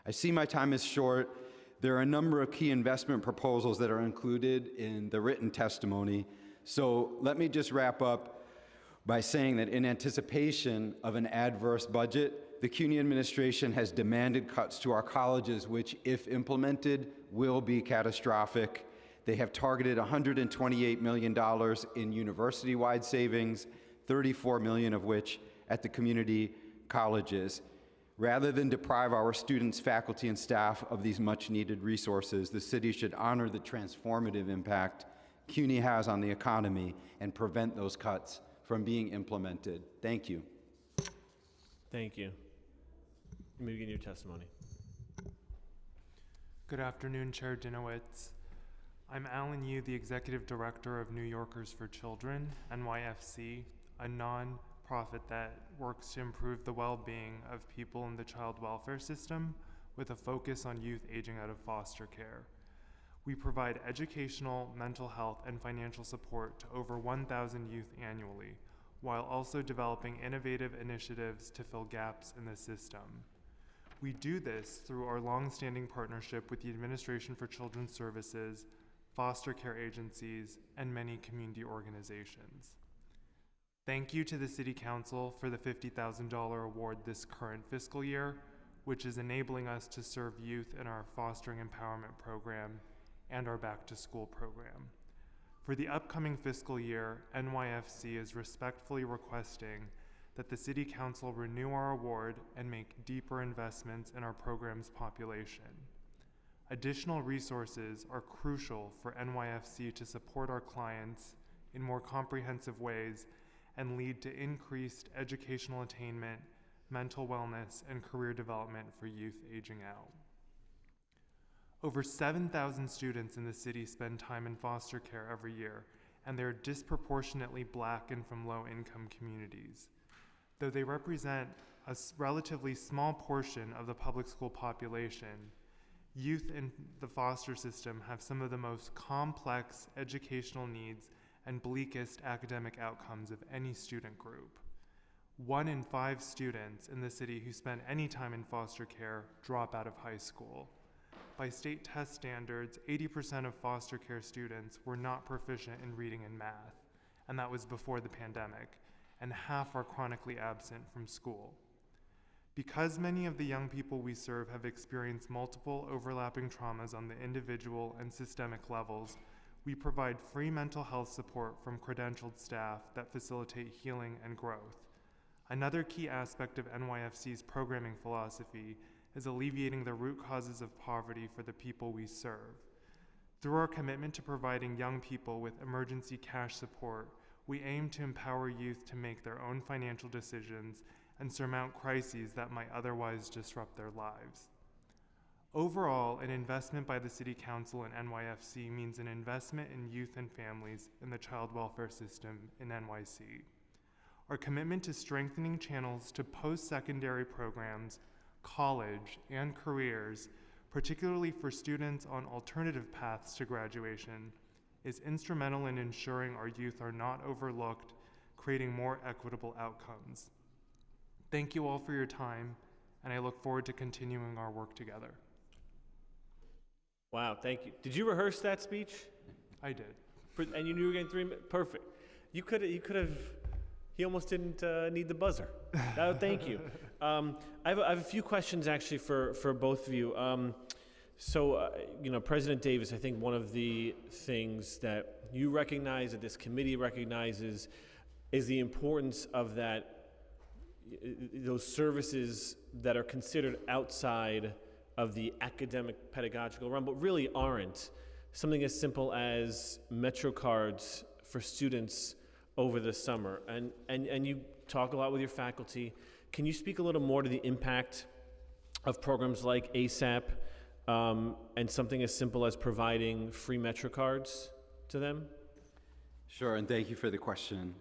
I see my time is short. There are a number of key investment proposals that are included in the written testimony. So let me just wrap up by saying that in anticipation of an adverse budget, the CUNY administration has demanded cuts to our colleges, which, if implemented, will be catastrophic. They have targeted $128 million in university-wide savings, $34 million of which at the community colleges. Rather than deprive our students, faculty, and staff of these much-needed resources, the city should honor the transformative impact CUNY has on the economy and prevent those cuts from being implemented. Thank you. Thank you. You may begin your testimony. Good afternoon, Chair Dinowitz. I'm Alan Yu, the Executive Director of New Yorkers for Children, NYFC, a non-profit that works to improve the well-being of people in the child welfare system with a focus on youth aging out of foster care. We provide educational, mental health, and financial support to over 1,000 youth annually, while also developing innovative initiatives to fill gaps in the system. We do this through our long-standing partnership with the Administration for Children's Services, foster care agencies, and many community organizations. Thank you to the City Council for the $50,000 award this current fiscal year, which is enabling us to serve youth in our Fostering Empowerment Program and our Back to School program. For the upcoming fiscal year, NYFC is respectfully requesting that the City Council renew our award and make deeper investments in our program's population. Additional resources are crucial for NYFC to support our clients in more comprehensive ways and lead to increased educational attainment, mental wellness, and career development for youth aging out. Over 7,000 students in the city spend time in foster care every year, and they're disproportionately Black and from low-income communities. Though they represent a relatively small portion of the public school population, youth in the foster system have some of the most complex educational needs and bleakest academic outcomes of any student group. 1 in 5 students in the city who spend any time in foster care drop out of high school. By state test standards, 80% of foster care students were not proficient in reading and math, and that was before the pandemic, and half are chronically absent from school. Because many of the young people we serve have experienced multiple overlapping traumas on the individual and systemic levels, we provide free mental health support from credentialed staff that facilitate healing and growth. Another key aspect of NYFC's programming philosophy is alleviating the root causes of poverty for the people we serve. Through our commitment to providing young people with emergency cash support, we aim to empower youth to make their own financial decisions and surmount crises that might otherwise disrupt their lives. Overall, an investment by the City Council and NYFC means an investment in youth and families in the child welfare system in NYC. Our commitment to strengthening channels to post-secondary programs, college, and careers, particularly for students on alternative paths to graduation, is instrumental in ensuring our youth are not overlooked, creating more equitable outcomes. Thank you all for your time, and I look forward to continuing our work together. Wow, thank you. Did you rehearse that speech? I did. And you knew you were getting 3 minutes? Perfect. You could have, he almost didn't need the buzzer. Thank you. I have a few questions actually for both of you. President Davis, I think one of the things that you recognize, that this committee recognizes, is the importance of those services that are considered outside of the academic pedagogical realm, but really aren't. Something as simple as Metro cards for students over the summer. And you talk a lot with your faculty. Can you speak a little more to the impact of programs like ASAP and something as simple as providing free Metro cards to them? Sure, and thank you for the question.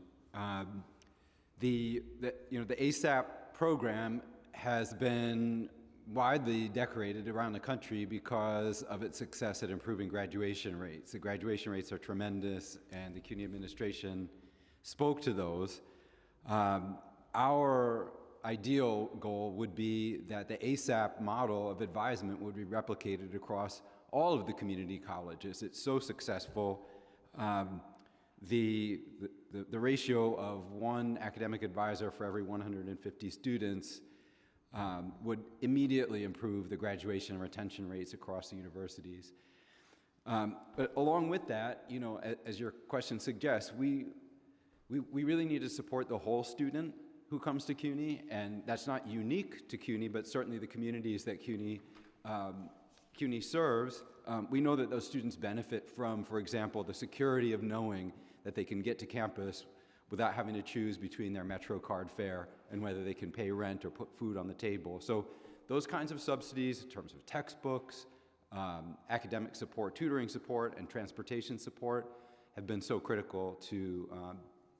The ASAP program has been widely decorated around the country because of its success at improving graduation rates. The graduation rates are tremendous, and the CUNY administration spoke to those. Our ideal goal would be that the ASAP model of advisement would be replicated across all of the community colleges. It's so successful. The ratio of 1 academic advisor for every 150 students would immediately improve the graduation and retention rates across the universities. But along with that, as your question suggests, we really need to support the whole student who comes to CUNY, and that's not unique to CUNY, but certainly the communities that CUNY serves. We know that those students benefit from, for example, the security of knowing that they can get to campus without having to choose between their Metro card fare and whether they can pay rent or put food on the table. So those kinds of subsidies in terms of textbooks, academic support, tutoring support, and transportation support have been so critical to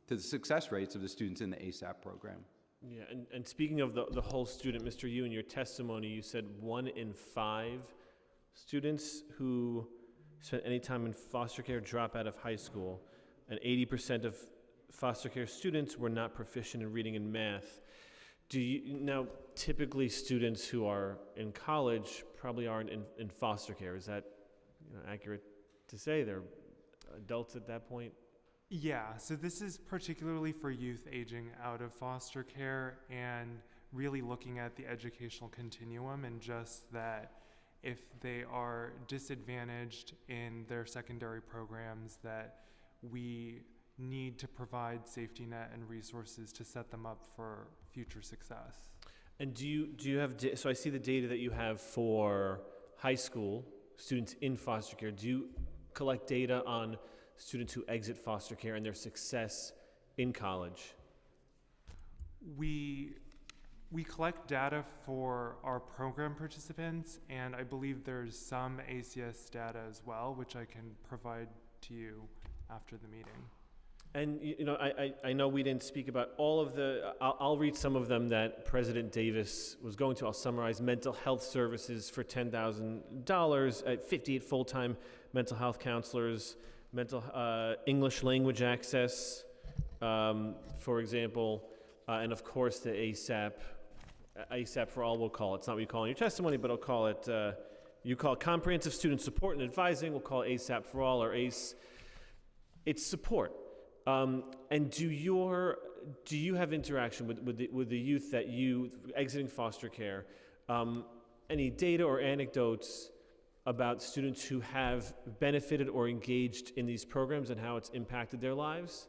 the success rates of the students in the ASAP program. Yeah, and speaking of the whole student, Mr. Yu, in your testimony, you said 1 in 5 students who spent any time in foster care drop out of high school, and 80% of foster care students were not proficient in reading and math. Now, typically students who are in college probably aren't in foster care. Is that accurate to say? They're adults at that point? Yeah, so this is particularly for youth aging out of foster care and really looking at the educational continuum, and just that if they are disadvantaged in their secondary programs, that we need to provide safety net and resources to set them up for future success. And do you have, so I see the data that you have for high school students in foster care. Do you collect data on students who exit foster care and their success in college? We collect data for our program participants, and I believe there's some ACS data as well, which I can provide to you after the meeting. And I know we didn't speak about all of the, I'll read some of them that President Davis was going to. I'll summarize: mental health services for $10,000, 58 full-time mental health counselors, English language access, for example, and of course the ASAP for all, we'll call it. It's not what you call in your testimony, but I'll call it, you call it comprehensive student support and advising, we'll call it ASAP for all, or ACE. It's support. And do you have interaction with the youth that you exiting foster care? Any data or anecdotes about students who have benefited or engaged in these programs and how it's impacted their lives?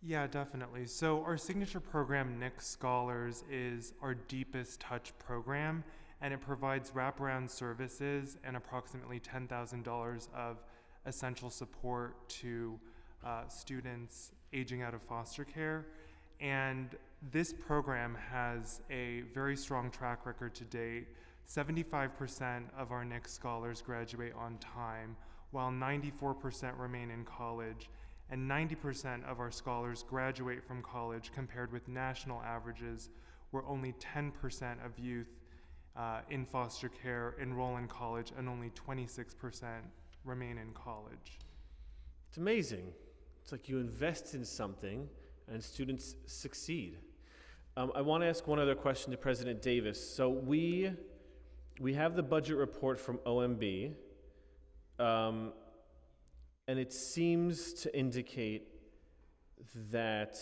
Yeah, definitely. So our signature program, Nick Scholars, is our deepest touch program, and it provides wraparound services and approximately $10,000 of essential support to students aging out of foster care. And this program has a very strong track record to date. 75% of our NIC scholars graduate on time, while 94% remain in college, and 90% of our scholars graduate from college, compared with national averages where only 10% of youth in foster care enroll in college and only 26% remain in college. It's amazing. It's like you invest in something and students succeed. I want to ask one other question to President Davis. So we have the budget report from OMB, and it seems to indicate that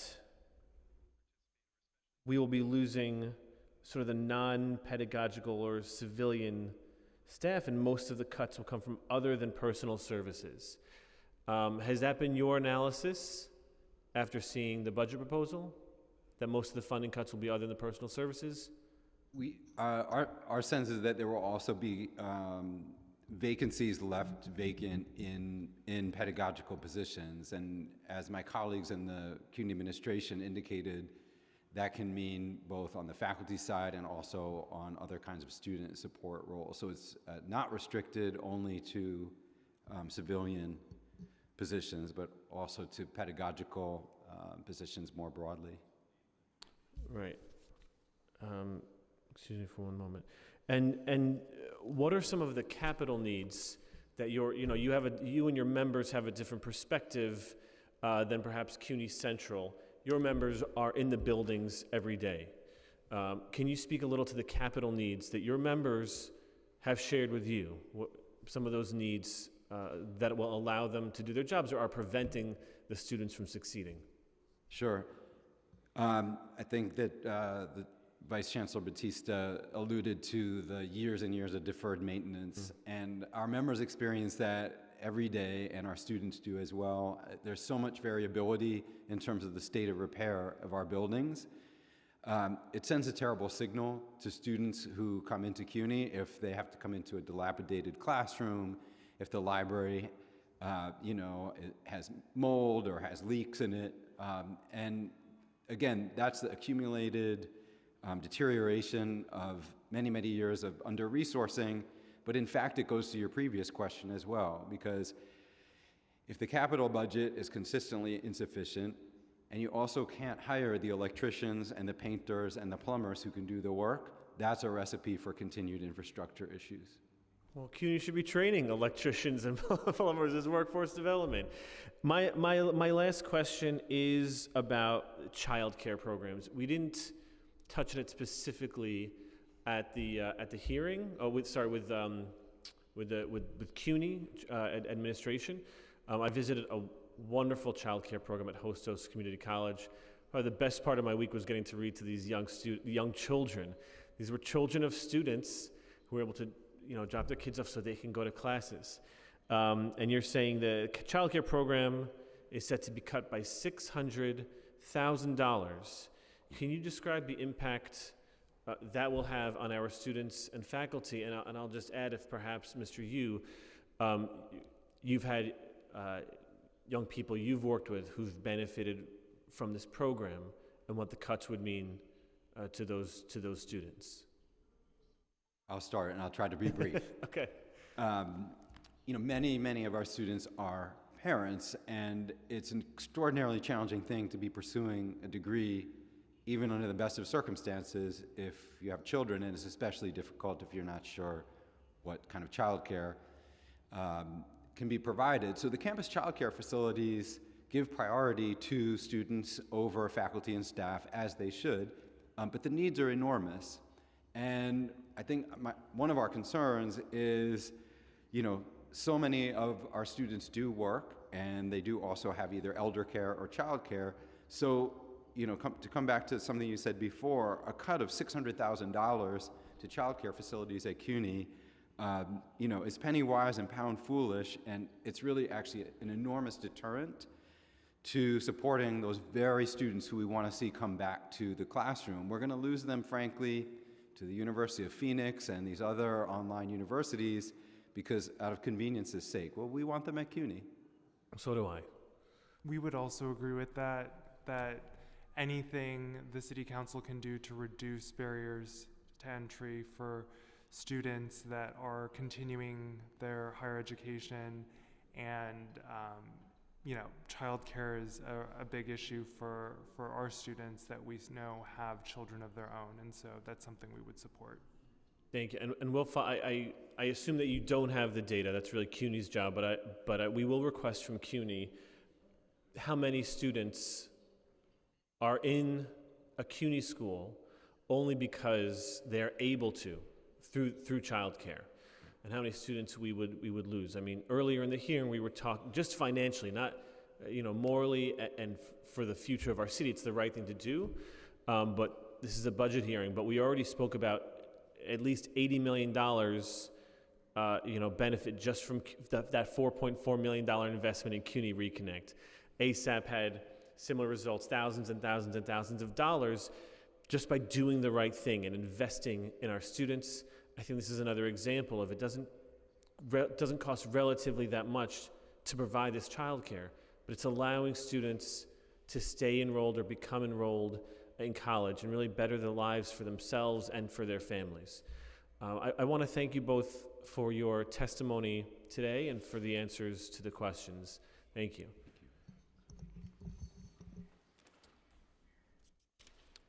we will be losing sort of the non-pedagogical or civilian staff, and most of the cuts will come from other than personal services. Has that been your analysis after seeing the budget proposal, that most of the funding cuts will be other than personal services? Our sense is that there will also be vacancies left vacant in pedagogical positions, and as my colleagues in the CUNY administration indicated, that can mean both on the faculty side and also on other kinds of student support roles. So it's not restricted only to civilian positions, but also to pedagogical positions more broadly. Right. Excuse me for one moment. And what are some of the capital needs that you and your members have a different perspective than perhaps CUNY Central? Your members are in the buildings every day. Can you speak a little to the capital needs that your members have shared with you? What some of those needs that will allow them to do their jobs or are preventing the students from succeeding? Sure. I think that the Vice Chancellor Batista alluded to the years and years of deferred maintenance, and our members experience that every day, and our students do as well. There's so much variability in terms of the state of repair of our buildings. It sends a terrible signal to students who come into CUNY if they have to come into a dilapidated classroom, if the library it has mold or has leaks in it. And again, that's the accumulated deterioration of many, many years of under-resourcing, but in fact it goes to your previous question as well, because if the capital budget is consistently insufficient, and you also can't hire the electricians and the painters and the plumbers who can do the work, that's a recipe for continued infrastructure issues. Well, CUNY should be training electricians and plumbers as workforce development. My last question is about child care programs. We didn't touch on it specifically at the hearing. With CUNY administration. I visited a wonderful child care program at Hostos Community College. Probably the best part of my week was getting to read to these young children. These were children of students who were able to drop their kids off so they can go to classes. And you're saying the childcare program is set to be cut by $600,000. Can you describe the impact that will have on our students and faculty? And I'll just add, if perhaps, Mr. Yu, you've had young people you've worked with who've benefited from this program, and what the cuts would mean to those students. I'll start, and I'll try to be brief. Okay. Many of our students are parents, and it's an extraordinarily challenging thing to be pursuing a degree, even under the best of circumstances, if you have children, and it's especially difficult if you're not sure what kind of childcare can be provided. So the campus childcare facilities give priority to students over faculty and staff, as they should, but the needs are enormous. And I think one of our concerns is, so many of our students do work, and they do also have either elder care or child care. So, to come back to something you said before, a cut of $600,000 to child care facilities at CUNY, is penny wise and pound foolish, and it's really actually an enormous deterrent to supporting those very students who we want to see come back to the classroom. We're going to lose them, frankly, to the University of Phoenix and these other online universities because out of convenience's sake. Well, we want them at CUNY. So do I. We would also agree with that anything the City Council can do to reduce barriers to entry for students that are continuing their higher education, and childcare is a big issue for our students that we know have children of their own, and so that's something we would support. Thank you. And Wilf, I assume that you don't have the data. That's really CUNY's job, but we will request from CUNY how many students are in a CUNY school only because they're able to through childcare, and how many students we would lose. I mean, earlier in the hearing we were talking just financially, not morally and for the future of our city. It's the right thing to do, but this is a budget hearing. But we already spoke about at least $80 million, benefit just from that $4.4 million investment in CUNY Reconnect. ASAP had similar results, thousands and thousands and thousands of dollars, just by doing the right thing and investing in our students. I think this is another example of it doesn't cost relatively that much to provide this childcare, but it's allowing students to stay enrolled or become enrolled in college and really better their lives for themselves and for their families. I want to thank you both for your testimony today and for the answers to the questions. Thank you.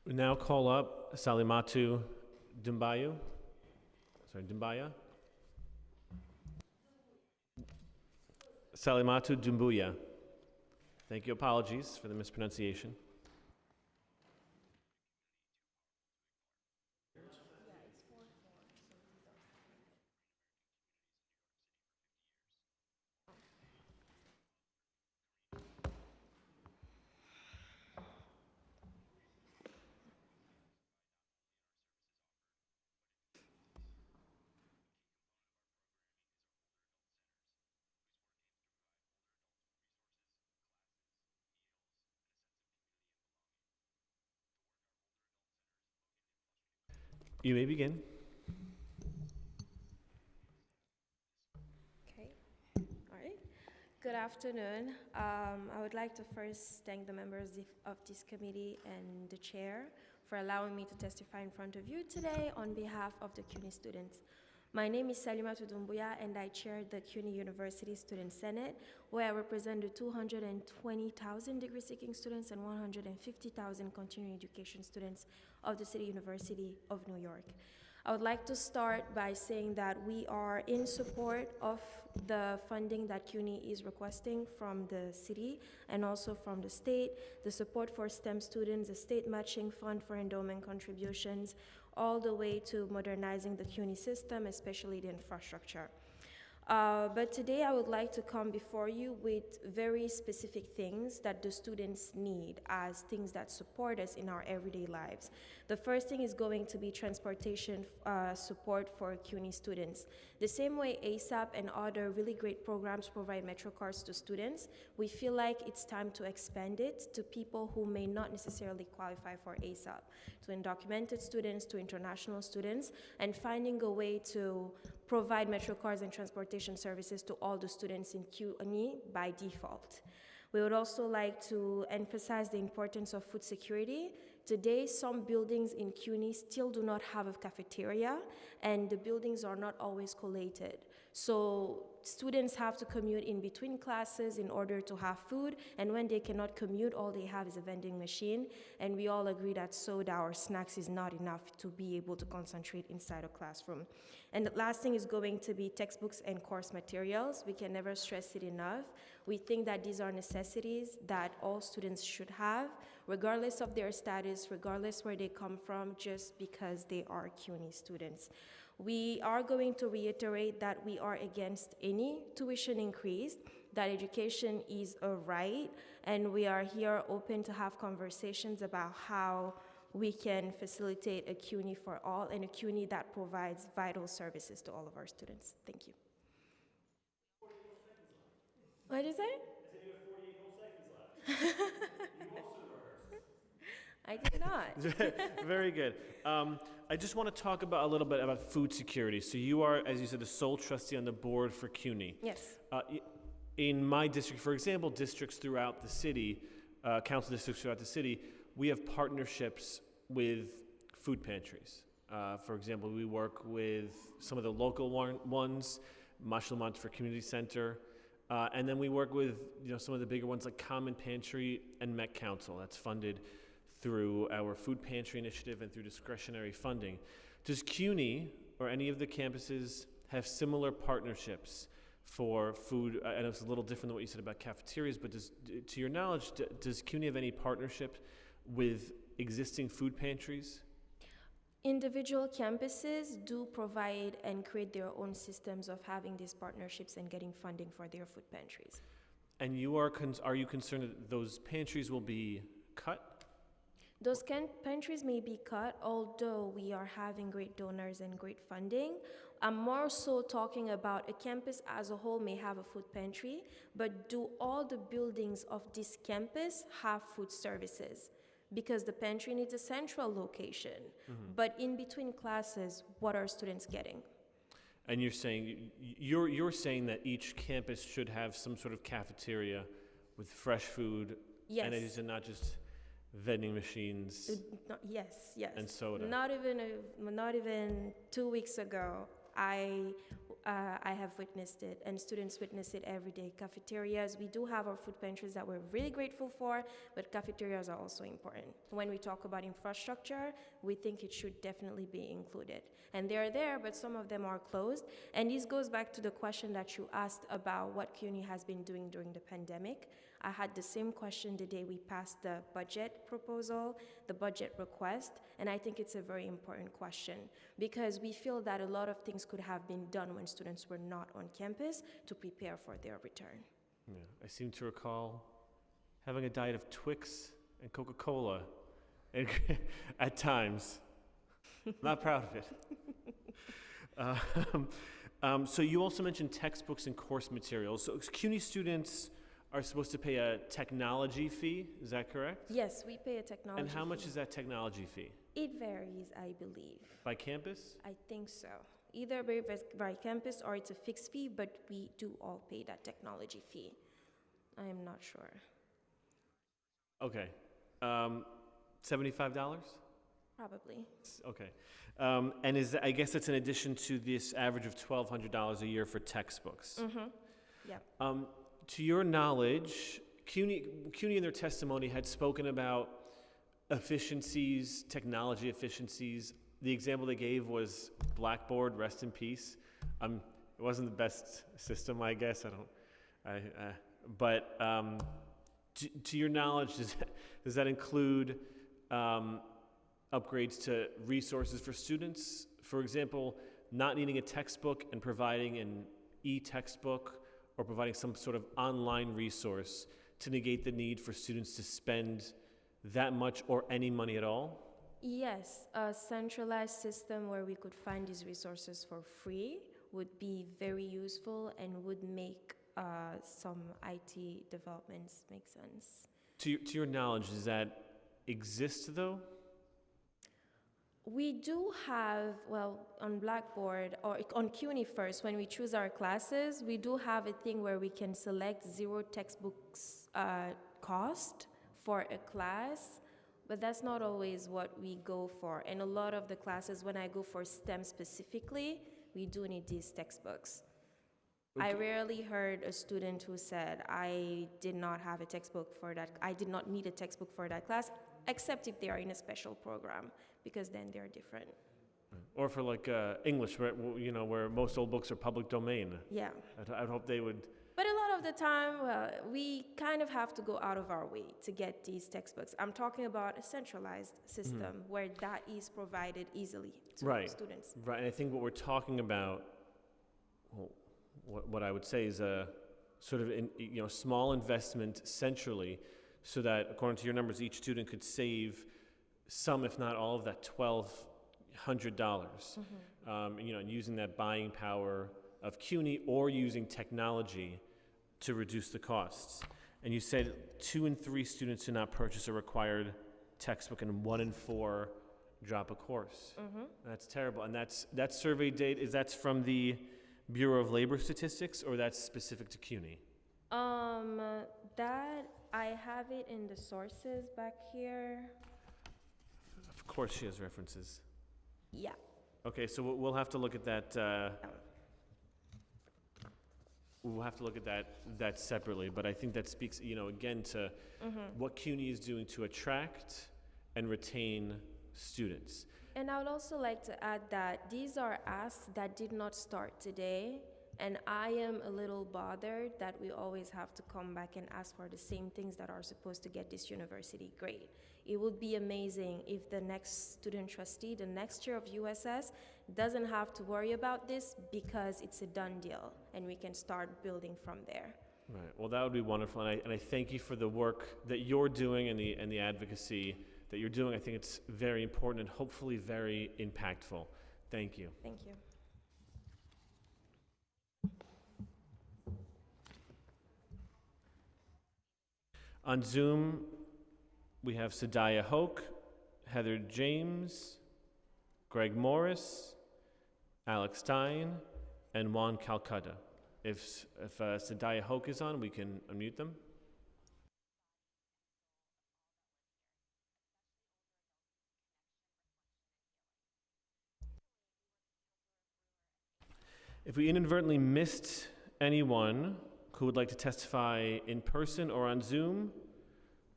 We now call up Salimatu Doumbaya. Salimatu Doumbouya. Thank you. Apologies for the mispronunciation. You may begin. Okay, all right. Good afternoon. I would like to first thank the members of this committee and the chair for allowing me to testify in front of you today on behalf of the CUNY students. My name is Salimatu Doumbouya, and I chair the CUNY University Student Senate, where I represent the 220,000 degree-seeking students and 150,000 continuing education students of the City University of New York. I would like to start by saying that we are in support of the funding that CUNY is requesting from the city and also from the state, the support for STEM students, the state matching fund for endowment contributions, all the way to modernizing the CUNY system, especially the infrastructure. But today I would like to come before you with very specific things that the students need as things that support us in our everyday lives. The first thing is going to be transportation support for CUNY students. The same way ASAP and other really great programs provide Metro cards to students, we feel like it's time to expand it to people who may not necessarily qualify for ASAP, to undocumented students, to international students, and finding a way to provide Metro cards and transportation services to all the students in CUNY by default. We would also like to emphasize the importance of food security. Today, some buildings in CUNY still do not have a cafeteria, and the buildings are not always collated. So students have to commute in between classes in order to have food, and when they cannot commute, all they have is a vending machine, and we all agree that soda or snacks is not enough to be able to concentrate inside a classroom. And the last thing is going to be textbooks and course materials. We can never stress it enough. We think that these are necessities that all students should have, regardless of their status, regardless where they come from, just because they are CUNY students. We are going to reiterate that we are against any tuition increase, that education is a right, and we are here open to have conversations about how we can facilitate a CUNY for all and a CUNY that provides vital services to all of our students. Thank you. What did you say? I said you have 48 whole seconds left. You also rehearsed. I did not. Very good. I just want to talk about a little bit about food security. So you are, as you said, the sole trustee on the board for CUNY. Yes. In my district, for example, districts throughout the city, council districts throughout the city, we have partnerships with food pantries. For example, we work with some of the local ones, Marshall Montfort Community Center, and then we work with some of the bigger ones like Common Pantry and Met Council. That's funded through our food pantry initiative and through discretionary funding. Does CUNY or any of the campuses have similar partnerships for food? I know it's a little different than what you said about cafeterias, but to your knowledge, does CUNY have any partnership with existing food pantries? Individual campuses do provide and create their own systems of having these partnerships and getting funding for their food pantries. And are you concerned that those pantries will be cut? Those pantries may be cut, although we are having great donors and great funding. I'm more so talking about a campus as a whole may have a food pantry, but do all the buildings of this campus have food services? Because the pantry needs a central location. Mm-hmm. But in between classes, what are students getting? And you're saying that each campus should have some sort of cafeteria with fresh food. Yes. And it is not just vending machines. Yes. And soda. Not even 2 weeks ago, I have witnessed it, and students witness it every day. Cafeterias, we do have our food pantries that we're really grateful for, but cafeterias are also important. When we talk about infrastructure, we think it should definitely be included. And they're there, but some of them are closed. And this goes back to the question that you asked about what CUNY has been doing during the pandemic. I had the same question the day we passed the budget proposal, the budget request, and I think it's a very important question because we feel that a lot of things could have been done when students were not on campus to prepare for their return. Yeah, I seem to recall having a diet of Twix and Coca-Cola at times. Not proud of it. So you also mentioned textbooks and course materials. So CUNY students are supposed to pay a technology fee, is that correct? Yes, we pay a technology fee. And how much is that technology fee? It varies, I believe. By campus? I think so. Either by campus or it's a fixed fee, but we do all pay that technology fee. I am not sure. Okay. $75? Probably. Okay. And I guess that's in addition to this average of $1,200 a year for textbooks. Mm-hmm. Yeah. To your knowledge, CUNY in their testimony had spoken about efficiencies, technology efficiencies. The example they gave was Blackboard, rest in peace. It wasn't the best system, I guess. But to your knowledge, does that include upgrades to resources for students? For example, not needing a textbook and providing an e-textbook or providing some sort of online resource to negate the need for students to spend that much or any money at all? Yes, a centralized system where we could find these resources for free would be very useful and would make some IT developments make sense. To your knowledge, does that exist though? We do have, well, on Blackboard or on CUNY first, when we choose our classes, we do have a thing where we can select 0 textbooks cost for a class, but that's not always what we go for. And a lot of the classes, when I go for STEM specifically, we do need these textbooks. I rarely heard a student who said, I did not have a textbook for that, I did not need a textbook for that class, except if they are in a special program, because then they're different. Or for like English, where, you know, where most old books are public domain. Yeah. I'd hope they would. But a lot of the time, well, we kind of have to go out of our way to get these textbooks. I'm talking about a centralized system where that is provided easily to students. Right, and I think what we're talking about, well, what I would say is a sort of small investment centrally, so that according to your numbers, each student could save some, if not all, of that $1,200. And using that buying power of CUNY or using technology to reduce the costs. And you said 2 in 3 students do not purchase a required textbook, and 1 in 4 drop a course. That's terrible. And that survey data, that's from the Bureau of Labor Statistics, or that's specific to CUNY? That, I have it in the sources back here. Of course she has references. Yeah. Okay, so we'll have to look at that. We'll have to look at that separately, but I think that speaks, again, to what CUNY is doing to attract and retain students. And I would also like to add that these are asks that did not start today, and I am a little bothered that we always have to come back and ask for the same things that are supposed to get this university grade. It would be amazing if the next student trustee, the next year of USS, doesn't have to worry about this because it's a done deal, and we can start building from there. Right. Well, that would be wonderful, and I thank you for the work that you're doing and the advocacy that you're doing. I think it's very important and hopefully very impactful. Thank you. Thank you. On Zoom, we have Sadaya Hoke, Heather James, Greg Morris, Alex Stein, and Juan Calcutta. If Sadaya Hoke is on, we can unmute them. If we inadvertently missed anyone who would like to testify in person or on Zoom,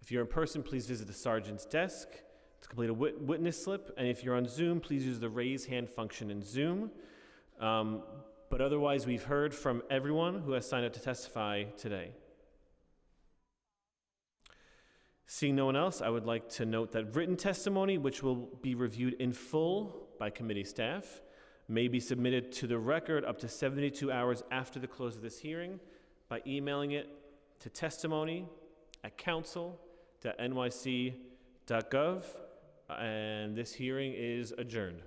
if you're in person, please visit the sergeant's desk to complete a witness slip. And if you're on Zoom, please use the raise hand function in Zoom. But otherwise, we've heard from everyone who has signed up to testify today. Seeing no one else, I would like to note that written testimony, which will be reviewed in full by committee staff, may be submitted to the record up to 72 hours after the close of this hearing by emailing it to testimony@council.nyc.gov, and this hearing is adjourned.